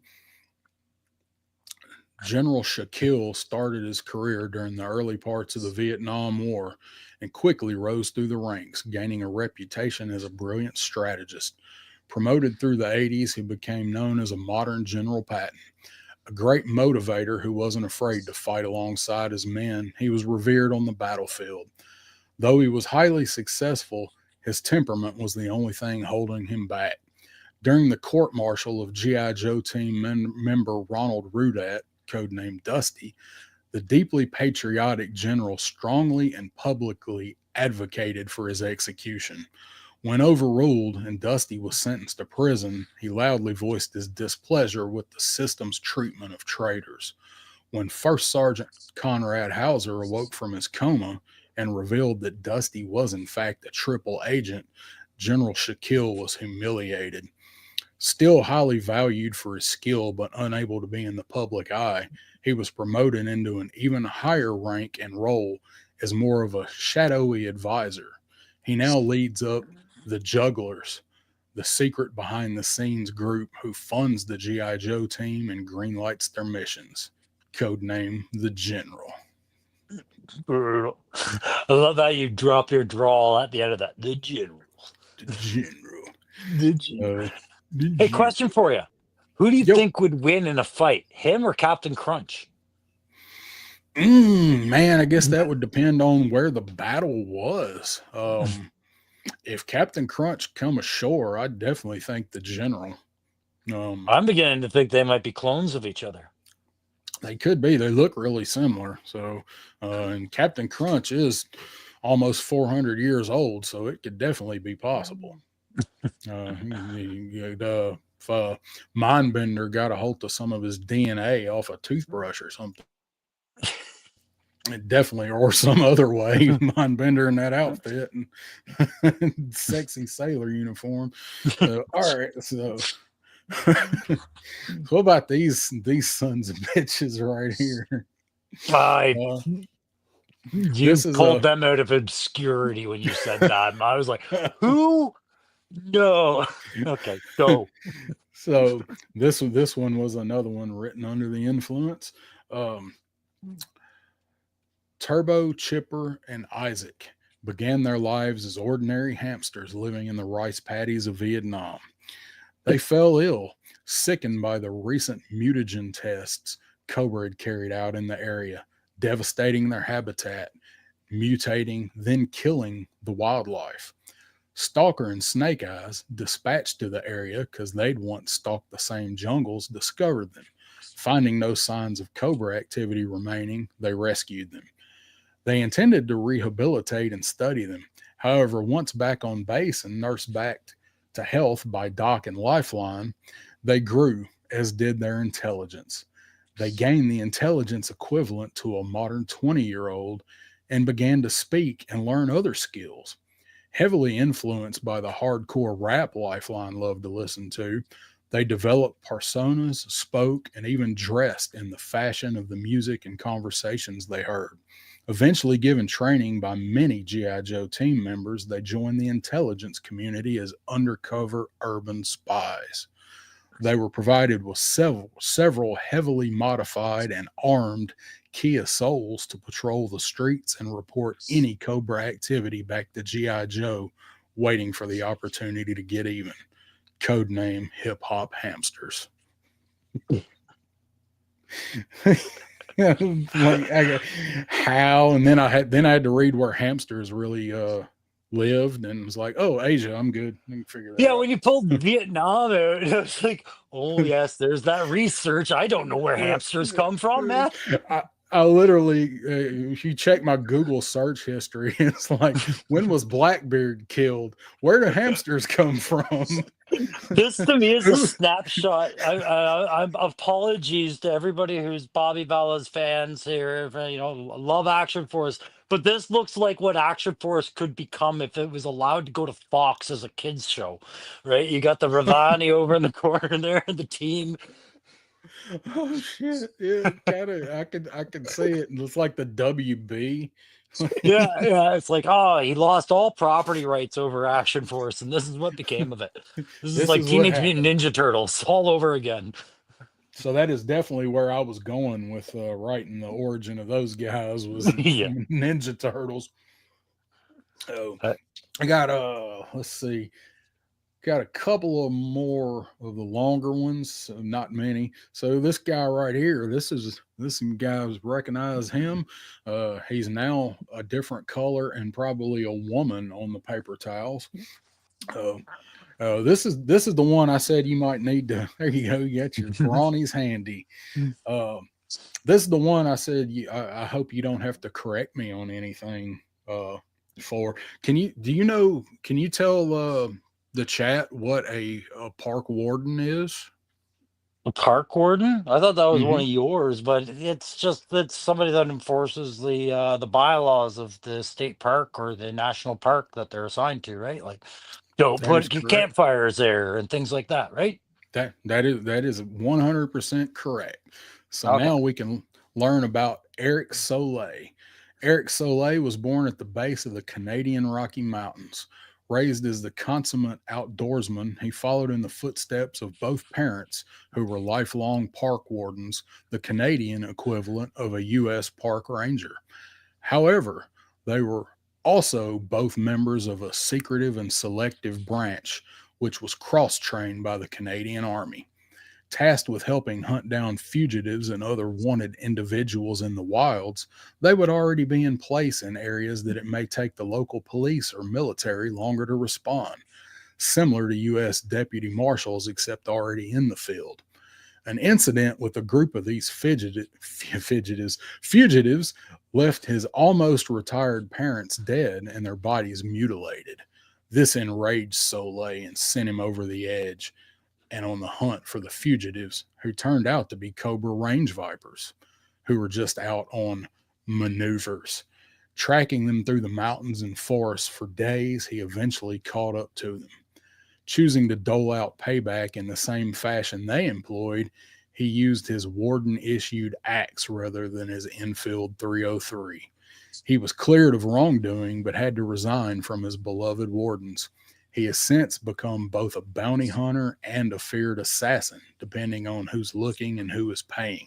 General Shaquille started his career during the early parts of the Vietnam War and quickly rose through the ranks, gaining a reputation as a brilliant strategist. Promoted through the 80s, he became known as a modern General Patton. A great motivator who wasn't afraid to fight alongside his men, he was revered on the battlefield. Though he was highly successful, his temperament was the only thing holding him back. During the court martial of G.I. Joe team member Ronald Rudat, codenamed Dusty, the deeply patriotic general strongly and publicly advocated for his execution. When overruled and Dusty was sentenced to prison, he loudly voiced his displeasure with the system's treatment of traitors. When First Sergeant Conrad Hauser awoke from his coma and revealed that Dusty was in fact a triple agent, General Shaquille was humiliated. Still highly valued for his skill but unable to be in the public eye, he was promoted into an even higher rank and role as more of a shadowy advisor. He now leads up the Jugglers, the secret behind the scenes group who funds the G.I. Joe team and greenlights their missions. Codename the General. Brutal. I love how you drop your drawl at the end of that. The general. The General. The general. The Hey, General. question for you. Who do you Yo. think would win in a fight, him or Captain Crunch? Man, I guess that would depend on where the battle was. If Captain Crunch come ashore, I definitely think the General. I'm beginning to think they might be clones of each other. They could be. They look really similar. So, and Captain Crunch is almost 400 years old, so it could definitely be possible. If Mindbender got a hold of some of his DNA off a toothbrush or something. It definitely, or some other way, Mindbender in that outfit and sexy sailor uniform. All right, so what about these sons of bitches right here? You This is pulled them out of obscurity when you said that. I was like, who? No. Okay, go. So this one was another one written under the influence. Turbo, Chipper, and Isaac began their lives as ordinary hamsters living in the rice paddies of Vietnam. They fell ill, sickened by the recent mutagen tests Cobra had carried out in the area, devastating their habitat, mutating, then killing the wildlife. Stalker and Snake Eyes, dispatched to the area because they'd once stalked the same jungles, discovered them. Finding no signs of Cobra activity remaining, they rescued them. They intended to rehabilitate and study them. However, once back on base and nursed back to health by Doc and Lifeline, they grew, as did their intelligence. They gained the intelligence equivalent to a modern 20-year-old and began to speak and learn other skills. Heavily influenced by the hardcore rap Lifeline loved to listen to, they developed personas, spoke, and even dressed in the fashion of the music and conversations they heard. Eventually given training by many G.I. Joe team members, they joined the intelligence community as undercover urban spies. They were provided with several heavily modified and armed Kia Souls to patrol the streets and report any Cobra activity back to G.I. Joe, waiting for the opportunity to get even. Codename Hip Hop Hamsters. How? And then I had to read where hamsters really lived, and was like, oh, Asia, I'm good. I can figure that Yeah, out. when you pulled Vietnam, it was like, oh yes, there's that research. I don't know where hamsters come from, man. I, I literally, if you check my Google search history, it's like, when was Blackbeard killed? Where do hamsters come from? This to me is a snapshot. I'm apologies to everybody who's Bobby Bella's fans here. Love Action Force, but this looks like what Action Force could become if it was allowed to go to Fox as a kids show, right? You got the Ravani over in the corner there, the team. Oh shit! Yeah, kind of. I can see it. It's like the WB. Yeah. It's like, oh, he lost all property rights over Action Force, and this is what became of it. This is This like is what Teenage Mutant happened. Ninja Turtles all over again. So that is definitely where I was going with writing the origin of those guys was Yeah. Ninja Turtles. So Uh, I got let's see, got a couple of more of the longer ones, so not many. So this guy right here, this some guys recognize him. He's now a different color and probably a woman on the paper towels. Uh, this is the one I said you might need to. There you go. You got your brawnies handy. Uh, this is the one I said. I hope you don't have to correct me on anything. For can you do you know? Can you tell the chat what a park warden is? A park warden? I thought that was one Mm-hmm. of yours, but it's just that somebody that enforces the bylaws of the state park or the national park that they're assigned to, right? Like, don't That is put correct. campfires there and things like that, right? That is 100% correct. So Okay. now we can learn about Eric Soleil. Eric Soleil was born at the base of the Canadian Rocky Mountains. Raised as the consummate outdoorsman, he followed in the footsteps of both parents, who were lifelong park wardens, the Canadian equivalent of a U.S. park ranger. However, they were also both members of a secretive and selective branch, which was cross trained by the Canadian Army. Tasked with helping hunt down fugitives and other wanted individuals in the wilds, they would already be in place in areas that it may take the local police or military longer to respond, similar to U.S. deputy marshals, except already in the field. An incident with a group of these fugitives left his almost retired parents dead and their bodies mutilated. This enraged Soleil and sent him over the edge and on the hunt for the fugitives, who turned out to be Cobra range vipers, who were just out on maneuvers. Tracking them through the mountains and forests for days, he eventually caught up to them. Choosing to dole out payback in the same fashion they employed, he used his warden issued axe rather than his Enfield 303. He was cleared of wrongdoing but had to resign from his beloved wardens. He has since become both a bounty hunter and a feared assassin, depending on who's looking and who is paying.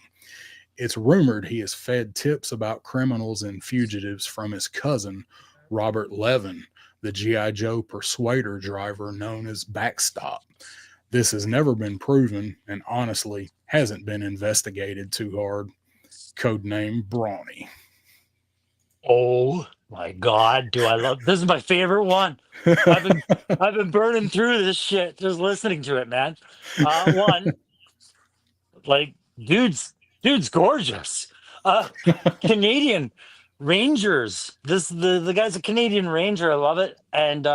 It's rumored he has fed tips about criminals and fugitives from his cousin, Robert Levin, the G.I. Joe persuader driver known as Backstop. This has never been proven and honestly hasn't been investigated too hard. Codename Brawny. Oh my God, do I love this is my favorite one. I've been I've been burning through this shit just listening to it, man. One, like dude's gorgeous. Uh Canadian Rangers. The guy's a Canadian Ranger. I love it. And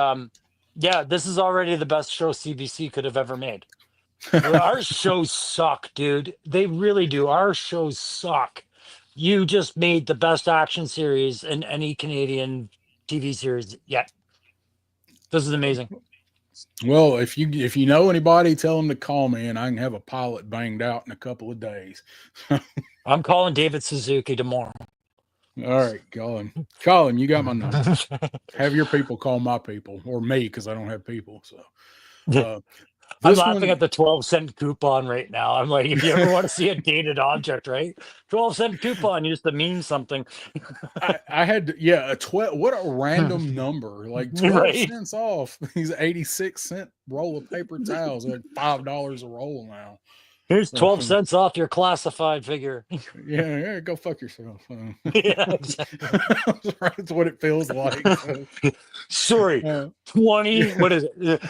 yeah, this is already the best show CBC could have ever made. Our shows suck, dude. They really do. Our shows suck. You just made the best action series in any Canadian TV series yet. This is amazing. Well, if you know anybody, tell them to call me, and I can have a pilot banged out in a couple of days. I'm calling David Suzuki tomorrow. All right, Colin, you got my number. Have your people call my people or me because I don't have people. So, I'm This laughing at one, the 12-cent coupon right now. I'm like, if you ever want to see a dated object, right? 12-cent coupon used to mean something. I had to, yeah, a 12, what a random number, like 12 Right? cents off these 86-cent roll of paper towels, like $5 a roll now. Here's So, 12 cents off your classified figure. yeah, yeah, go fuck yourself. Yeah, exactly. That's what it feels like. So, Sorry, uh, 20, yeah. what is it?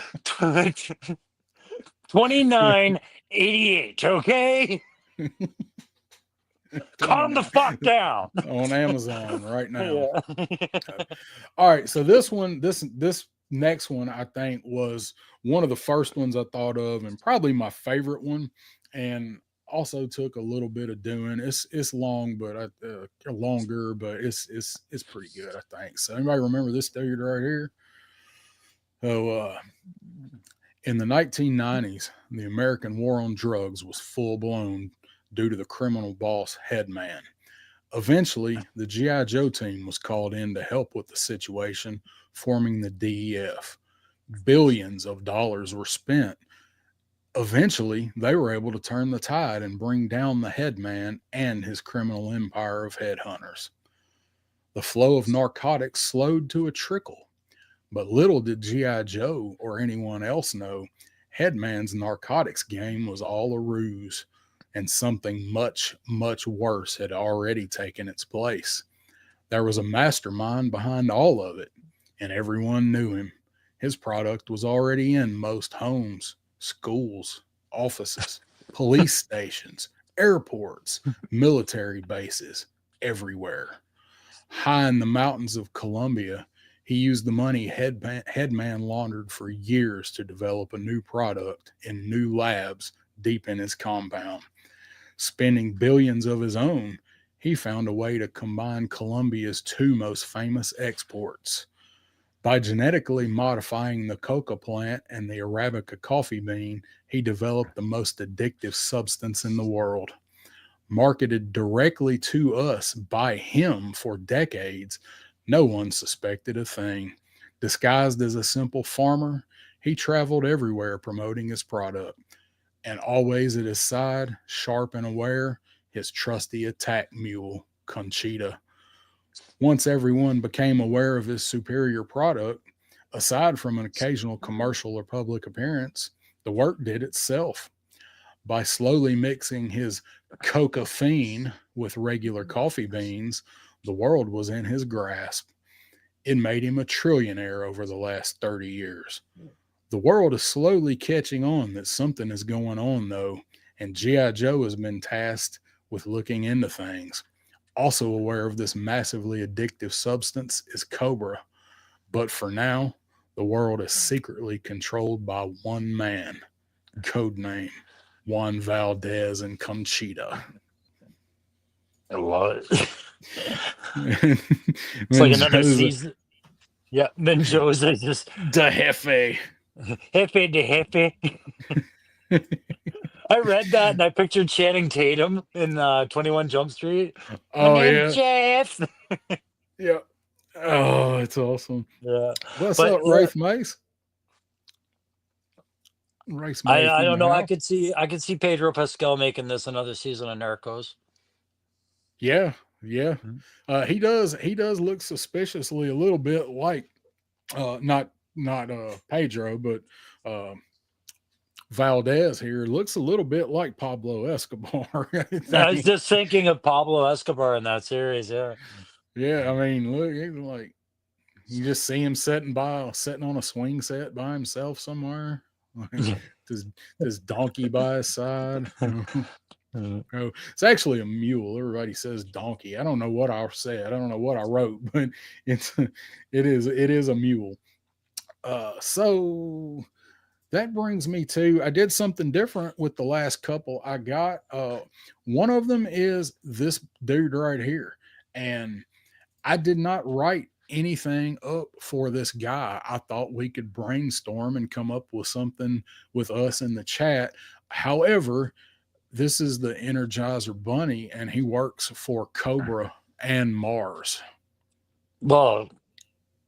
29.88. Okay, calm the 29 fuck down. on Amazon right now. Yeah. All right, so this next one I think was one of the first ones I thought of, and probably my favorite one, and also took a little bit of doing. It's long, but longer, but it's pretty good, I think. So anybody remember this dude right here? So in the 1990s, the American war on drugs was full blown due to the criminal boss Headman. Eventually, the G.I. Joe team was called in to help with the situation, forming the DEF. Billions of dollars were spent. Eventually, they were able to turn the tide and bring down the headman and his criminal empire of headhunters. The flow of narcotics slowed to a trickle, but little did G.I. Joe or anyone else know Headman's narcotics game was all a ruse, and something much, much worse had already taken its place. There was a mastermind behind all of it, and everyone knew him. His product was already in most homes, schools, offices, police stations, airports, military bases, everywhere. High in the mountains of Colombia, he used the money Headman laundered for years to develop a new product in new labs deep in his compound. Spending billions of his own, he found a way to combine Colombia's two most famous exports. By genetically modifying the coca plant and the Arabica coffee bean, he developed the most addictive substance in the world. Marketed directly to us by him for decades, no one suspected a thing. Disguised as a simple farmer, he traveled everywhere promoting his product, and always at his side, sharp and aware, his trusty attack mule, Conchita. Once everyone became aware of his superior product, aside from an occasional commercial or public appearance, the work did itself. By slowly mixing his cocaine with regular coffee beans, the world was in his grasp. It made him a trillionaire over the last 30 years. The world is slowly catching on that something is going on, though, and G.I. Joe has been tasked with looking into things. Also aware of this massively addictive substance is Cobra. But for now, the world is secretly controlled by one man, codename Juan Valdez and Conchita. I love it. It's When like another Joe's season. Yeah. Then Joe's just the Jefe. Hefe de Hefe. I read that and I pictured Channing Tatum in 21 Jump Street. My Oh name's yeah, Jeff. yeah. Oh, it's awesome. Yeah. What's But up, yeah, Wraith Mace? Wraith I Mace I in don't the know. house. I could see Pedro Pascal making this another season of Narcos. Yeah, yeah. Mhm. He does look suspiciously a little bit like not Pedro, but uh Valdez here looks a little bit like Pablo Escobar. I I was think. just thinking of Pablo Escobar in that series. Yeah. Yeah, I mean, look, he's like you just see him sitting on a swing set by himself somewhere. Like this this donkey by his side. Oh, it's actually a mule. Everybody says donkey. I don't know what I said. I don't know what I wrote, but it's it is a mule. So that brings me to I did something different with the last couple I got. One of them is this dude right here, and I did not write anything up for this guy. I thought we could brainstorm and come up with something with us in the chat. However, this is the Energizer Bunny, and he works for Cobra and Mars. Well,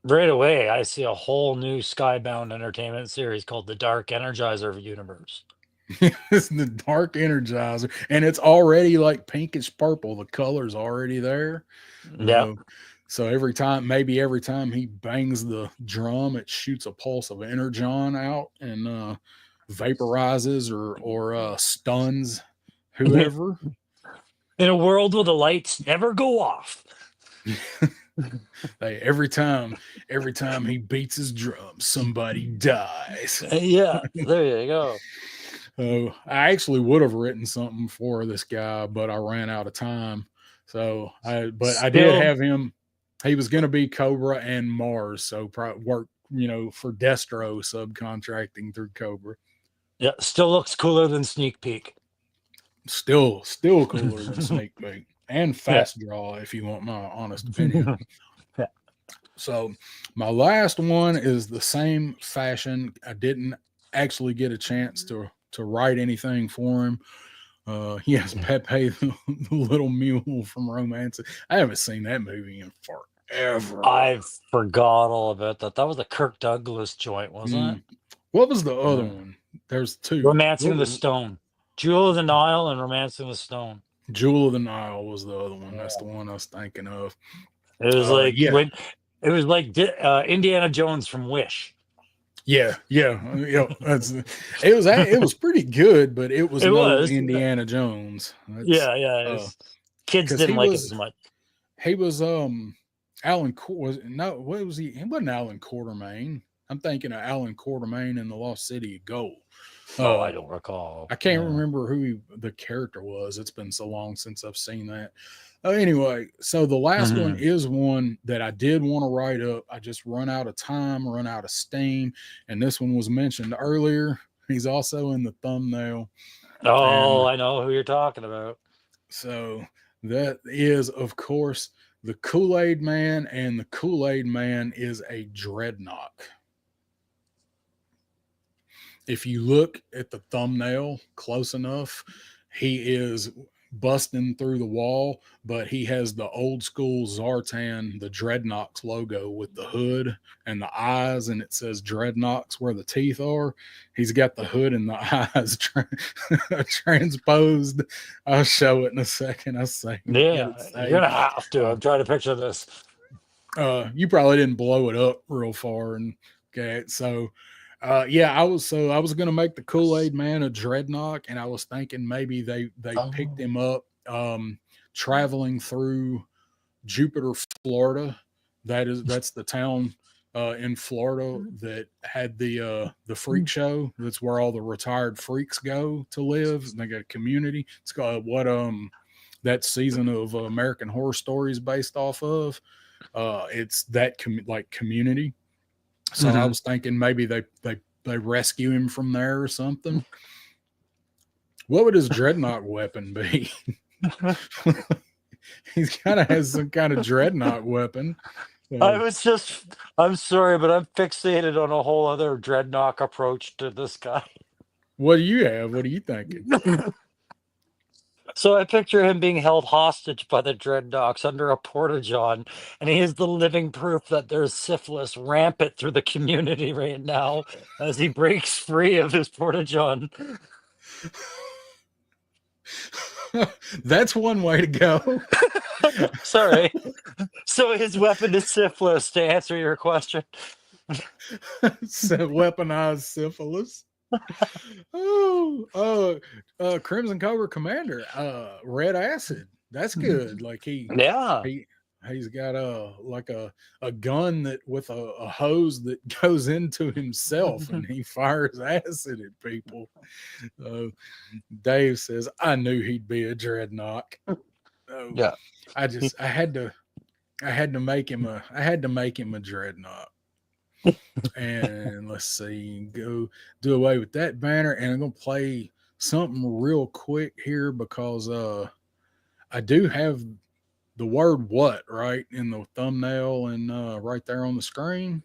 right away, I see a whole new Skybound Entertainment series called the Dark Energizer Universe. It's the Dark Energizer, and it's already like pinkish purple. The color's already there. Yep. So every time he bangs the drum, it shoots a pulse of energon out and vaporizes or stuns whoever. In a world where the lights never go off. Hey, every time he beats his drum, somebody dies. Yeah, there you go. So I actually would have written something for this guy, but I ran out of time. But I did Still, have him. He was going to be Cobra and Mars, so work, for Destro subcontracting through Cobra. yeah, still looks cooler than Sneak Peek. Still cooler than Snake Peek and Fast Draw, if you want my honest opinion. Yeah. So my last one is the same fashion. I didn't actually get a chance to write anything for him. Yes, Pepe the Little Mule from Romance. I haven't seen that movie in forever. I forgot all about that. That was a Kirk Douglas joint, wasn't it? What was the other one? There's two. Romancing the Stone. Jewel of the Nile and Romancing the Stone. Jewel of the Nile was the other one. That's the one I was thinking of. It was like yeah. when it was like Indiana Jones from Wish. Yeah. It was pretty good, but it was Indiana Jones. Kids didn't like it as much. He was Alan was no, what was he? He wasn't Alan Quartermain. I'm thinking of Alan Quartermain in the Lost City of Gold. I don't recall. I can't remember who the character was. It's been so long since I've seen that. Anyway, so the last one is one that I did want to write up. I just run out of time, run out of steam. And this one was mentioned earlier. He's also in the thumbnail. Oh, I know who you're talking about. So that is, of course, the Kool-Aid Man, and the Kool-Aid Man is a dreadnought. If you look at the thumbnail close enough, he is busting through the wall, but he has the old school Zartan, the Dreadnoks logo with the hood and the eyes, and it says Dreadnoks where the teeth are. He's got the hood and the eyes transposed. I'll show it in a second. I'll say, yeah, you're gonna have to. I'm trying to picture this. You probably didn't blow it up real far, and okay, so. I was going to make the Kool-Aid Man a dreadnought, and I was thinking maybe they picked him up traveling through Jupiter, Florida. That's the town in Florida that had the freak show. That's where all the retired freaks go to live. And they got a community. It's called that season of American Horror Story is based off of. It's that community. So I was thinking maybe they rescue him from there or something. What would his dreadnought weapon be? He's kind of has some kind of dreadnought weapon. I'm sorry, but I'm fixated on a whole other dreadnought approach to this guy. What do you have? What are you thinking? So I picture him being held hostage by the dreadnoks under a porta-john, and he is the living proof that there's syphilis rampant through the community right now as he breaks free of his porta-john. That's one way to go. Sorry. So his weapon is syphilis, to answer your question. Weaponized syphilis. Crimson Cobra Commander, red acid. That's good. Like he's got a gun that with a hose that goes into himself, and he fires acid at people. Dave says, I knew he'd be a dreadnought. Yeah, I had to make him a dreadnought. And let's see, go do away with that banner, and I'm gonna play something real quick here because I do have the word "what" right in the thumbnail and right there on the screen.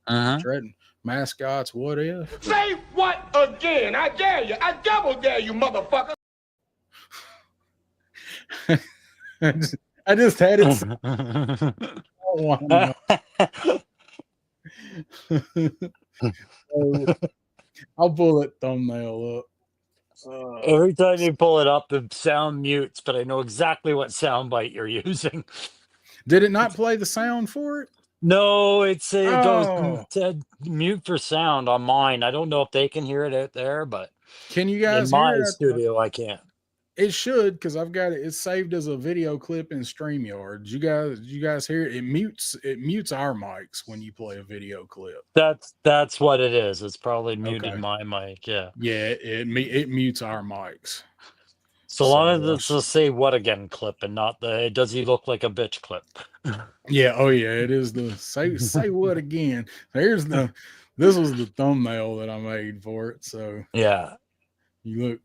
Dread mascots, what if? Say what again? I dare you. I double dare you, motherfucker. I just had it. So I'll pull that thumbnail up. Every time you pull it up, the sound mutes, but I know exactly what sound bite you're using. Did it not play the sound for it? No, it goes Oh, to mute for sound on mine. I don't know if they can hear it out there, but can you in guys hear my it? studio, I can't. It should, because I've got it. It's saved as a video clip in StreamYard. You guys hear it? It mutes our mics when you play a video clip. That's what it is. It's probably muted Okay. my mic. Yeah. Yeah, it mutes our mics. So So long as it's a say what again clip and not the does he look like a bitch clip. yeah, oh yeah, it is the say what again. This was the thumbnail that I made for it. So Yeah. you look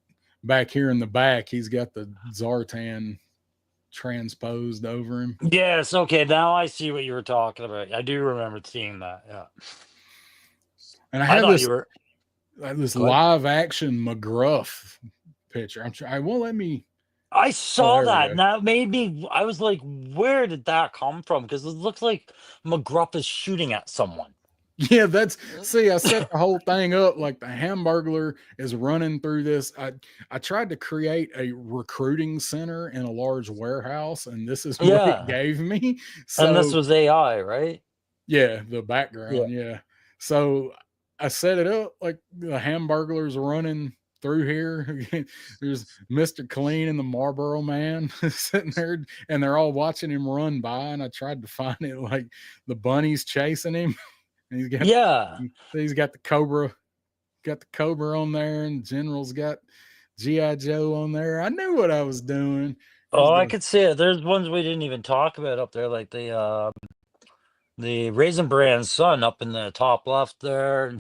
back here in the back, he's got the Zartan transposed over him. Yes. Okay. Now I see what you were talking about. I do remember seeing that. Yeah. And I I have thought this you were. this Go ahead. live action McGruff picture. I won't let me. I Oh, saw there we that, go. and that made me. I was like, "Where did that come from?" Because it looks like McGruff is shooting at someone. Yeah, see, I set the whole thing up like the Hamburglar is running through this. I tried to create a recruiting center in a large warehouse, and this is what it Yeah, gave me. and this So was AI, right? yeah, the Yeah. background, yeah. So I set it up like the Hamburglar's running through here. There's Mr. Clean and the Marlboro Man sitting there, and they're all watching him run by. And I tried to find it like the bunny's chasing him. And Yeah. he's got the Cobra on there, and General's got G.I. Joe on there. I knew what I was doing. There's Oh, I the could see it. There's ones we didn't even talk about up there, like the Raisin Brand Sun up in the top left there.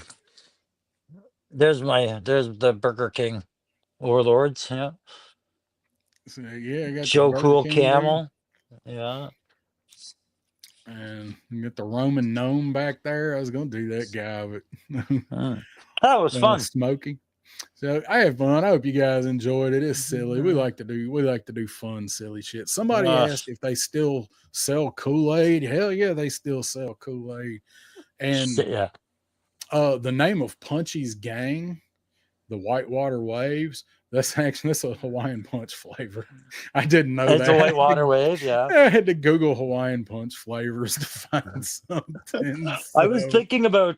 There's the Burger King Overlords. Yeah. so, yeah, I got the Joe Burger Cool King dude. Camel. Yeah. And you got the Roman gnome back there. I was gonna do that guy, but That was fun. Smokey. So I had fun. I hope you guys enjoyed it. It's silly. We like to do fun, silly shit. Somebody asked if they still sell Kool-Aid. Hell yeah, they still sell Kool-Aid. And Yeah. the name of Punchy's gang, the Whitewater Waves, that's a Hawaiian Punch flavor. I didn't know It's that. a whitewater wave. Yeah. I had to Google Hawaiian Punch flavors to find something. I was thinking about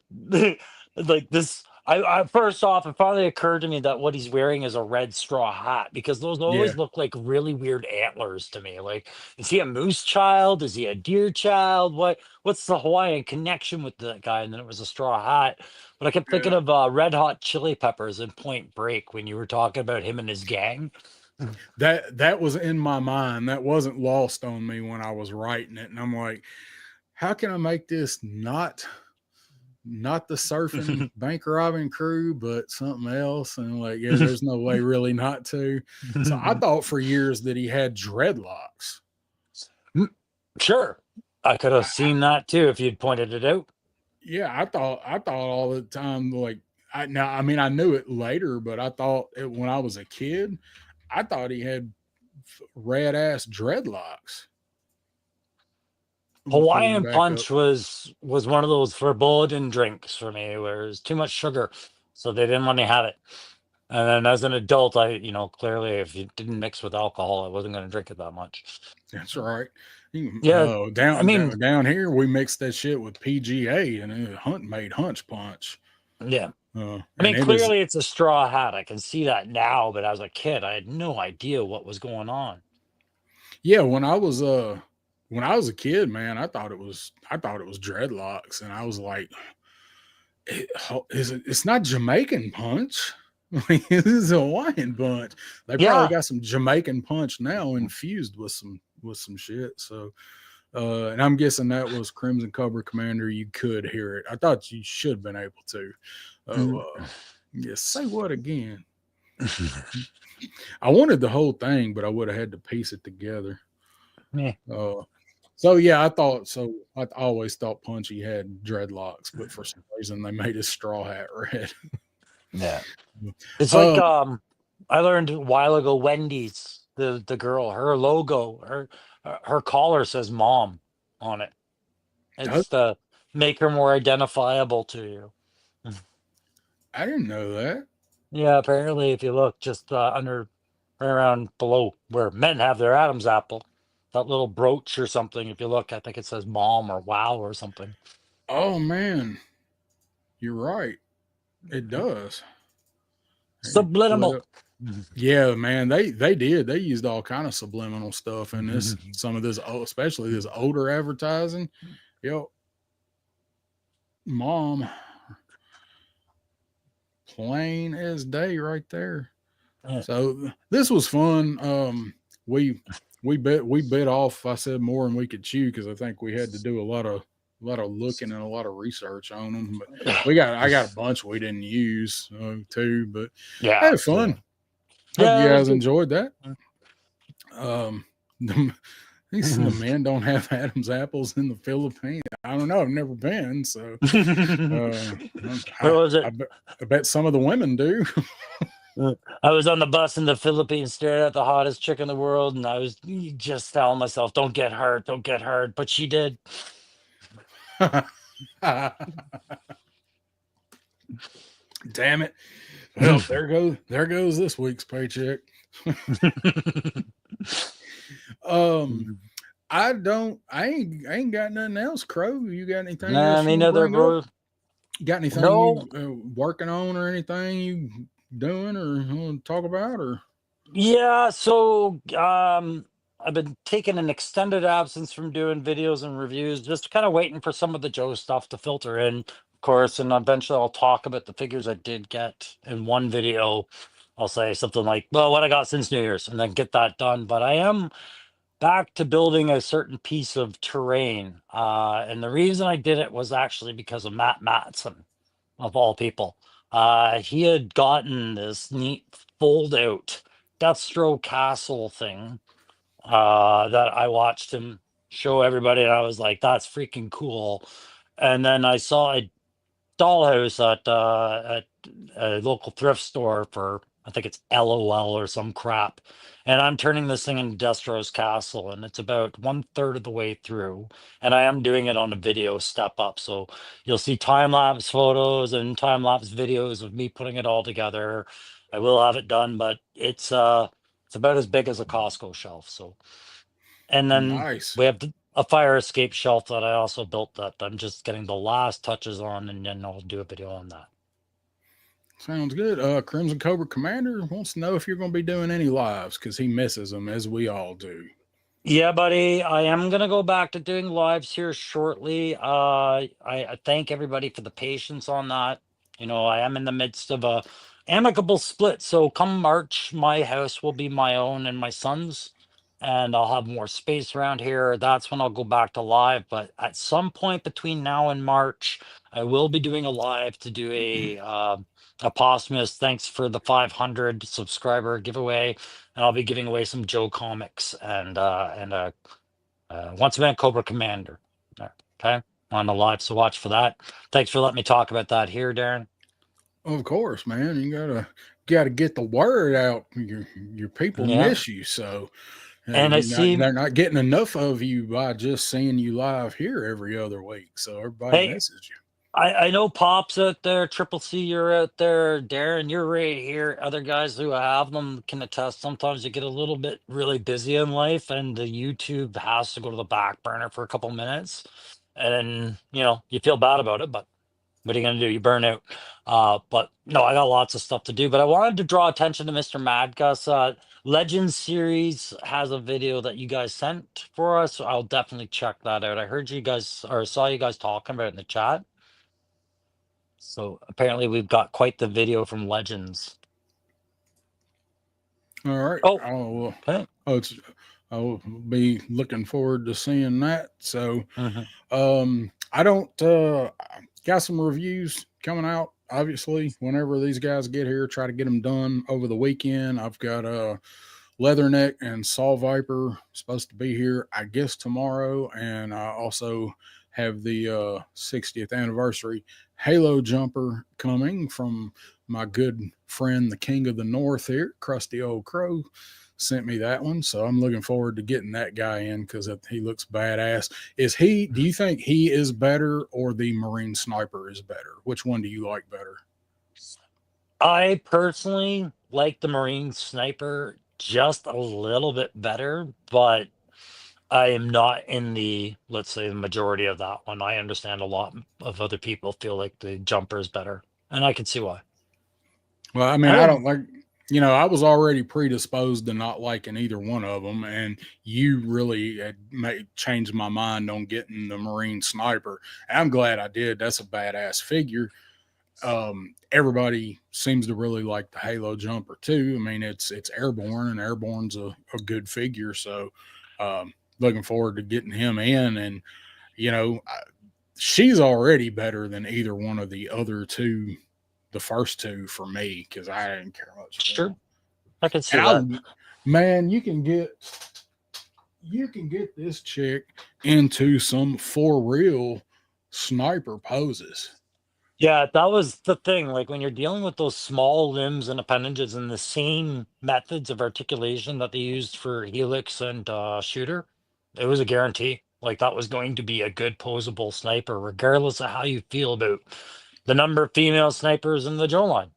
like this. I first off, it finally occurred to me that what he's wearing is a red straw hat because those Yeah. always look like really weird antlers to me. Like, is he a moose child? Is he a deer child? What's the Hawaiian connection with that guy? And then it was a straw hat. But I kept thinking Yeah. of Red Hot Chili Peppers in Point Break when you were talking about him and his gang. That was in my mind. That wasn't lost on me when I was writing it. And I'm like, how can I make this not the surfing bank robbing crew, but something else? And like, yeah, there's no way really not to. So I thought for years that he had dreadlocks. Sure. I could have seen that too if you'd pointed it out. Yeah, I thought all the time, like I knew it later, but I thought when I was a kid, I thought he had red ass dreadlocks. Hawaiian Punch was one of those forbidden drinks for me where it was too much sugar, so they didn't let me have it. And then as an adult, clearly if you didn't mix with alcohol, I wasn't going to drink it that much. That's right. Yeah, down here we mixed that shit with PGA and it made Hunch Punch. Yeah. Clearly it's a straw hat. I can see that now, but as a kid, I had no idea what was going on. Yeah, when I was a kid, man, I thought it was dreadlocks, and I was like, it's not Jamaican Punch. This is Hawaiian Punch. They probably got some Jamaican Punch now infused with some shit. So, and I'm guessing that was Crimson Cobra Commander. You could hear it. I thought you should have been able to. Yeah, say what again? I wanted the whole thing, but I would have had to piece it together. Yeah. So yeah, I always thought Punchy had dreadlocks, but for some reason they made his straw hat red. Yeah. It's like I learned a while ago, Wendy's, the girl, her logo, her collar says mom on it. It's make her more identifiable to you. I didn't know that. Yeah, apparently, if you look just under, right around below where men have their Adam's apple, that little brooch or something, if you look, I think it says mom or wow or something. Oh man, you're right. It does. Hey, pull it Subliminal. up. Yeah, man, they did. They used all kind of subliminal stuff in this. Some of this, especially this older advertising. Yo, mom, plain as day, right there. So this was fun. We bit off. I said more than we could chew because I think we had to do a lot of looking and a lot of research on them. But I got a bunch we didn't use too. But Yeah, I had fun. Hope you guys enjoyed that. The men don't have Adam's apples in the Philippines. I don't know. I've never been, so Where was it? I bet some of the women do. I was on the bus in the Philippines staring at the hottest chick in the world, and I was just telling myself, don't get hurt, don't get hurt. But she did. Damn it. Well, there goes this week's paycheck. I ain't got nothing else, Crow. You got anything Nah, else? me neither, bro. Got anything you working on or anything you doing or want to talk about or? Yeah, so I've been taking an extended absence from doing videos and reviews, just kind of waiting for some of the Joe stuff to filter in, of course, and eventually I'll talk about the figures I did get in one video. I'll say something like, well, what I got since New Year's, and then get that done. But I am back to building a certain piece of terrain. And the reason I did it was actually because of Matt Matson, of all people. He had gotten this neat fold out Deathstroke Castle thing that I watched him show everybody, and I was like, that's freaking cool. And then I saw a dollhouse at a local thrift store for, I think it's LOL or some crap. And I'm turning this thing into Destro's Castle, and it's about 1/3 of the way through. And I am doing it on a video step up. So you'll see time lapse photos and time lapse videos of me putting it all together. I will have it done, but it's about as big as a Costco shelf. So, and then Nice. we have a fire escape shelf that I also built that I'm just getting the last touches on, and then I'll do a video on that. Sounds good. Crimson Cobra Commander wants to know if you're going to be doing any lives because he misses them as we all do. Yeah, buddy, I am gonna go back to doing lives here shortly. I thank everybody for the patience on that. You know, I am in the midst of a amicable split, so come March, my house will be my own and my son's, and I'll have more space around here. That's when I'll go back to live. But at some point between now and March, I will be doing a live to do a posthumous thanks for the 500 subscriber giveaway, and I'll be giving away some Joe comics and once again Cobra Commander. Okay, on the live, so watch for that. Thanks for letting me talk about that here, Darren. Of course, man. You gotta get the word out. Your people miss you, so and I see they're not getting enough of you by just seeing you live here every other week. So everybody misses you. I know Pop's out there, Triple C, you're out there, Darren, you're right here. Other guys who have them can attest. Sometimes you get a little bit really busy in life, and the YouTube has to go to the back burner for a couple minutes, and you know you feel bad about it, but what are you gonna do? You burn out. But no, I got lots of stuff to do. But I wanted to draw attention to Mr. Mad Gus. Legends series has a video that you guys sent for us. So I'll definitely check that out. I heard you guys or saw you guys talking about it in the chat. So apparently we've got quite the video from Legends. All right. Oh, okay. I'll be looking forward to seeing that. So, I don't got some reviews coming out. Obviously, whenever these guys get here, try to get them done over the weekend. I've got Leatherneck and Saw Viper supposed to be here, I guess, tomorrow, and I also have the 60th anniversary Halo jumper coming from my good friend, the King of the North here, Crusty Old Crow. sent me that one, so I'm looking forward to getting that guy in because he looks badass. Is he? Do you think he is better or the Marine Sniper is better? Which one do you like better? I personally like the Marine Sniper just a little bit better, but I am not in the, let's say, the majority of that one. I understand a lot of other people feel like the Jumper is better, and I can see why. Well, I mean, I I don't. don't like, I was already predisposed to not liking either one of them, and you really had changed my mind on getting the Marine Sniper. And I'm glad I did. That's a badass figure. Everybody seems to really like the Halo Jumper too. I mean, it's airborne, and airborne's a good figure. So, looking forward to getting him in, and she's already better than either one of the other two, the first two for me, because I didn't care much for Sure, them. I can see And that. man, you can get this chick into some for real sniper poses. Yeah, that was the thing. Like when you're dealing with those small limbs and appendages and the same methods of articulation that they used for Helix and Shooter, it was a guarantee. Like that was going to be a good posable sniper, regardless of how you feel about the number of female snipers in the Joe line.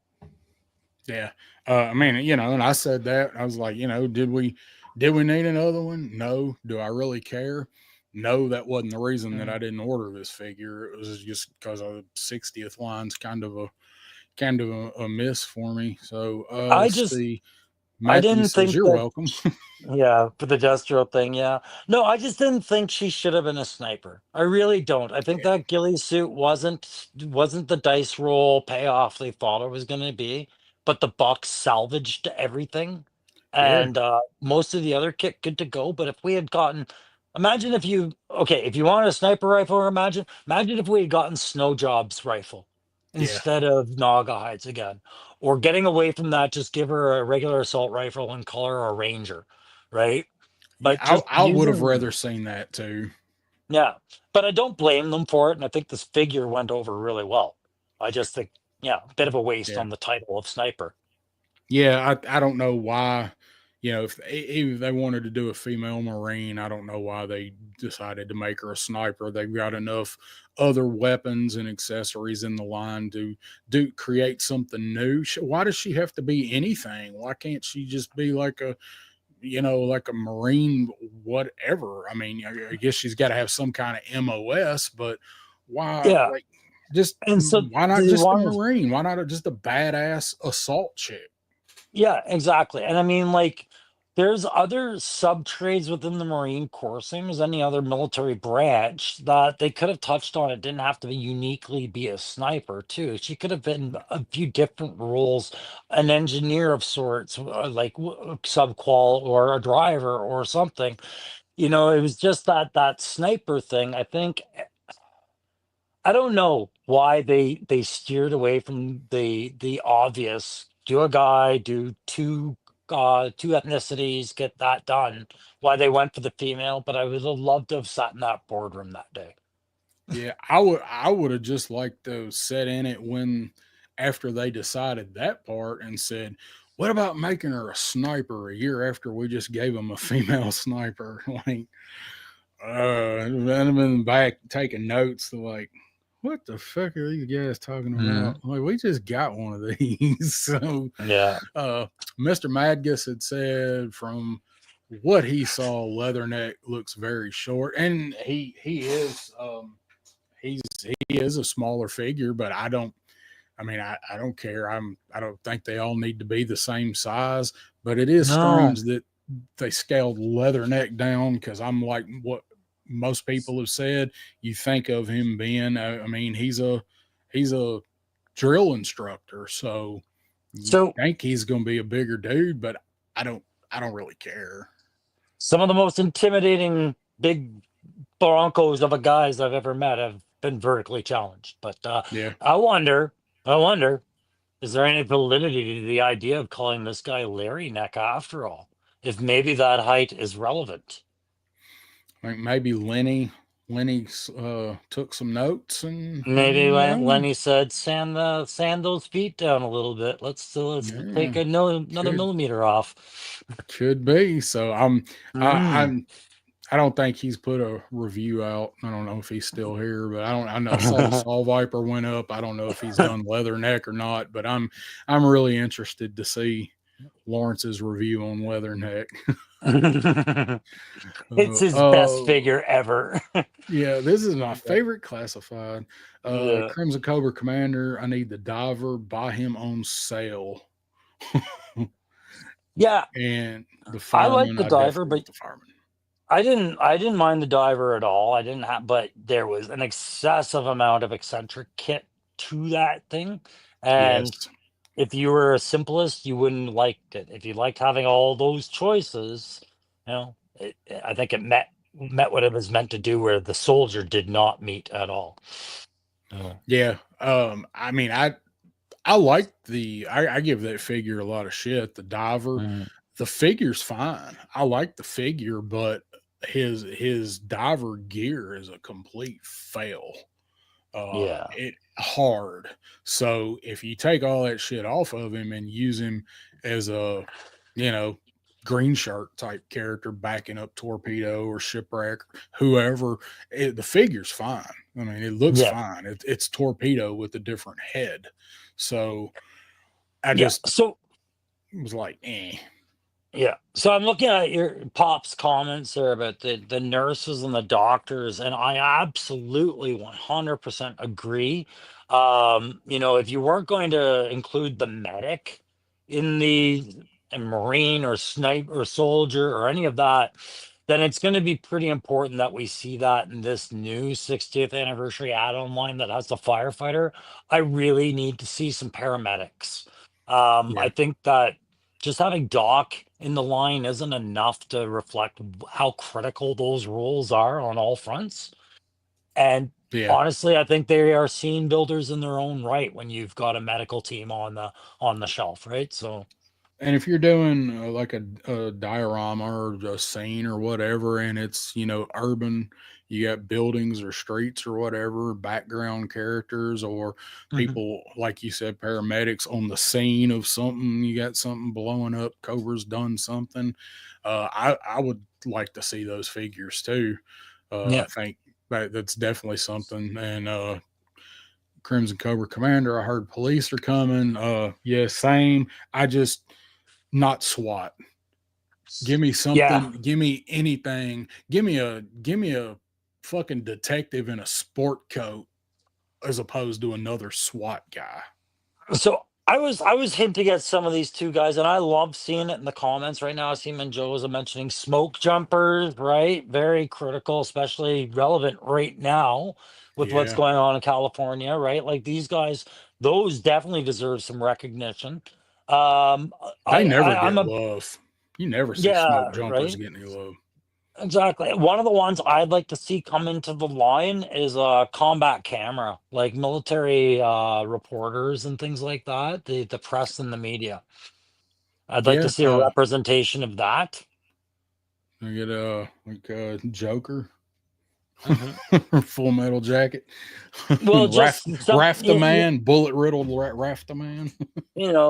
Yeah. I mean, and I said that. I was like, did we need another one? No. Do I really care? No, that wasn't the reason that I didn't order this figure. It was just because of 60th line's kind of a miss for me. So I let's just, see. I Matthew didn't says think you're that. welcome. Yeah, for the Destro thing, yeah. No, I just didn't think she should have been a sniper. I really don't. I think Yeah. that ghillie suit wasn't the dice roll payoff they thought it was going to be, but the box salvaged everything, Yeah. and most of the other kit good to go. But if we had gotten, imagine if you okay, if you wanted a sniper rifle, imagine if we had gotten Snow Job's rifle Yeah. instead of Naga hides again, or getting away from that, just give her a regular assault rifle and call her a ranger, right? Yeah. But just I would have using, rather seen that too. yeah. But I don't blame them for it, and I think this figure went over really well. I just think, yeah, a bit of a waste Yeah. on the title of sniper. Yeah, I don't know why, if they wanted to do a female Marine, I don't know why they decided to make her a sniper. They've got enough other weapons and accessories in the line to do create something new. Why does she have to be anything? Why can't she just be like like a Marine, whatever? I mean, I guess she's got to have some kind of MOS, but why, Yeah, like, just and so why not they just a wanted, Marine? Why not just a badass assault chick? yeah, exactly. And I mean, like, there's other sub trades within the Marine Corps, same as any other military branch, that they could have touched on. It didn't have to be uniquely be a sniper, too. She could have been a few different roles, an engineer of sorts, like sub qual or a driver or something. It was just that sniper thing. I think I don't know why they steered away from the obvious. Do a guy, do two ethnicities, get that done. Why they went for the female, but I would have loved to have sat in that boardroom that day. Yeah, I would have just liked to sit in it when after they decided that part and said, "What about making her a sniper a year after we just gave them a female sniper?" Like, I've been back taking notes to like, what the fuck are these guys talking about? Like, we just got one of these. So, Yeah. uh, Mr. Madgus had said from what he saw, Leatherneck looks very short, and he is. He is a smaller figure, but I don't care. I don't think they all need to be the same size, but it is No. strange that they scaled Leatherneck down because I'm like what most people have said. You think of him being, he's a drill instructor, so you So think he's going to be a bigger dude, but I don't I don't really care. some of the most intimidating big Broncos of a guys I've ever met have been vertically challenged. But Yeah. I wonder, is there any validity to the idea of calling this guy Larry Neck after all? If maybe that height is relevant. I think maybe Lenny Lenny took some notes, and Maybe when Lenny said, sand those feet down a little bit. Let's take yeah, another could millimeter off. could be. So Mm. I don't think he's put a review out. I don't know if he's still here, but I know I saw the Saw Viper went up. I don't know if he's done Leatherneck or not, but I'm really interested to see Lawrence's review on Leatherneck. It's his best Oh, figure ever. yeah, this is my favorite classified. Yeah. Crimson Cobra Commander. I need the diver. Buy him on sale. Yeah, And the I like fireman. the I diver, definitely but want the fireman. I didn't mind the diver at all. I didn't have, but there was an excessive amount of eccentric kit to that thing. And Yes. if you were a simplest, you wouldn't liked it. If you liked having all those choices, I think it met what it was meant to do, where the soldier did not meet at all. Oh. Yeah. I mean, I like I give that figure a lot of shit. The diver, Mm. the figure's fine. I like the figure, but his diver gear is a complete fail. Yeah. It hard. So if you take all that shit off of him and use him as a, you know, green shirt type character backing up Torpedo or Shipwreck, whoever, the figure's fine. I mean, it looks Yeah. fine. It's Torpedo with a different head. So I Yeah. just So was like, eh. Yeah. So I'm looking at your Pop's comments there about the nurses and the doctors, and I absolutely 100% agree. If you weren't going to include the medic in the Marine or sniper or soldier or any of that, then it's going to be pretty important that we see that in this new 60th anniversary add-on line that has the firefighter. I really need to see some paramedics. I Yeah. think that just having Doc in the line isn't enough to reflect how critical those roles are on all fronts. And Yeah. honestly, I think they are scene builders in their own right when you've got a medical team on the shelf, right? So And if you're doing like a diorama or a scene or whatever, and it's, urban, you got buildings or streets or whatever, background characters or mhm. people, like you said, paramedics on the scene of something, you got something blowing up, Cobra's done something. I would like to see those figures too. I Yeah. think that's definitely something. And Crimson Cobra Commander, I heard police are coming. Yeah, same. I just, not SWAT. Give me Yeah. something. Give me anything. Give me a fucking detective in a sport coat as opposed to another SWAT guy. So I was hinting at some of these two guys, and I love seeing it in the comments right now. I see Menjoza mentioning smoke jumpers, right? Very critical, especially relevant right now with what's Yeah, going on in California, right? Like these guys, those definitely deserve some recognition. they never I'm get a love. You never see smoke Yeah, jumpers right. get any love. Exactly. One of the ones I'd like to see come into the line is a combat camera, like military reporters and things like that, the press and the media. I'd like to Yeah, see a representation of that. I get like Joker, Mhm. Full Metal Jacket, Well, just Rafta Man, bullet riddled Rafta Man.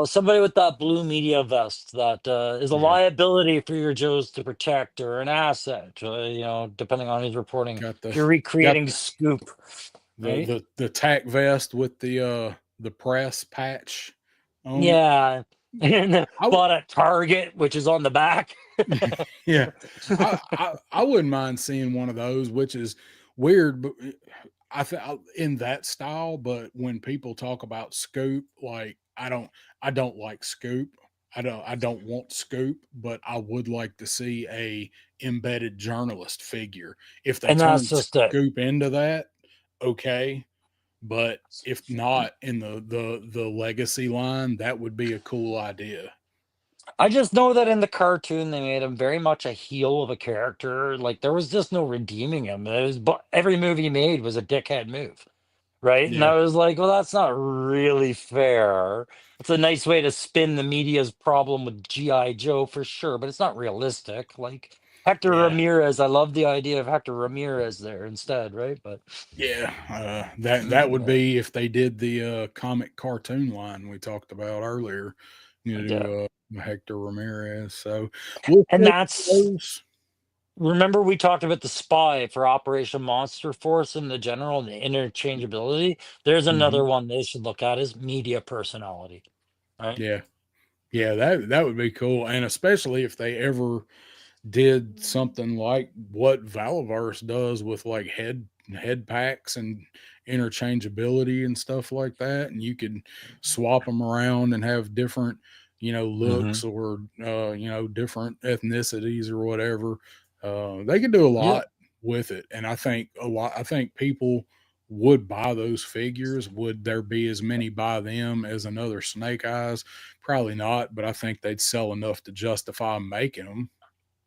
somebody with that blue media vest that is a Yeah, liability for your Joes to protect or an asset, depending on his reporting. got If the you're got recreating Scoop, the right? the tack vest with the press patch on it. Yeah. And I w- bought at Target, which is on the back. yeah, I wouldn't mind seeing one of those, which is weird, but in that style. But when people talk about Scoop, like I don't like Scoop. I don't want Scoop, but I would like to see a embedded journalist figure. If they And that's turn just it. Scoop into that, okay. But if not in the legacy line, that would be a cool idea. I just know that in the cartoon they made him very much a heel of a character. Like there was just no redeeming him. But every movie he made was a dickhead move, right? And Yeah. I was like, well, that's not really fair. It's a nice way to spin the media's problem with GI Joe for sure, but it's not realistic. Like, Hector Yeah, Ramirez. I love the idea of Hector Ramirez there instead, right? But yeah. That would yeah, be if they did the comic cartoon line we talked about earlier. You yeah. know, Hector Ramirez. So we'll And see that's those. remember we talked about the spy for Operation Monster Force in the general and the interchangeability. There's Hmm. another one they should look at is media personality, right? Yeah, yeah. That would be cool, and especially if they ever did something like what Valaverse does with like head packs and interchangeability and stuff like that, and you could swap them around and have different, Hmm. looks or different ethnicities or whatever. They could do a Yeah. lot with it, and I think a lot. I think people would buy those figures. Would there be as many by them as another Snake Eyes? Probably not, but I think they'd sell enough to justify making them.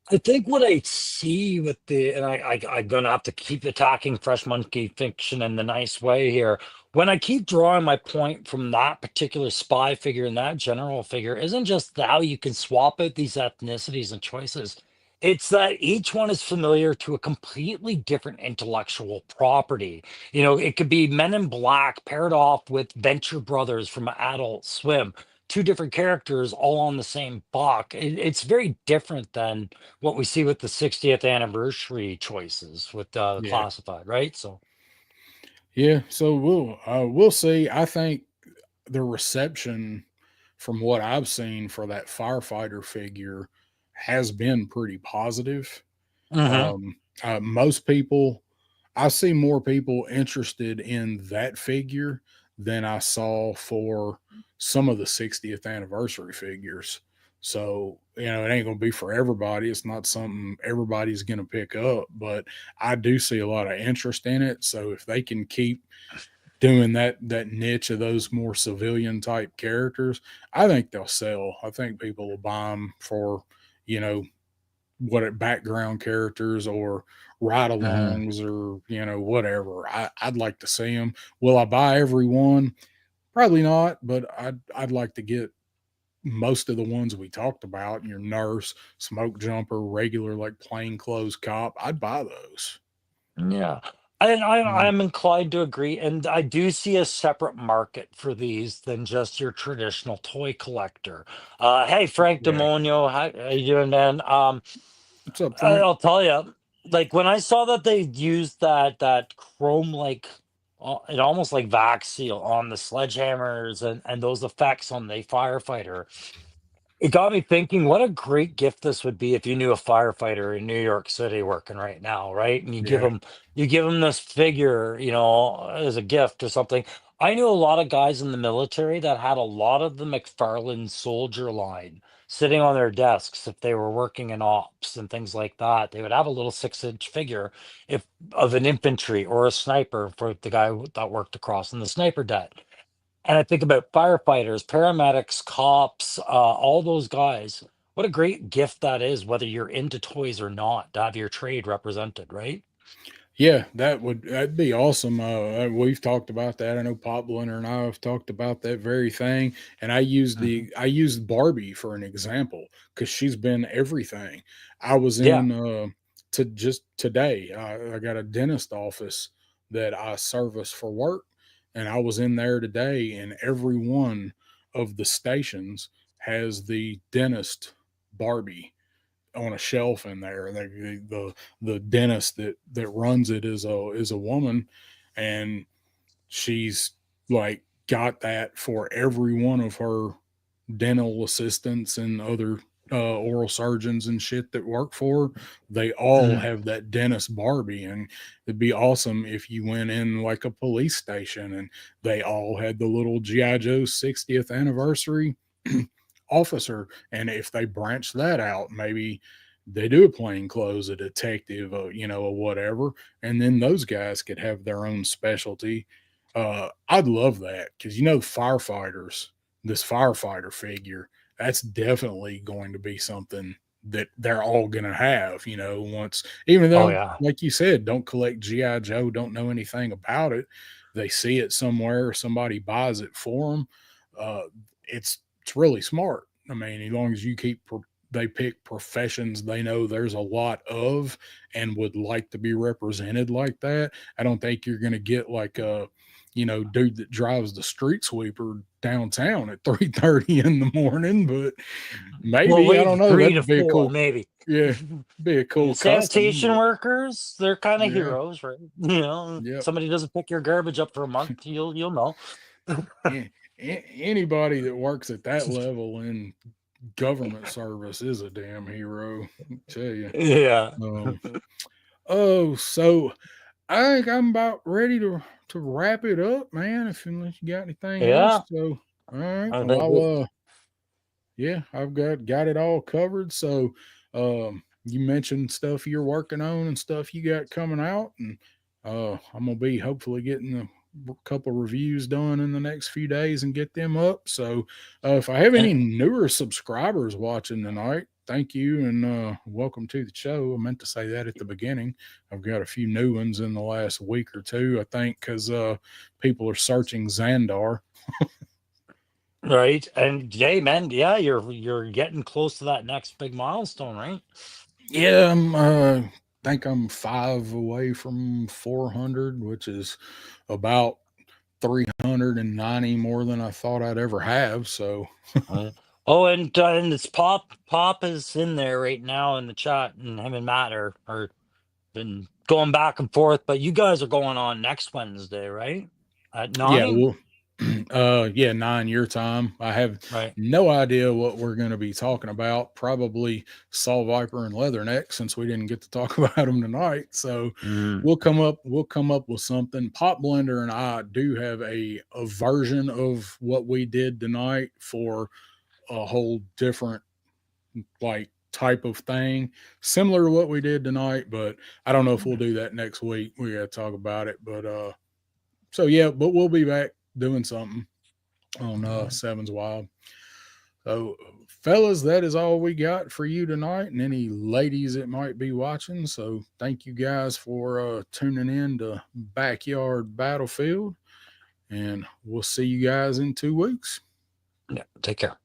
I think what I see with I'm gonna have to keep attacking Fresh Monkey Fiction in the nice way here. When I keep drawing my point from that particular spy figure and that general figure, isn't just how you can swap out these ethnicities and choices. It's that each one is familiar to a completely different intellectual property. It could be Men in Black paired off with Venture Brothers from Adult Swim, two different characters all on the same buck. It's very different than what we see with the 60th anniversary choices with the Yeah. classified, right? So, Yeah, so we'll see. I think the reception from what I've seen for that firefighter figure has been pretty positive. hmm Most people, I see more people interested in that figure than I saw for some of the 60th anniversary figures. So, it ain't going to be for everybody. It's not something everybody's going to pick up, but I do see a lot of interest in it. So, if they can keep doing that niche of those more civilian type characters, I think they'll sell. I think people will buy them for, you know, background characters or hmm ride-alongs or whatever. I'd like to see them. Will I buy every one? Probably not, but I'd like to get most of the ones we talked about. Your nurse, smoke jumper, regular like plainclothes cop. I'd buy those. Yeah. And Mm, I'm inclined to agree. And I do see a separate market for these than just your traditional toy collector. Hey, Frank yeah. Demonio, how you doing, man? What's up, Frank? I'll tell you, like when I saw that they used that chrome like it almost like vac seal on the sledgehammers and those effects on the firefighter. It got me thinking what a great gift this would be if you knew a firefighter in New York City working right now, right? And Yeah, you give them this figure, as a gift or something. I knew a lot of guys in the military that had a lot of the McFarlane soldier line sitting on their desks if they were working in ops and things like that. They would have a little 6-inch figure if of an infantry or a sniper for the guy that worked across in the sniper det. And I think about firefighters, paramedics, cops, all those guys. What a great gift that is, whether you're into toys or not, to have your trade represented, right? yeah, that'd be awesome. We've talked about that. I know Pop Blunter and I have talked about that very thing. And Hmm. I used Barbie for an example because she's been everything. I was Yeah. in to just today. I got a dentist office that I service for work, and I was in there today, and every one of the stations has the dentist Barbie on a shelf in there. The dentist that runs it is a woman, and she's like got that for every one of her dental assistants and other oral surgeons and shit that work for her. They all Mhm. have that dentist Barbie, and it'd be awesome if you went in like a police station and they all had the little GI Joe 60th anniversary officer, and if they branch that out, maybe they do a plain clothes, a detective, a whatever, and then those guys could have their own specialty. I'd love that because firefighters, this firefighter figure, that's definitely going to be something that they're all going to have. Once, even Oh though, yeah. like you said, don't collect GI Joe, don't know anything about it, they see it somewhere, or somebody buys it for them. It's really smart. I mean, as long as you keep they pick professions they know there's a lot of and would like to be represented like that. I don't think you're going to get like a, dude that drives the street sweeper downtown at 3:30 in the morning, but Well, maybe, I don't wait, know. 3 to That'd be a 4, cool, maybe. yeah, be a cool custom. Sanitation But workers, they're kind of yeah, heroes, right? You know, yep. somebody doesn't pick your garbage up for a month, you'll know. Anybody that works at that level in government service is a damn hero. I tell you. Yeah. So I think I'm about ready to wrap it up, man. Unless you got anything else. Yeah. So all right. I think Well, yeah, I've got it all covered. So you mentioned stuff you're working on and stuff you got coming out, and I'm gonna be hopefully getting a couple reviews done in the next few days and get them up. So if I have any newer subscribers watching tonight, thank you and welcome to the show. I meant to say that at the beginning. I've got a few new ones in the last week or two, I think, because people are searching Xandar. right. And hey, man, yeah, you're getting close to that next big milestone, right? Yeah, think I'm 5 away from 400, which is about 390 more than I thought I'd ever have. So Oh, and it's Pop is in there right now in the chat, and him and Matt are been going back and forth. But you guys are going on next Wednesday, right? At yeah, 9, well, 9 your time. I have right? no idea what we're going to be talking about. Probably Saw Viper and Leatherneck, since we didn't get to talk about them tonight. So we'll come up with something. Pop Blender and I do have a version of what we did tonight for a whole different like type of thing, similar to what we did tonight, but I don't know if we'll do that next week. We got to talk about it. But so yeah, but we'll be back doing something on Sevens Wild. So fellas, that is all we got for you tonight, and any ladies that might be watching. So thank you guys for tuning in to Backyard Battlefield, and we'll see you guys in 2 weeks. Yeah, take care.